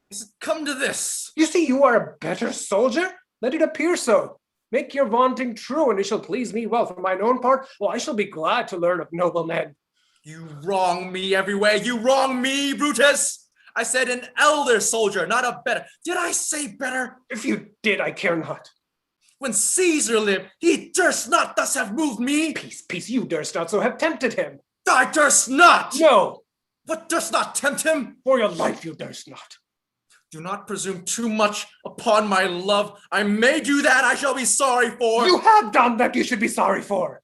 Is it come to this? You see, you are a better soldier. Let it appear so. Make your vaunting true, and it shall please me well. For mine own part, well, I shall be glad to learn of noble men. You wrong me everywhere. You wrong me, Brutus. I said an elder soldier, not a better. Did I say better? If you did, I care not. When Caesar lived, he durst not thus have moved me. Peace, peace, you durst not so have tempted him. I durst not. No. What durst not tempt him? For your life you durst not. Do not presume too much upon my love. I may do that, I shall be sorry for. You have done that you should be sorry for.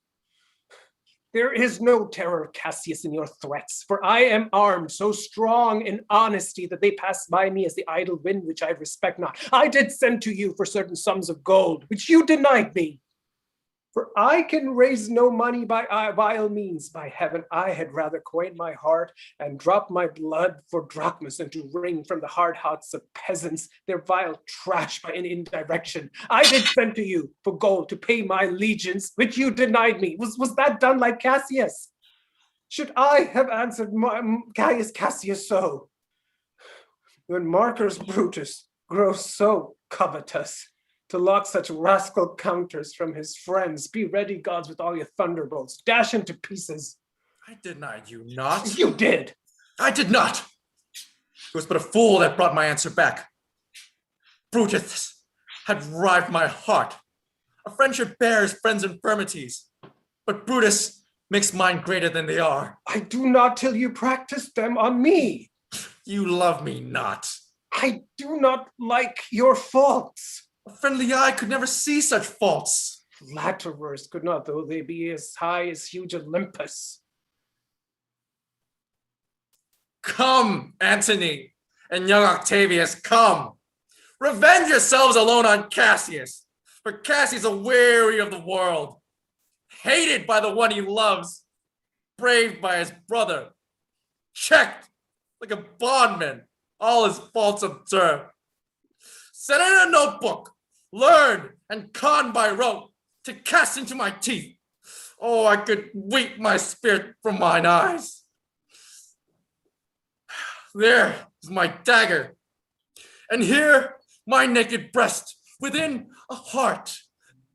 There is no terror, Cassius, in your threats, for I am armed so strong in honesty that they pass by me as the idle wind which I respect not. I did send to you for certain sums of gold, which you denied me. For I can raise no money by vile means. By heaven, I had rather coin my heart and drop my blood for drachmas than to wring from the hard hearts of peasants their vile trash by an indirection. I did send to you for gold to pay my legions, which you denied me. Was that done like Cassius? Should I have answered Caius Cassius so? When Marcus Brutus grows so covetous, to lock such rascal counters from his friends, be ready, gods, with all your thunderbolts. Dash him to pieces. I denied you not. You did. I did not. It was but a fool that brought my answer back. Brutus had rived my heart. A friend should bear his friend's infirmities, but Brutus makes mine greater than they are. I do not till you practice them on me. You love me not. I do not like your faults. A friendly eye could never see such faults. Flatterers could not, though they be as high as huge Olympus. Come, Antony and young Octavius, come. Revenge yourselves alone on Cassius, for Cassius is weary of the world, hated by the one he loves, braved by his brother, checked like a bondman, all his faults observed. Set in a notebook, learned and conned by rote, to cast into my teeth. Oh, I could weep my spirit from mine eyes. There is my dagger, and here my naked breast, within a heart,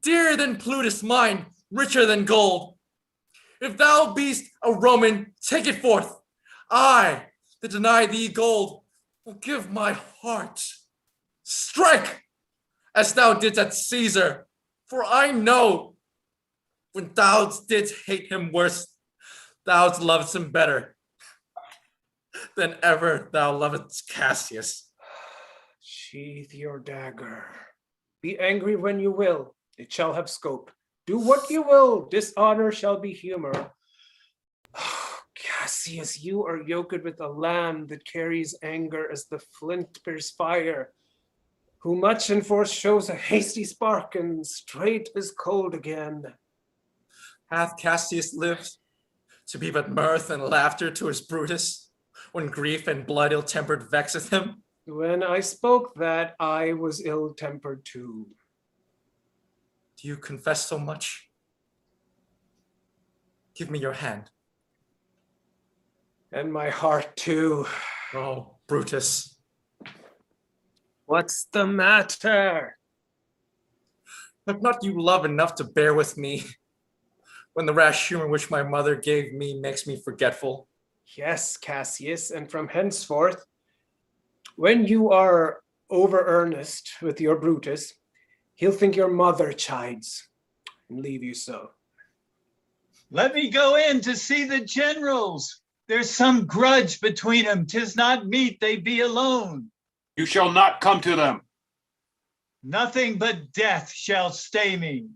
dearer than Plutus mine, richer than gold. If thou beest a Roman, take it forth. I, that deny thee gold, will give my heart. Strike, as thou didst at Caesar, for I know, when thou didst hate him worse, thou lovest him better than ever thou lovedst Cassius. Sheathe your dagger. Be angry when you will, it shall have scope. Do what you will, dishonor shall be humor. Cassius, you are yoked with a lamb that carries anger as the flint bears fire, who much in force shows a hasty spark and straight is cold again. Hath Cassius lived to be but mirth and laughter to his Brutus, when grief and blood ill-tempered vexeth him? When I spoke that, I was ill-tempered too. Do you confess so much? Give me your hand. And my heart too. Oh, Brutus. What's the matter? Have not you love enough to bear with me when the rash humor which my mother gave me makes me forgetful? Yes, Cassius, and from henceforth, when you are over earnest with your Brutus, he'll think your mother chides and leave you so. Let me go in to see the generals. There's some grudge between them. 'Tis not meet they be alone. You shall not come to them. Nothing but death shall stay me.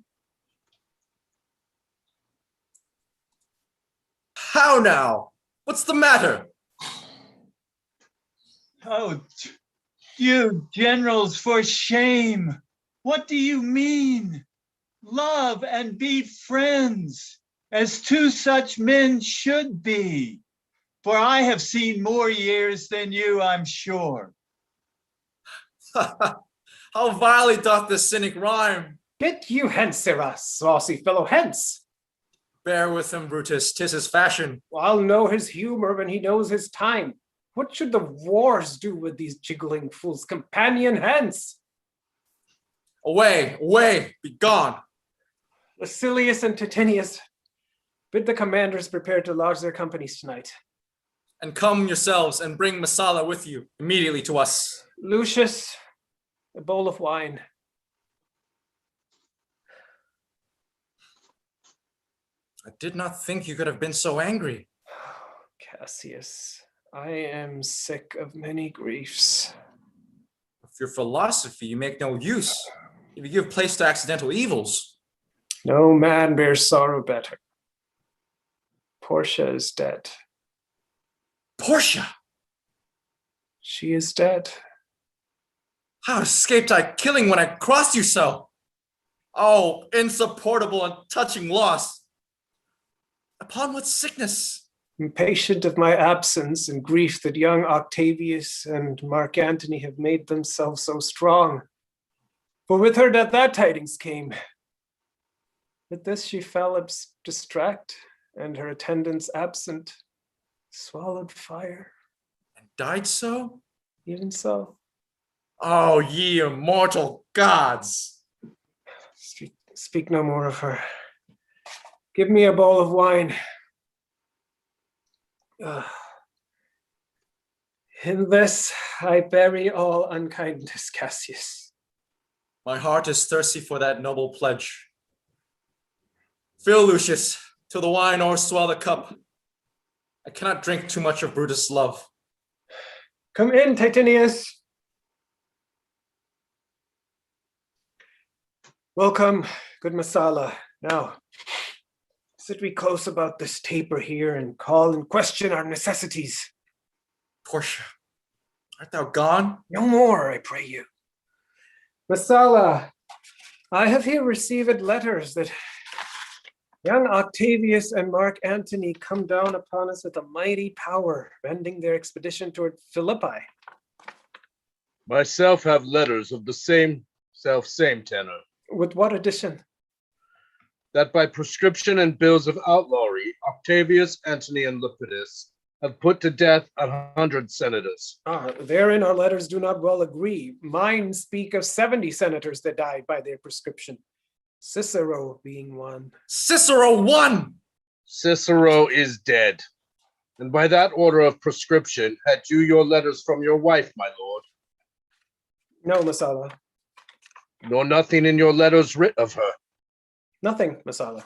How now? What's the matter? Oh, You generals, for shame! What do you mean? Love and be friends, as two such men should be. For I have seen more years than you, I'm sure. How vilely doth this cynic rhyme! Get you hence, sirrah, saucy fellow, hence! Bear with him, Brutus, 'tis his fashion. I'll know his humor when he knows his time. What should the wars do with these jiggling fools? Companion, hence! Away, away, be gone! Lucilius and Titinius, bid the commanders prepare to lodge their companies tonight. And come yourselves and bring Messala with you immediately to us. Lucius, a bowl of wine. I did not think you could have been so angry. Cassius, I am sick of many griefs. Of your philosophy you make no use. If you give place to accidental evils. No man bears sorrow better. Portia is dead. Portia? She is dead. How escaped I killing when I crossed you so? Oh, insupportable and touching loss. Upon what sickness? Impatient of my absence and grief that young Octavius and Mark Antony have made themselves so strong. For with her that tidings came. With this she fell distract, and her attendants absent, swallowed fire. And died so? Even so. Oh, ye immortal gods! Speak no more of her. Give me a bowl of wine. In this I bury all unkindness, Cassius. My heart is thirsty for that noble pledge. Fill, Lucius, till the wine o'erswell the cup. I cannot drink too much of Brutus' love. Come in, Titinius. Welcome, good Messala. Now, sit we close about this taper here and call and question our necessities. Portia, art thou gone? No more, I pray you. Messala, I have here received letters that young Octavius and Mark Antony come down upon us with a mighty power, bending their expedition toward Philippi. Myself have letters of the same tenor. With what addition? That by prescription and bills of outlawry, Octavius, Antony, and Lepidus have put to death 100 senators. Therein our letters do not well agree. Mine speak of 70 senators that died by their prescription. Cicero being one. Cicero one! Cicero is dead. And by that order of prescription, had you your letters from your wife, my lord? No, Messala. Nor nothing in your letters writ of her? Nothing, Messala.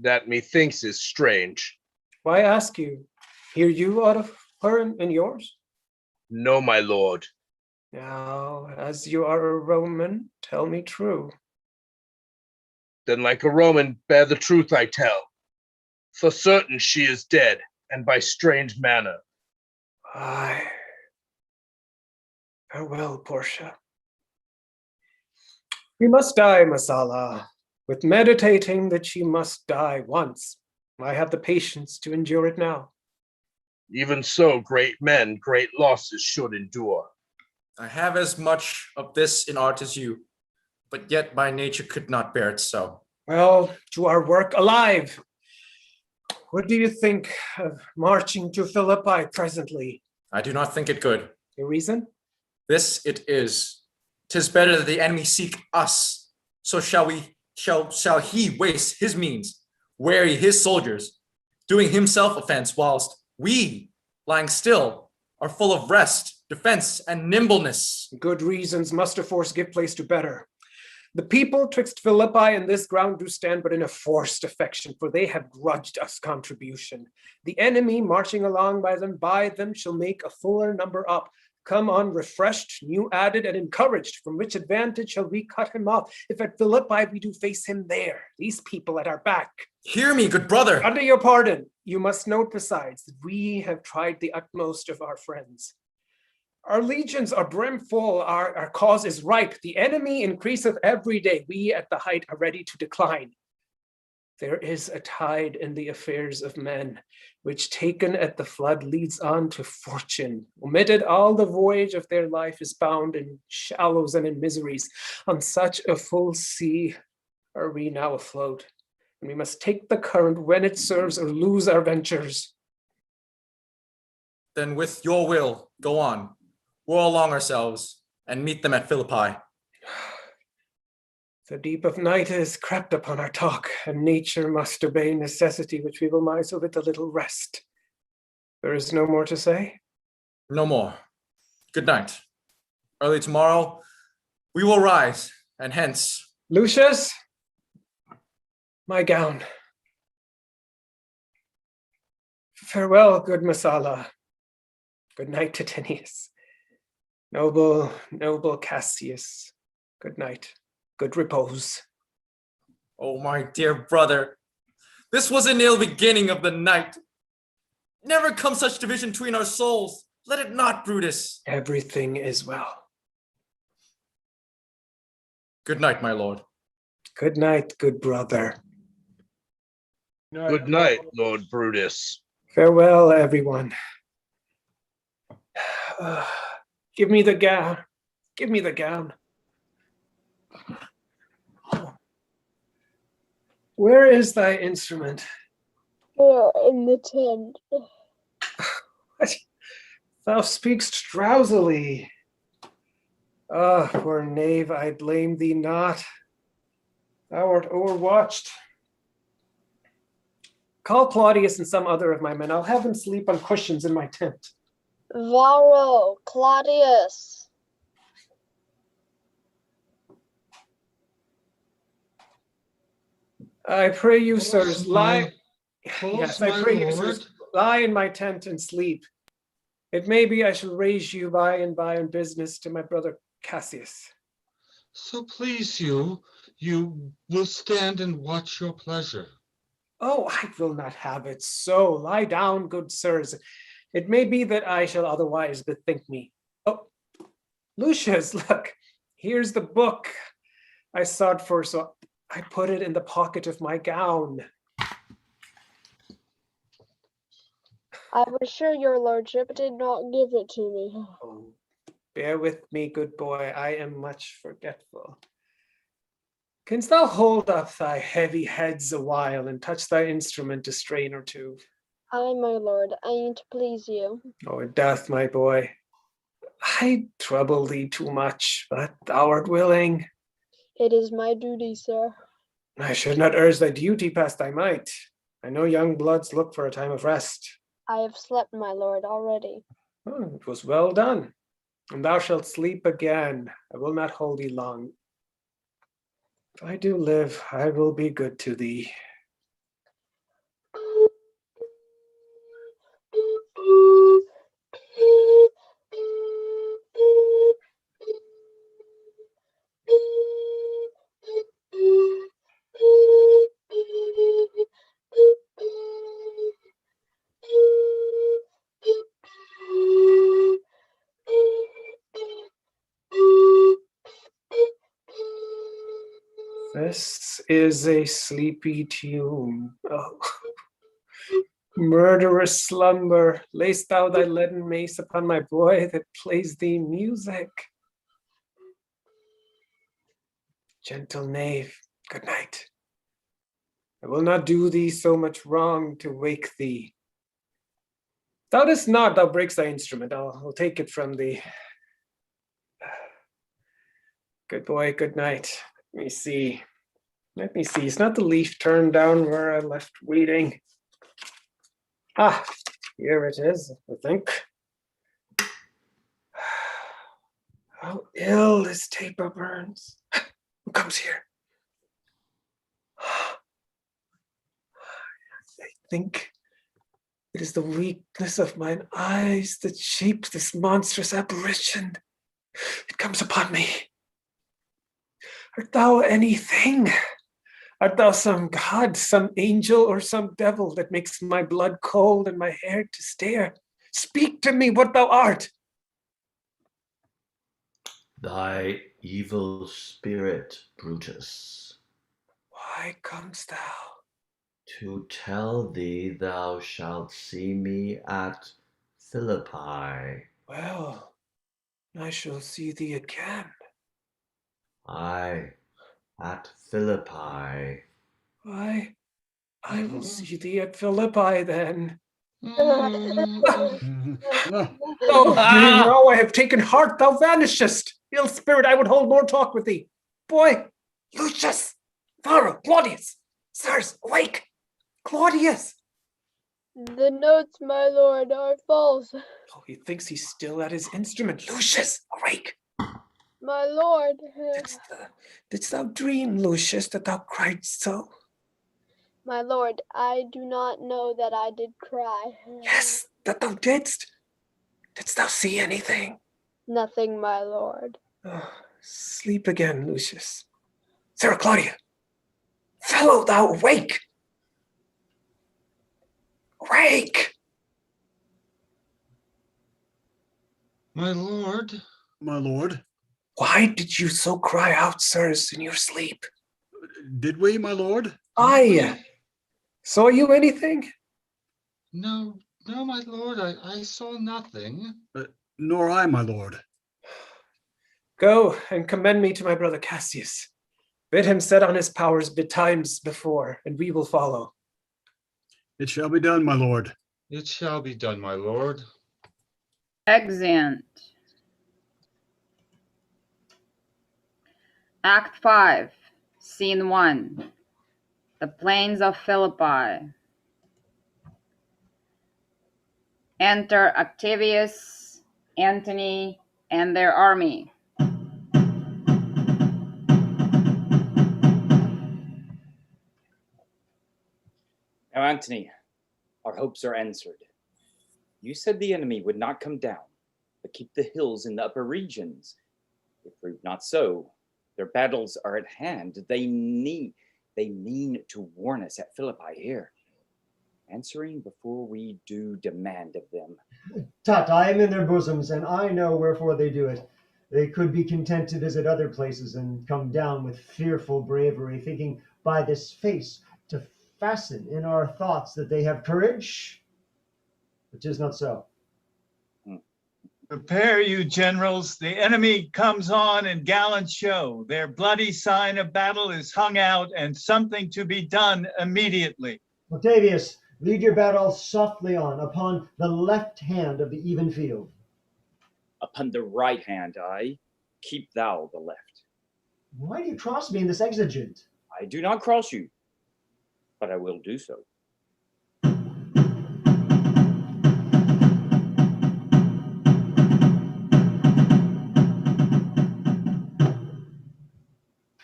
That methinks is strange. Why ask you? Hear you out of her in yours? No, my lord. Now, as you are a Roman, tell me true. Then like a Roman, bear the truth I tell. For certain she is dead, and by strange manner. Aye. Farewell, Portia. We must die, Messala, with meditating that she must die once. I have the patience to endure it now. Even so, great men, great losses should endure. I have as much of this in art as you, but yet my nature could not bear it so. Well, to our work alive. What do you think of marching to Philippi presently? I do not think it good. Your reason? This it is. 'Tis better that the enemy seek us. So shall he waste his means, weary his soldiers, doing himself offense, whilst we, lying still, are full of rest, defense, and nimbleness. Good reasons muster force give place to better. The people twixt Philippi and this ground do stand but in a forced affection, for they have grudged us contribution. The enemy marching along by them shall make a fuller number up. Come on refreshed, new added, and encouraged, from which advantage shall we cut him off, if at Philippi we do face him there, these people at our back. Hear me, good brother. Under your pardon, you must note besides that we have tried the utmost of our friends. Our legions are brimful, our cause is ripe. The enemy increaseth every day. We at the height are ready to decline. There is a tide in the affairs of men, which taken at the flood leads on to fortune. Omitted all the voyage of their life is bound in shallows and in miseries. On such a full sea are we now afloat, and we must take the current when it serves or lose our ventures. Then with your will, go on, row along ourselves, and meet them at Philippi. The deep of night is crept upon our talk, and nature must obey necessity, which we will miser with a little rest. There is no more to say? No more. Good night. Early tomorrow, we will rise, and hence. Lucius, my gown. Farewell, good Messala. Good night, Titinius. Noble Cassius. Good night. Good repose. Oh, my dear brother, this was an ill beginning of the night. Never come such division between our souls. Let it not, Brutus. Everything is well. Good night, my lord. Good night, good brother. Good night, Lord Brutus. Farewell, everyone. Give me the gown. Give me the gown. Where is thy instrument? Here in the tent. Thou speak'st drowsily. Ah, poor knave, I blame thee not. Thou art overwatched. Call Claudius and some other of my men. I'll have them sleep on cushions in my tent. Varro, Claudius. I pray you, sirs, lie. Yes, I pray you, lord. sirs, lie in my tent and sleep. It may be I shall raise you by and by in business to my brother Cassius. So please you will stand and watch your pleasure. Oh, I will not have it so. Lie down, good sirs. It may be that I shall otherwise bethink me. Oh, Lucius, look, here's the book I sought for, so I put it in the pocket of my gown. I was sure your lordship did not give it to me. Oh, bear with me, good boy. I am much forgetful. Canst thou hold up thy heavy heads a while and touch thy instrument a strain or two? Aye, my lord, I aim to please you. Oh, it doth, my boy. I trouble thee too much, but thou art willing. It is my duty, sir. I should not urge thy duty past thy might. I know young bloods look for a time of rest. I have slept, my lord, already. Oh, it was well done. And thou shalt sleep again. I will not hold thee long. If I do live, I will be good to thee. This is a sleepy tune. Oh. Murderous slumber, lay'st thou thy leaden mace upon my boy that plays thee music. Gentle knave, good night. I will not do thee so much wrong to wake thee. Thou dost not, thou breaks thy instrument. I'll take it from thee. Good boy, good night. Let me see. Let me see. Is not the leaf turned down where I left reading? Ah, here it is, I think. How ill this taper burns. Who comes here? I think it is the weakness of mine eyes that shapes this monstrous apparition. It comes upon me. Art thou anything? Art thou some god, some angel, or some devil that makes my blood cold and my hair to stare? Speak to me what thou art. Thy evil spirit, Brutus. Why comest thou? To tell thee thou shalt see me at Philippi. Well, I shall see thee again. Aye, at Philippi. Why, I will see thee at Philippi then. Oh, now I have taken heart, thou vanishest. Ill spirit, I would hold more talk with thee. Boy, Lucius, Varro, Claudius, sirs, awake. Claudius. The notes, my lord, are false. Oh, he thinks he's still at his instrument. Lucius, awake. My lord. Didst thou dream, Lucius, that thou cried so? My lord, I do not know that I did cry. Yes, that thou didst. Didst thou see anything? Nothing, my lord. Oh, sleep again, Lucius. Sarah Claudia, fellow, thou awake! Awake! My lord. My lord. Why did you so cry out, sirs, in your sleep? Did we, my lord? Aye. Saw you anything? No, no, my lord, I saw nothing. Nor I, my lord. Go and commend me to my brother Cassius. Bid him set on his powers betimes before, and we will follow. It shall be done, my lord. It shall be done, my lord. Exeunt. Act 5, Scene 1. The plains of Philippi. Enter Octavius, Antony, and their army. Now, Antony, our hopes are answered. You said the enemy would not come down, but keep the hills in the upper regions. It proved not so. Their battles are at hand. They mean to warn us at Philippi here, answering before we do demand of them. Tut, I am in their bosoms, and I know wherefore they do it. They could be content to visit other places and come down with fearful bravery, thinking by this face to fasten in our thoughts that they have courage. But 'tis not so. Prepare you, generals. The enemy comes on in gallant show. Their bloody sign of battle is hung out, and something to be done immediately. Octavius, lead your battle softly on upon the left hand of the even field. Upon the right hand, keep thou the left. Why do you cross me in this exigent? I do not cross you, but I will do so.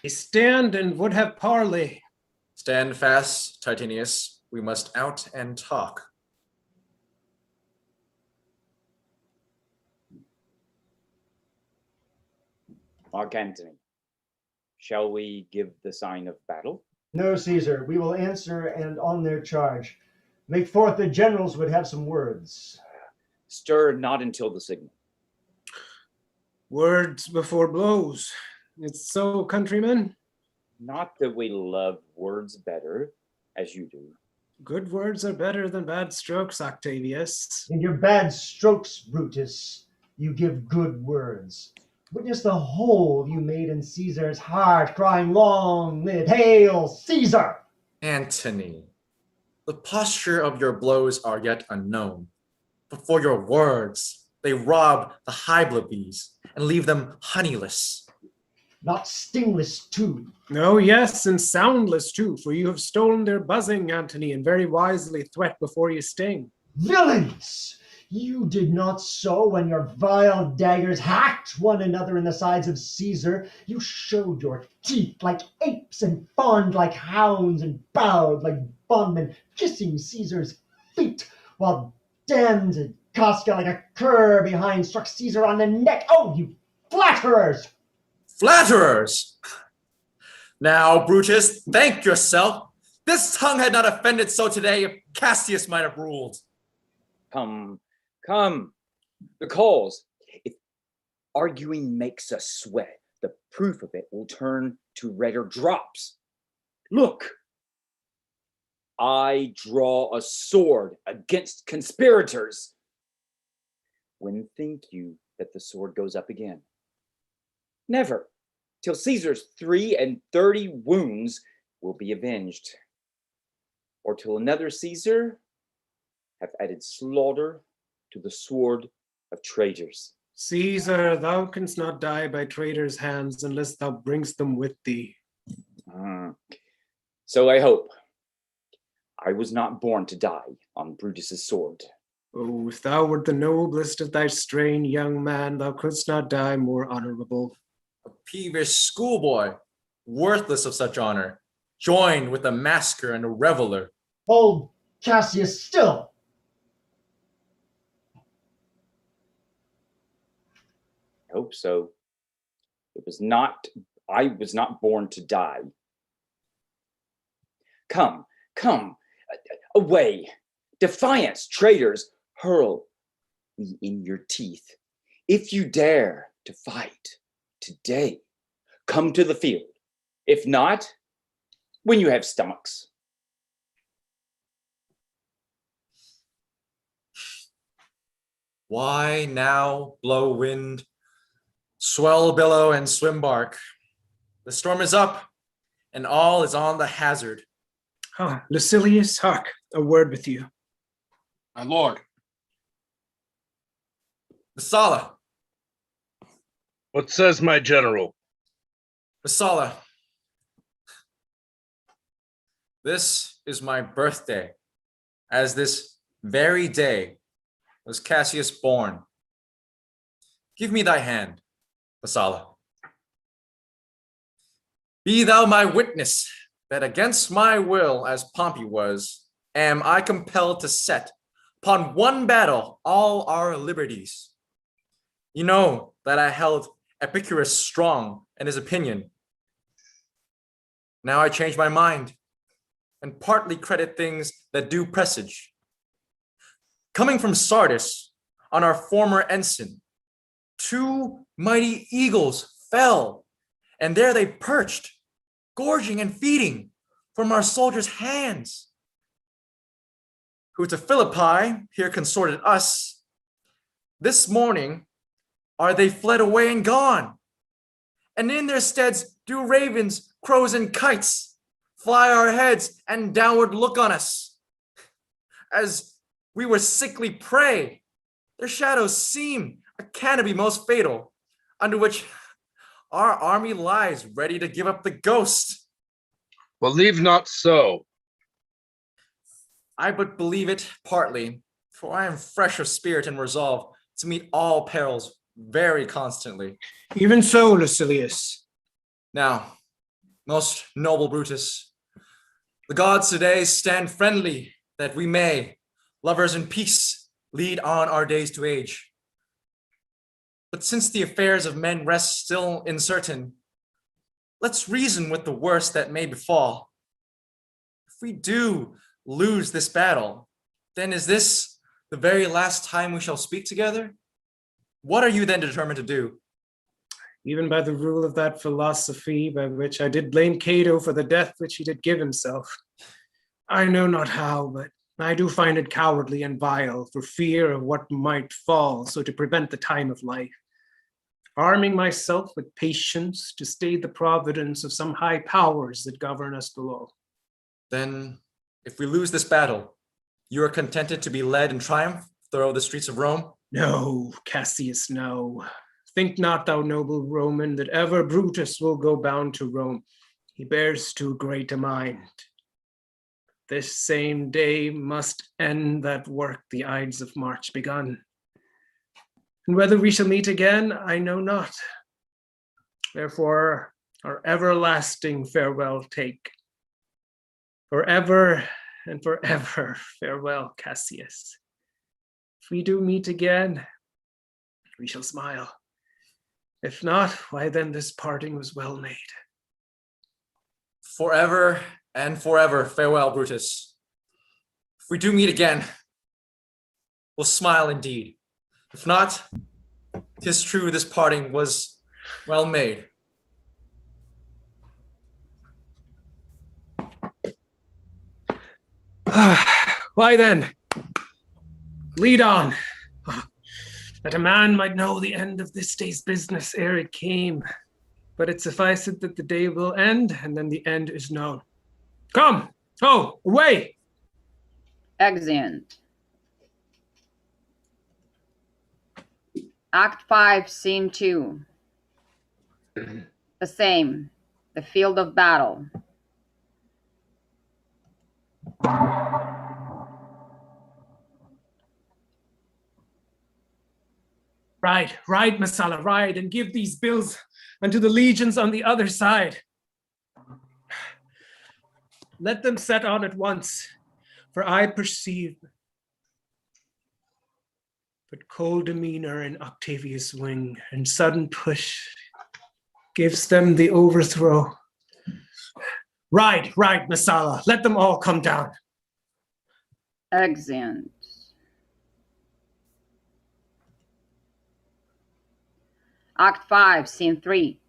He stand and would have parley. Stand fast, Titinius. We must out and talk. Mark Antony, shall we give the sign of battle? No, Caesar, we will answer and on their charge. Make forth the generals would have some words. Stir not until the signal. Words before blows. It's so, countrymen. Not that we love words better, as you do. Good words are better than bad strokes, Octavius. In your bad strokes, Brutus, you give good words. Witness the hole you made in Caesar's heart, crying, "Long live, hail Caesar!" Antony, the posture of your blows are yet unknown. But for your words, they rob the Hybloes and leave them honeyless. Not stingless too. Oh, yes, and soundless too, for you have stolen their buzzing, Antony, and very wisely threat before you sting. Villains! You did not so when your vile daggers hacked one another in the sides of Caesar. You showed your teeth like apes and fawned like hounds and bowed like bondmen, kissing Caesar's feet, while damned Casca like a cur behind struck Caesar on the neck. Oh, you flatterers! Flatterers! Now, Brutus, thank yourself. This tongue had not offended so today if Cassius might have ruled. Come, the cause. Arguing makes us sweat. The proof of it will turn to redder drops. Look, I draw a sword against conspirators. When think you that the sword goes up again? Never, till Caesar's 33 wounds will be avenged, or till another Caesar have added slaughter to the sword of traitors. Caesar, thou canst not die by traitors' hands unless thou bringst them with thee. So I hope. I was not born to die on Brutus's sword. Oh, if thou wert the noblest of thy strain, young man, thou couldst not die more honorable. A peevish schoolboy, worthless of such honor, joined with a masker and a reveler. Hold Cassius still. I hope so. I was not born to die. Come, away. Defiance, traitors, hurl me in your teeth. If you dare to fight today, come to the field. If not, when you have stomachs. Why now blow wind, swell billow and swim bark? The storm is up, and all is on the hazard. Lucilius, hark, a word with you. My lord. Messala. What says my general? Messala. This is my birthday, as this very day was Cassius born. Give me thy hand, Messala. Be thou my witness that against my will, as Pompey was, am I compelled to set upon one battle all our liberties. You know that I held Epicurus strong in his opinion. Now I change my mind and partly credit things that do presage. Coming from Sardis on our former ensign, 2 mighty eagles fell, and there they perched, gorging and feeding from our soldiers' hands, who to Philippi here consorted us. This morning are they fled away and gone, and in their steads do ravens, crows, and kites fly our heads and downward look on us. As we were sickly prey, their shadows seem a canopy most fatal, under which our army lies ready to give up the ghost. Believe not so. I but believe it partly, for I am fresh of spirit and resolve to meet all perils very constantly. Even so, Lucilius. Now, most noble Brutus, the gods today stand friendly that we may, lovers in peace, lead on our days to age. But since the affairs of men rest still uncertain, let's reason with the worst that may befall. If we do lose this battle, then is this the very last time we shall speak together? What are you then determined to do? Even by the rule of that philosophy by which I did blame Cato for the death which he did give himself. I know not how, but I do find it cowardly and vile for fear of what might fall, so to prevent the time of life. Arming myself with patience to stay the providence of some high powers that govern us below. Then, if we lose this battle, you are contented to be led in triumph through the streets of Rome? No, Cassius, no. Think not, thou noble Roman, that ever Brutus will go bound to Rome. He bears too great a mind. This same day must end that work the Ides of March begun. And whether we shall meet again, I know not. Therefore, our everlasting farewell take. Forever and forever, farewell, Cassius. If we do meet again, we shall smile. If not, why then this parting was well made. Forever and forever, farewell, Brutus. If we do meet again, we'll smile indeed. If not, 'Tis true this parting was well made. Why then, lead on, that a man might know the end of this day's business ere it came. But it sufficeth that the day will end, and then the end is known. Come, oh, away! Exeunt. Act 5, Scene 2. The same, the field of battle. Ride, ride, Messala, ride, and give these bills unto the legions on the other side. Let them set on at once, for I perceive but cold demeanor in Octavius' wing, and sudden push gives them the overthrow. Ride, ride, Messala, let them all come down. Exeunt. Act 5, Scene 3.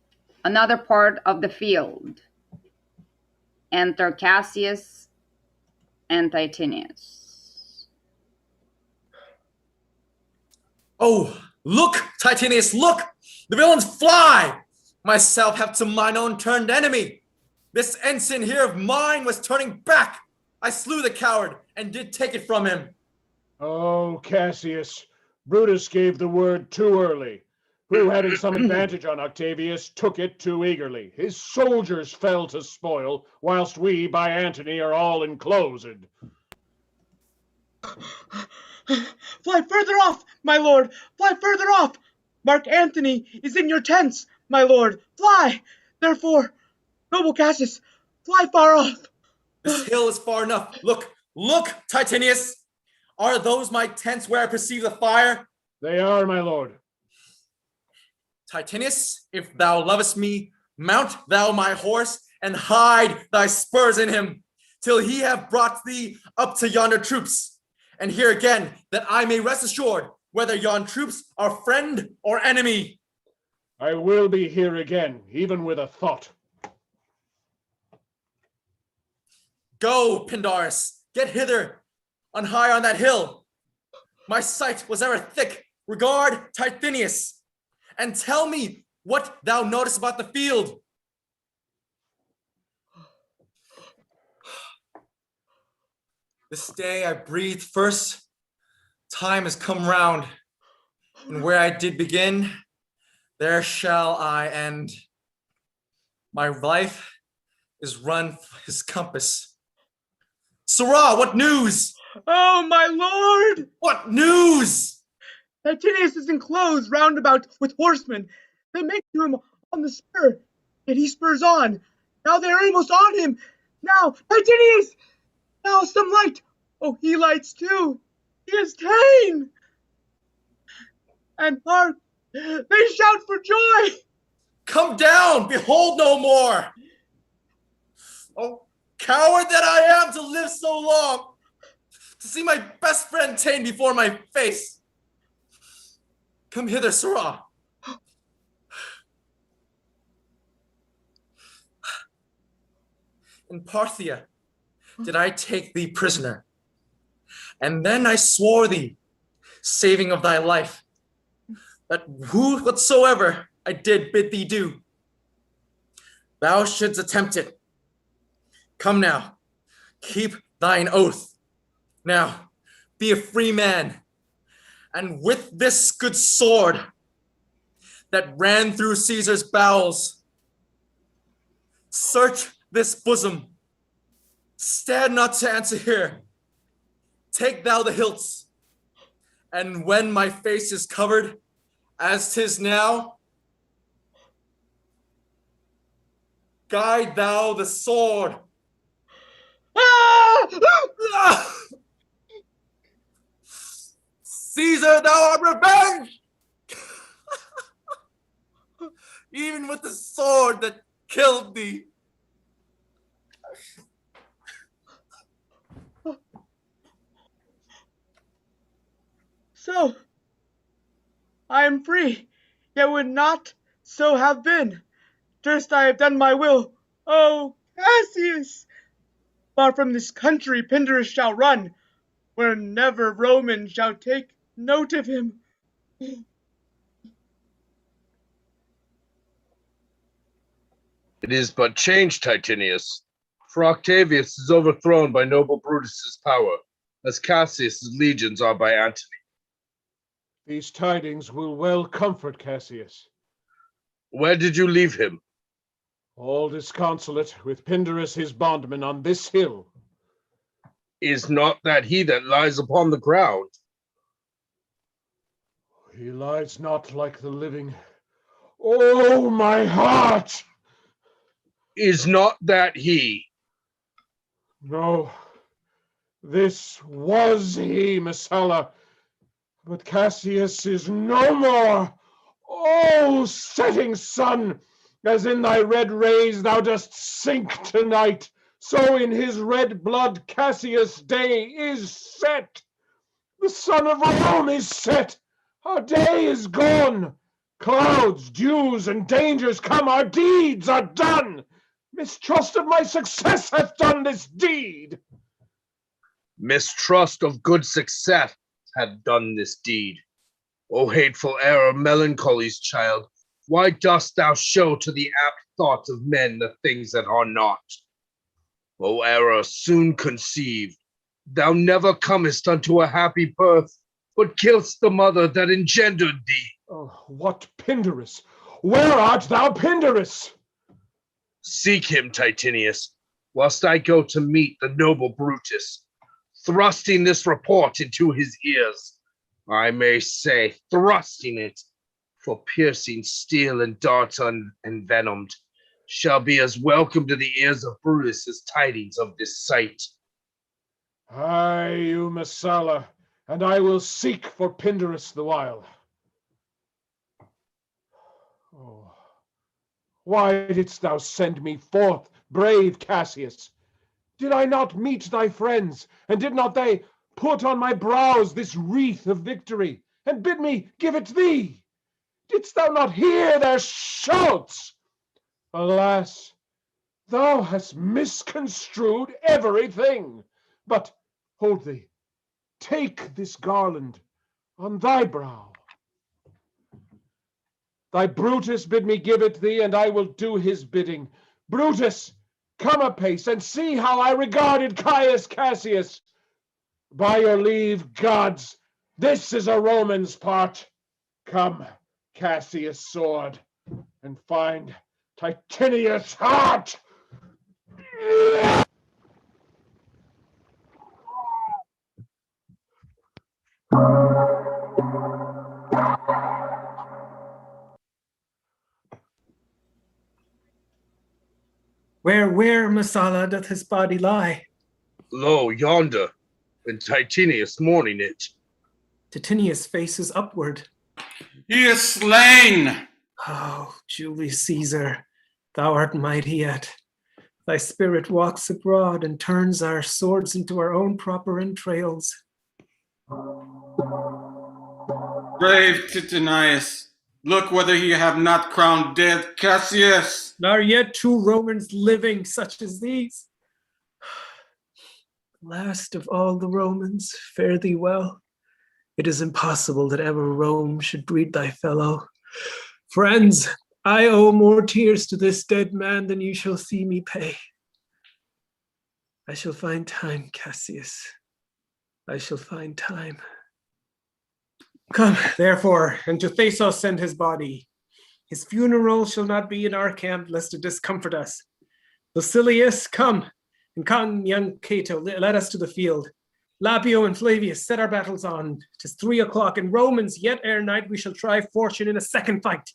Another part of the field. Enter Cassius and Titinius. Oh, look, Titinius, look! The villains fly! Myself have to mine own turned enemy. This ensign here of mine was turning back. I slew the coward and did take it from him. Oh, Cassius, Brutus gave the word too early. Who, having some advantage on Octavius, took it too eagerly. His soldiers fell to spoil, whilst we by Antony are all enclosed. Fly further off, my lord! Fly further off! Mark Antony is in your tents, my lord! Fly! Therefore, noble Cassius, fly far off! This hill is far enough. Look, look, Titinius! Are those my tents where I perceive the fire? They are, my lord. Titinius, if thou lovest me, mount thou my horse and hide thy spurs in him, till he have brought thee up to yonder troops. And here again, that I may rest assured whether yon troops are friend or enemy. I will be here again, even with a thought. Go, Pindarus, get hither, on high on that hill. My sight was ever thick. Regard Titinius, and tell me what thou noticed about the field. This day I breathed first. Time has come round, and where I did begin, there shall I end. My life is run his compass. Sirrah, what news? Oh, my lord! What news? Titinius is enclosed round about with horsemen. They make to him on the spur, yet he spurs on. Now they are almost on him. Now, Titinius! Now some light. Oh, he lights too. He is ta'en. And hark, they shout for joy. Come down, behold no more. Oh, coward that I am to live so long, to see my best friend ta'en before my face. Come hither, Sirrah. In Parthia did I take thee prisoner, and then I swore thee, saving of thy life, that whatsoever I did bid thee do, thou shouldst attempt it. Come now, keep thine oath. Now, be a free man, and with this good sword that ran through Caesar's bowels, search this bosom. Stand not to answer here. Take thou the hilts, and when my face is covered, as 'tis now, guide thou the sword. Ah! Caesar, thou art revenged! Even with the sword that killed thee. So, I am free. yet would not so have been, durst I have done my will. O Cassius! Far from this country Pindarus shall run, where never Roman shall take note of him. It is but change, Titinius. For Octavius is overthrown by noble Brutus's power, as Cassius's legions are by Antony. These tidings will well comfort Cassius. Where did you leave him? All disconsolate, with Pindarus his bondman on this hill. Is not that he that lies upon the ground? He lies not like the living. Oh, my heart! Is not that he? No, this was he, Messala, but Cassius is no more. Oh, setting sun, as in thy red rays thou dost sink tonight, so in his red blood Cassius' day is set. The sun of Rome is set. Our day is gone. Clouds, dews, and dangers come. Our deeds are done. Mistrust of my success hath done this deed. Mistrust of good success hath done this deed. O hateful error, melancholy's child, why dost thou show to the apt thoughts of men the things that are not? O error, soon conceived, thou never comest unto a happy birth, but kill'st the mother that engendered thee. Oh, what Pindarus? Where art thou, Pindarus? Seek him, Titinius, whilst I go to meet the noble Brutus, thrusting this report into his ears. I may say, thrusting it, for piercing steel and darts envenomed shall be as welcome to the ears of Brutus as tidings of this sight. Aye, you Messala, and I will seek for Pindarus the while. Oh, why didst thou send me forth, brave Cassius? Did I not meet thy friends, and did not they put on my brows this wreath of victory, and bid me give it thee? Didst thou not hear their shouts? Alas, thou hast misconstrued everything. But hold thee, take this garland on thy brow. Thy Brutus bid me give it thee, and I will do his bidding. Brutus, come apace, and see how I regarded Caius Cassius. By your leave, gods, this is a Roman's part. Come, Cassius' sword, and find Titinius' heart. Where, Messala, doth his body lie? Lo, yonder, and Titinius mourning it. Titinius faces upward. He is slain! Oh, Julius Caesar, thou art mighty yet. Thy spirit walks abroad and turns our swords into our own proper entrails. Brave Titinius, look whether he have not crowned dead Cassius. Are yet two Romans living such as these? Last of all the Romans, fare thee well. It is impossible that ever Rome should breed thy fellow. Friends, I owe more tears to this dead man than you shall see me pay. I shall find time, Cassius. I shall find time. Come, therefore, and to Thasos send his body. His funeral shall not be in our camp, lest it discomfort us. Lucilius, come, and come, young Cato, let us to the field. Lapio and Flavius, set our battles on. 'Tis 3 o'clock, and Romans, yet ere night we shall try fortune in a second fight.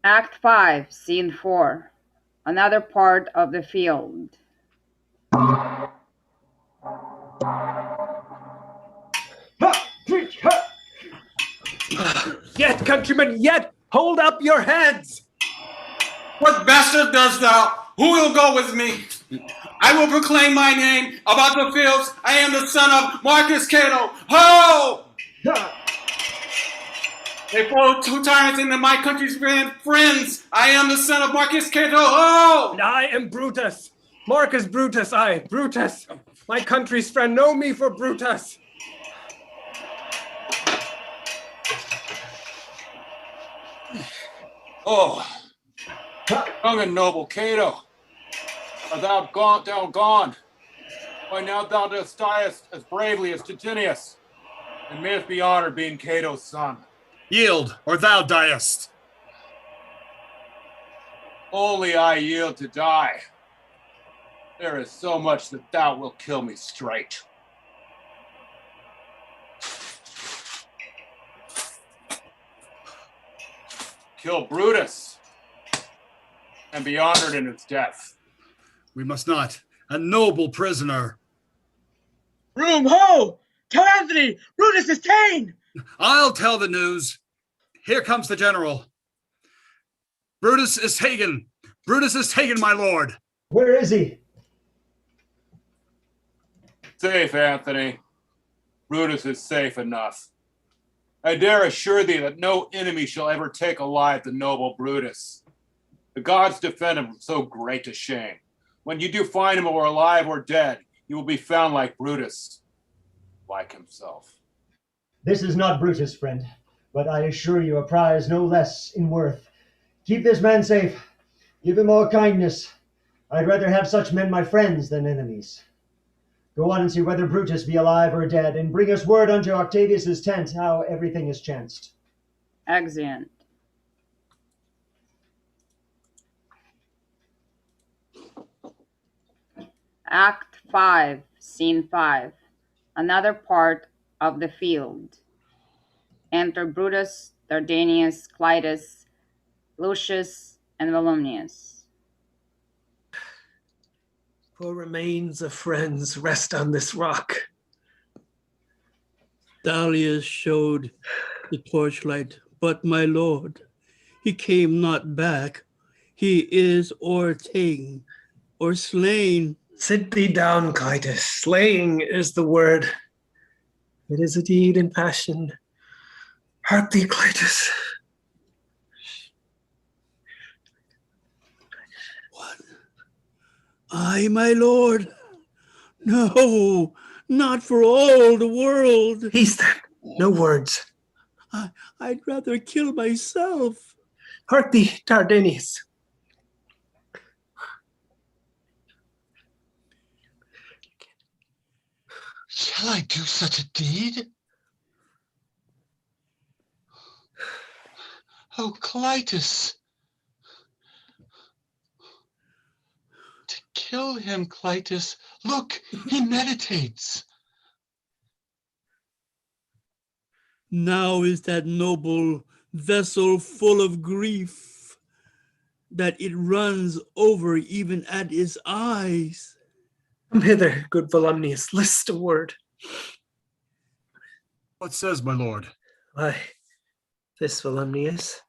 Act 5, Scene 4. Another part of the field. Yet, countrymen, yet! Hold up your heads! What bastard does thou? Who will go with me? I will proclaim my name about the fields. I am the son of Marcus Cato. Ho! They followed 2 times into my country's friends. I am the son of Marcus Cato. Ho! And I am Brutus. Marcus Brutus, I, Brutus. My country's friend, know me for Brutus. Oh, young and noble Cato, art thou gone? Why now thou dost diest as bravely as Titinius, and mayest be honored being Cato's son. Yield, or thou diest. Only I yield to die. There is so much that thou wilt kill me straight. Kill Brutus, and be honored in his death. We must not. A noble prisoner. Room, ho! Tell Anthony, Brutus is ta'en! I'll tell the news. Here comes the general. Brutus is taken. Brutus is taken, my lord. Where is he? Safe, Anthony. Brutus is safe enough. I dare assure thee that no enemy shall ever take alive the noble Brutus. The gods defend him from so great a shame. When you do find him or alive or dead, he will be found like Brutus, like himself. This is not Brutus, friend, but I assure you a prize no less in worth. Keep this man safe. Give him all kindness. I'd rather have such men my friends than enemies. Go on and see whether Brutus be alive or dead, and bring us word unto Octavius's tent how everything is chanced. Exeunt. Act 5, Scene 5. Another part of the field. Enter Brutus, Dardanius, Clitus, Lucius, and Volumnius. For remains of friends rest on this rock. Dahlia showed the torchlight, but my lord, he came not back. He is or ta'en or slain. Sit thee down, Clitus. Slaying is the word. It is a deed in passion. Hark thee, Clitus. What? I, my lord? No, not for all the world. Peace then, no words. I'd rather kill myself. Hark thee, Dardanius. Shall I do such a deed? Oh, Clitus. To kill him, Clitus. Look, he meditates. Now is that noble vessel full of grief, that it runs over even at his eyes. Come hither, good Volumnius, list a word. What says my lord? Why, this Volumnius,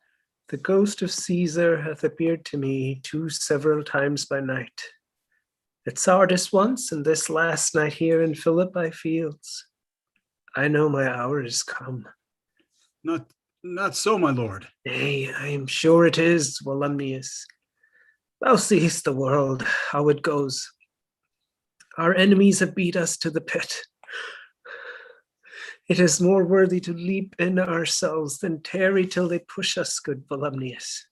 the ghost of Caesar hath appeared to me 2 several times by night. At Sardis once, and this last night here in Philippi fields. I know my hour is come. Not so, my lord. Nay, I am sure it is, Volumnius. Thou seest the world, how it goes. Our enemies have beat us to the pit. It is more worthy to leap in ourselves than tarry till they push us, good Volumnius.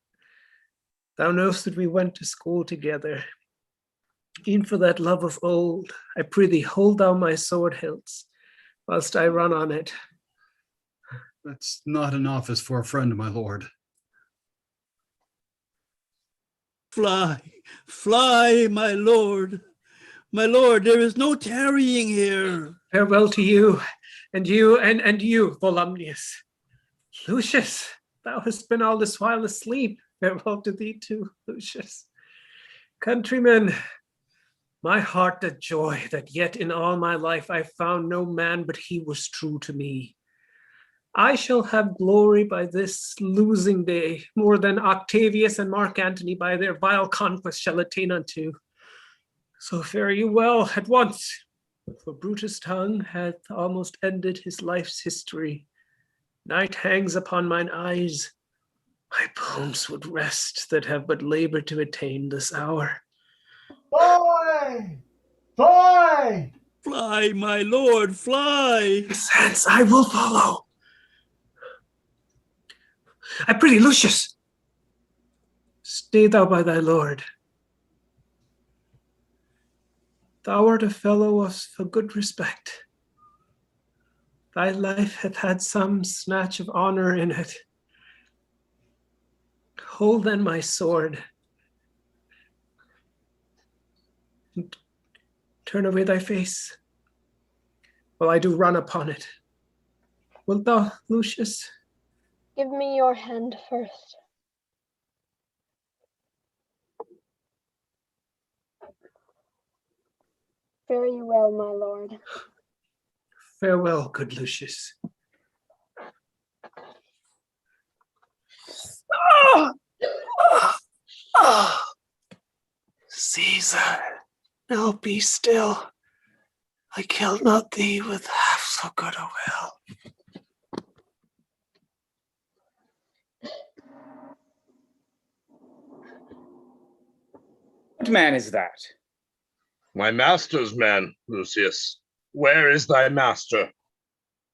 Thou knowest that we went to school together. E'en for that love of old, I prithee hold thou my sword hilts, whilst I run on it. That's not an office for a friend, my lord. Fly, fly, my lord. My lord, there is no tarrying here. Farewell to you, and you, and you, Volumnius. Lucius, thou hast been all this while asleep. Farewell to thee too, Lucius. Countrymen, my heart doth joy that yet in all my life I found no man but he was true to me. I shall have glory by this losing day, more than Octavius and Mark Antony by their vile conquest shall attain unto. So fare you well at once, for Brutus' tongue hath almost ended his life's history. Night hangs upon mine eyes. My bones would rest that have but labored to attain this hour. Fly! Fly! Fly, my lord, fly! Hence I will follow. I prithee, Lucius, stay thou by thy lord. Thou art a fellow of good respect. Thy life hath had some snatch of honor in it. Hold then my sword, and turn away thy face, while I do run upon it. Wilt thou, Lucius? Give me your hand first. Fare you well, my lord. Farewell, good Lucius. Caesar, now be still. I killed not thee with half so good a will. What man is that? My master's man, Lucius. Where is thy master?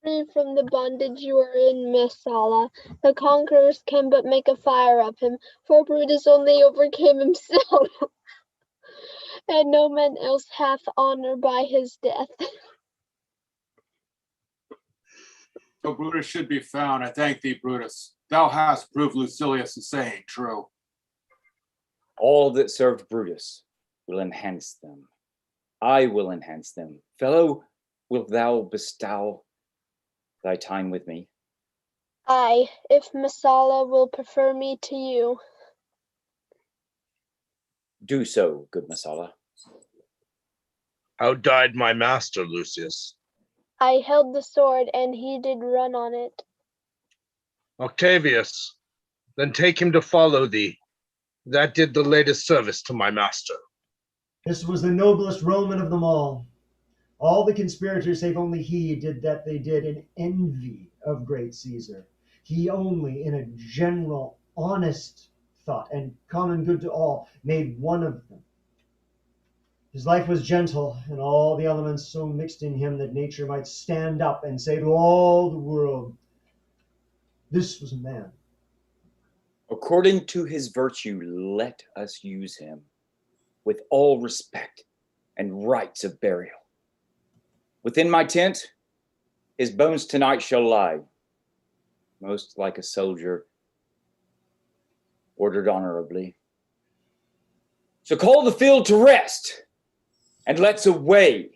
Free from the bondage you are in, Messala. The conquerors can but make a fire of him, for Brutus only overcame himself, and no man else hath honor by his death. So Brutus should be found. I thank thee, Brutus. Thou hast proved Lucilius' saying true. All that served Brutus will enhance them. I will enhance them. Fellow, wilt thou bestow thy time with me? Aye, if Messala will prefer me to you. Do so, good Messala. How died my master, Lucius? I held the sword, and he did run on it. Octavius, then take him to follow thee. That did the latest service to my master. This was the noblest Roman of them all. All the conspirators, save only he, did that they did in envy of great Caesar. He only, in a general, honest thought and common good to all, made one of them. His life was gentle, and all the elements so mixed in him that nature might stand up and say to all the world, this was a man. According to his virtue, let us use him with all respect and rites of burial. Within my tent, his bones tonight shall lie, most like a soldier ordered honorably. So call the field to rest, and let's away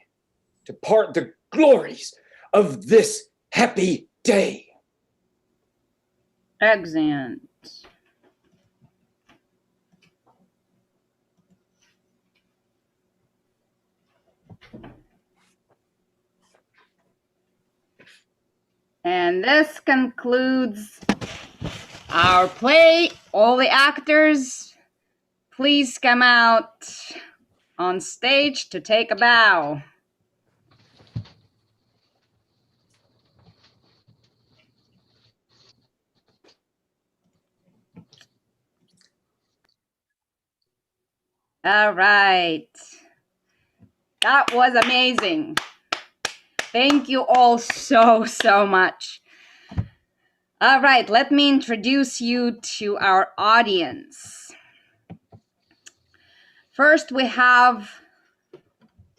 to part the glories of this happy day. Excellent. And this concludes our play. All the actors, please come out on stage to take a bow. All right. That was amazing. Thank you all so much. All right, let me introduce you to our audience. First, we have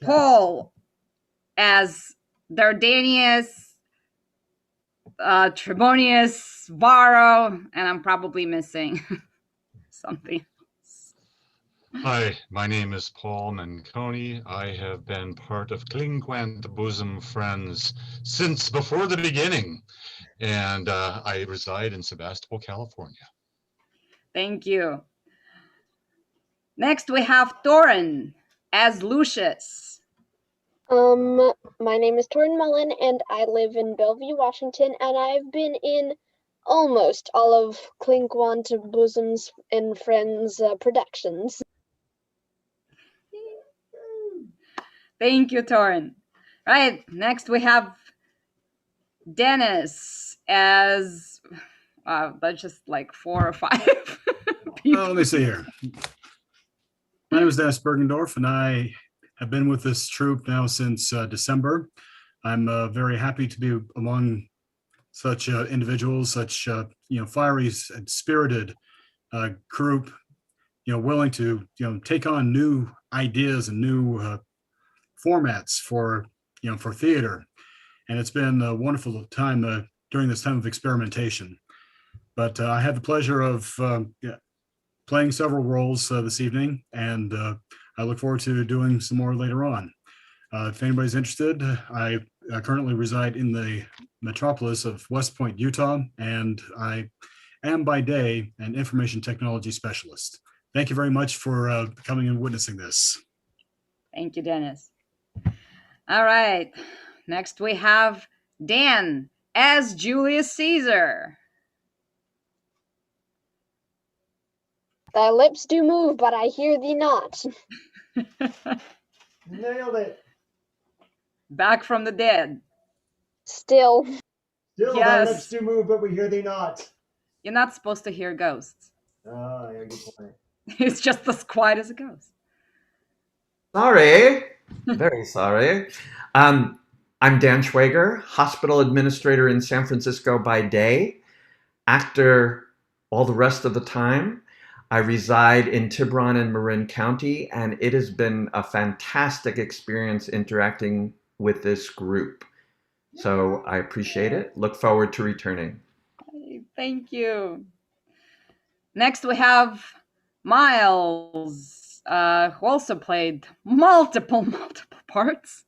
Paul as Dardanius, Trebonius, Varro, and I'm probably missing something. Hi, my name is Paul Manconi. I have been part of Clinquant Bosom Friends since before the beginning, and I reside in Sebastopol, California. Thank you. Next, we have Thorin as Lucius. My name is Torrin Mullen, and I live in Bellevue, Washington, and I've been in almost all of Clinkwant Bosoms and Friends productions. Thank you, Thorin. Right, next we have Dennis as, that's just like 4 or 5 people. Let me see here. My name is Dennis Bergendorf, and I have been with this troupe now since December. I'm very happy to be among such individuals, such fiery and spirited group, willing to take on new ideas and new formats for theater. And it's been a wonderful time during this time of experimentation. But I had the pleasure of playing several roles this evening, and I look forward to doing some more later on. If anybody's interested, I currently reside in the metropolis of West Point, Utah, and I am by day an information technology specialist. Thank you very much for coming and witnessing this. Thank you, Dennis. All right, next we have Dan as Julius Caesar. Thy lips do move, but I hear thee not. Nailed it. Back from the dead. Still. Still, thy lips do move, but we hear thee not. You're not supposed to hear ghosts. Oh, yeah, good point. It's just as quiet as a ghost. Sorry. Very sorry. I'm Dan Schwager, hospital administrator in San Francisco by day, actor all the rest of the time. I reside in Tiburon and Marin County, and it has been a fantastic experience interacting with this group. So I appreciate it. Look forward to returning. Thank you. Next we have Miles, who also played multiple parts.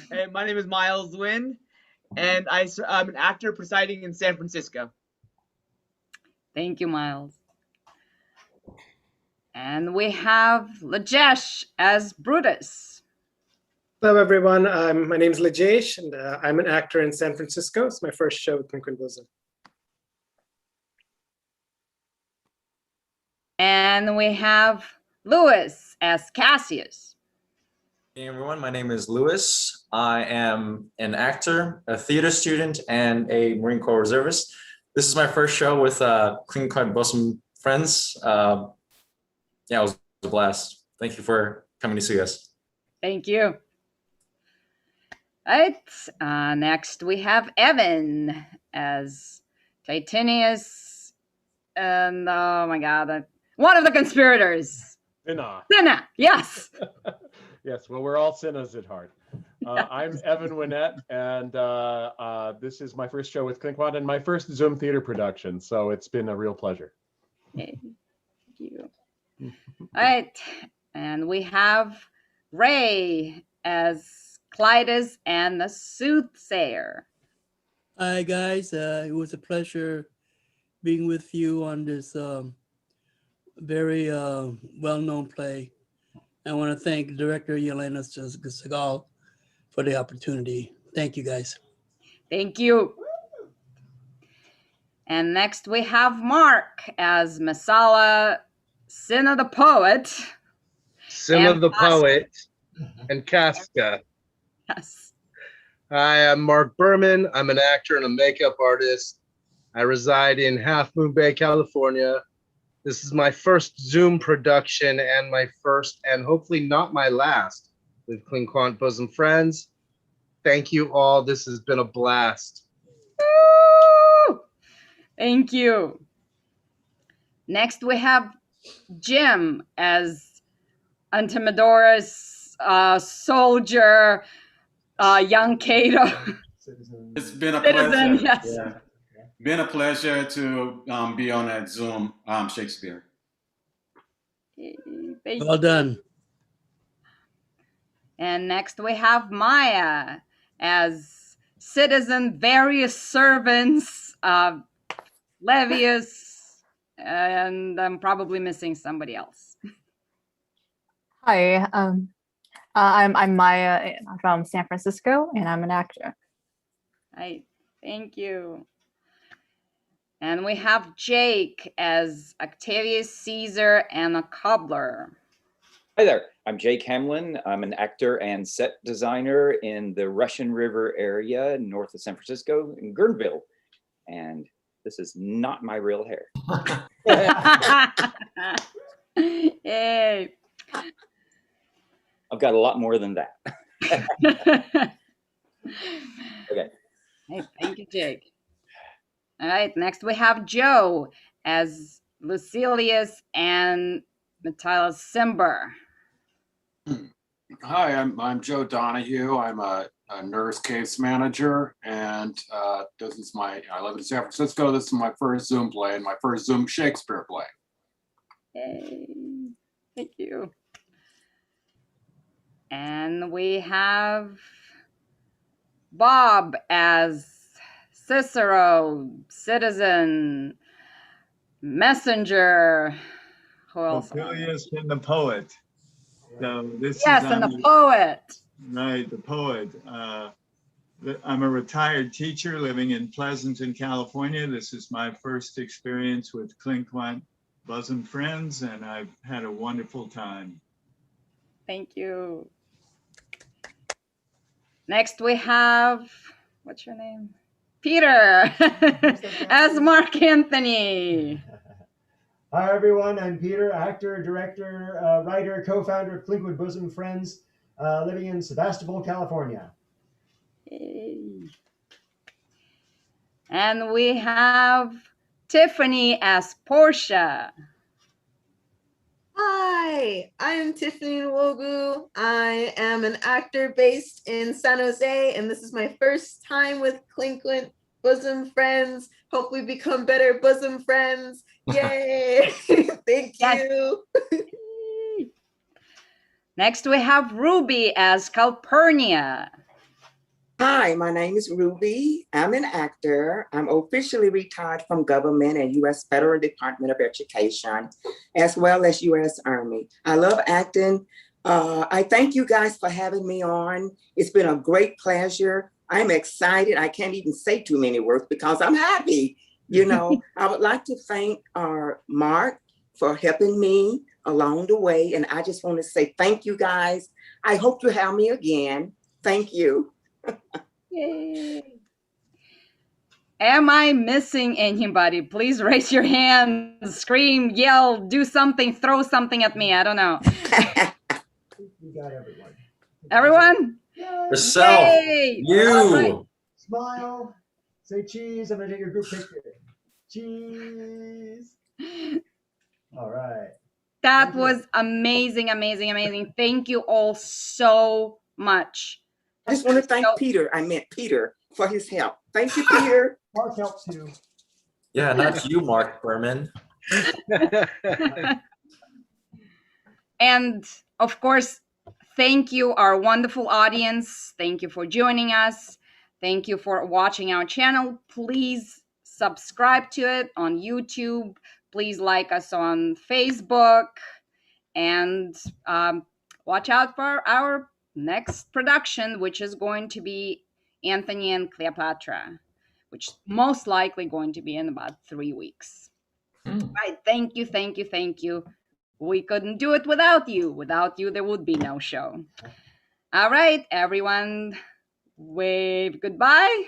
Hey, my name is Miles Wynn, and I'm an actor presiding in San Francisco. Thank you, Miles. And we have Lajesh as Brutus. Hello, everyone. My name is Lajesh, and I'm an actor in San Francisco. It's my first show with Clinkwant Bosom. And we have Lewis as Cassius. Hey everyone, my name is Lewis. I am an actor, a theater student, and a Marine Corps reservist. This is my first show with Clinkwant Bosom Friends. Yeah, it was a blast. Thank you for coming to see us. Thank you. All right, next we have Evan as Titanius, and oh my God, one of the conspirators. Cinna, yes. Yes, well, we're all Cinnas at heart. I'm Evan Winnett, and this is my first show with Clinkwant and my first Zoom theater production, so it's been a real pleasure. Thank you. All right, and we have Ray as Clytus and the Soothsayer. Hi, guys. It was a pleasure being with you on this very well-known play. I want to thank Director Yelena Segal for the opportunity. Thank you, guys. Thank you. And next we have Mark as Masala, Cinna the Poet. Cinna the Poet and Casca. Yes. Hi, I'm Mark Berman. I'm an actor and a makeup artist. I reside in Half Moon Bay, California. This is my first Zoom production and my first, and hopefully not my last, with Clinkwant Bosom Friends. Thank you all. This has been a blast. Woo! Thank you. Next we have Jim as Antimadora's soldier, young Cato. It's been a Citizen, pleasure. yes. Yeah. Been a pleasure to be on that Zoom Shakespeare. Well done. And next we have Maya as citizen, various servants, Levius. and I'm probably missing somebody else. Hi, I'm Maya from San Francisco, and I'm an actor. Hi, thank you. And we have Jake as Octavius Caesar and a cobbler. Hi there, I'm Jake Hamlin. I'm an actor and set designer in the Russian River area north of San Francisco in Guerneville. And this is not my real hair. Yay. I've got a lot more than that. Okay. Hey, thank you, Jake. All right, next we have Joe as Lucilius and Metellus Cimber. Hi, I'm Joe Donahue. I'm a nurse case manager, and this is I live in San Francisco. This is my first Zoom play and my first Zoom Shakespeare play. Yay. Thank you. And we have Bob as Cicero, citizen, messenger. Who else? Julius and the poet. So this Yes, is and the poet. Right, the poet. I'm a retired teacher living in Pleasanton, California. This is my first experience with Clinquant Bosom Friends, and I've had a wonderful time. Thank you. Next we have, what's your name? Peter as Mark Anthony. Hi, everyone. I'm Peter, actor, director, writer, co-founder of Clinquant Bosom Friends, living in Sebastopol, California. Yay. And we have Tiffany as Portia. Hi, I'm Tiffany Nwogu. I am an actor based in San Jose, and this is my first time with Clinquant Bosom Friends. Hope we become better bosom friends. Yay! Thank you. Next we have Ruby as Calpurnia. Hi, my name is Ruby. I'm an actor. I'm officially retired from government and U.S. Federal Department of Education, as well as U.S. Army. I love acting. I thank you guys for having me on. It's been a great pleasure. I'm excited. I can't even say too many words because I'm happy. You know, I would like to thank Mark for helping me along the way. And I just want to say thank you guys. I hope you have me again. Thank you. Yay. Am I missing anybody? Please raise your hand, scream, yell, do something, throw something at me. I don't know. We got everyone. Everyone? Yourself. Yay. You. All right. Smile. Say cheese. I'm going to take your group picture. Cheese. All right. That was amazing, amazing, amazing. Thank you all so much. I just want to thank Peter. I meant Peter for his help. Thank you, Peter. Mark helps too. Yeah, not you, Mark Berman. And of course, thank you, our wonderful audience. Thank you for joining us. Thank you for watching our channel. Please subscribe to it on YouTube. Please like us on Facebook. And watch out for our next production, which is going to be Anthony and Cleopatra, which most likely going to be in about 3 weeks. Right. Thank you, thank you, thank you. We couldn't do it without you. Without you, there would be no show. All right, everyone, wave goodbye.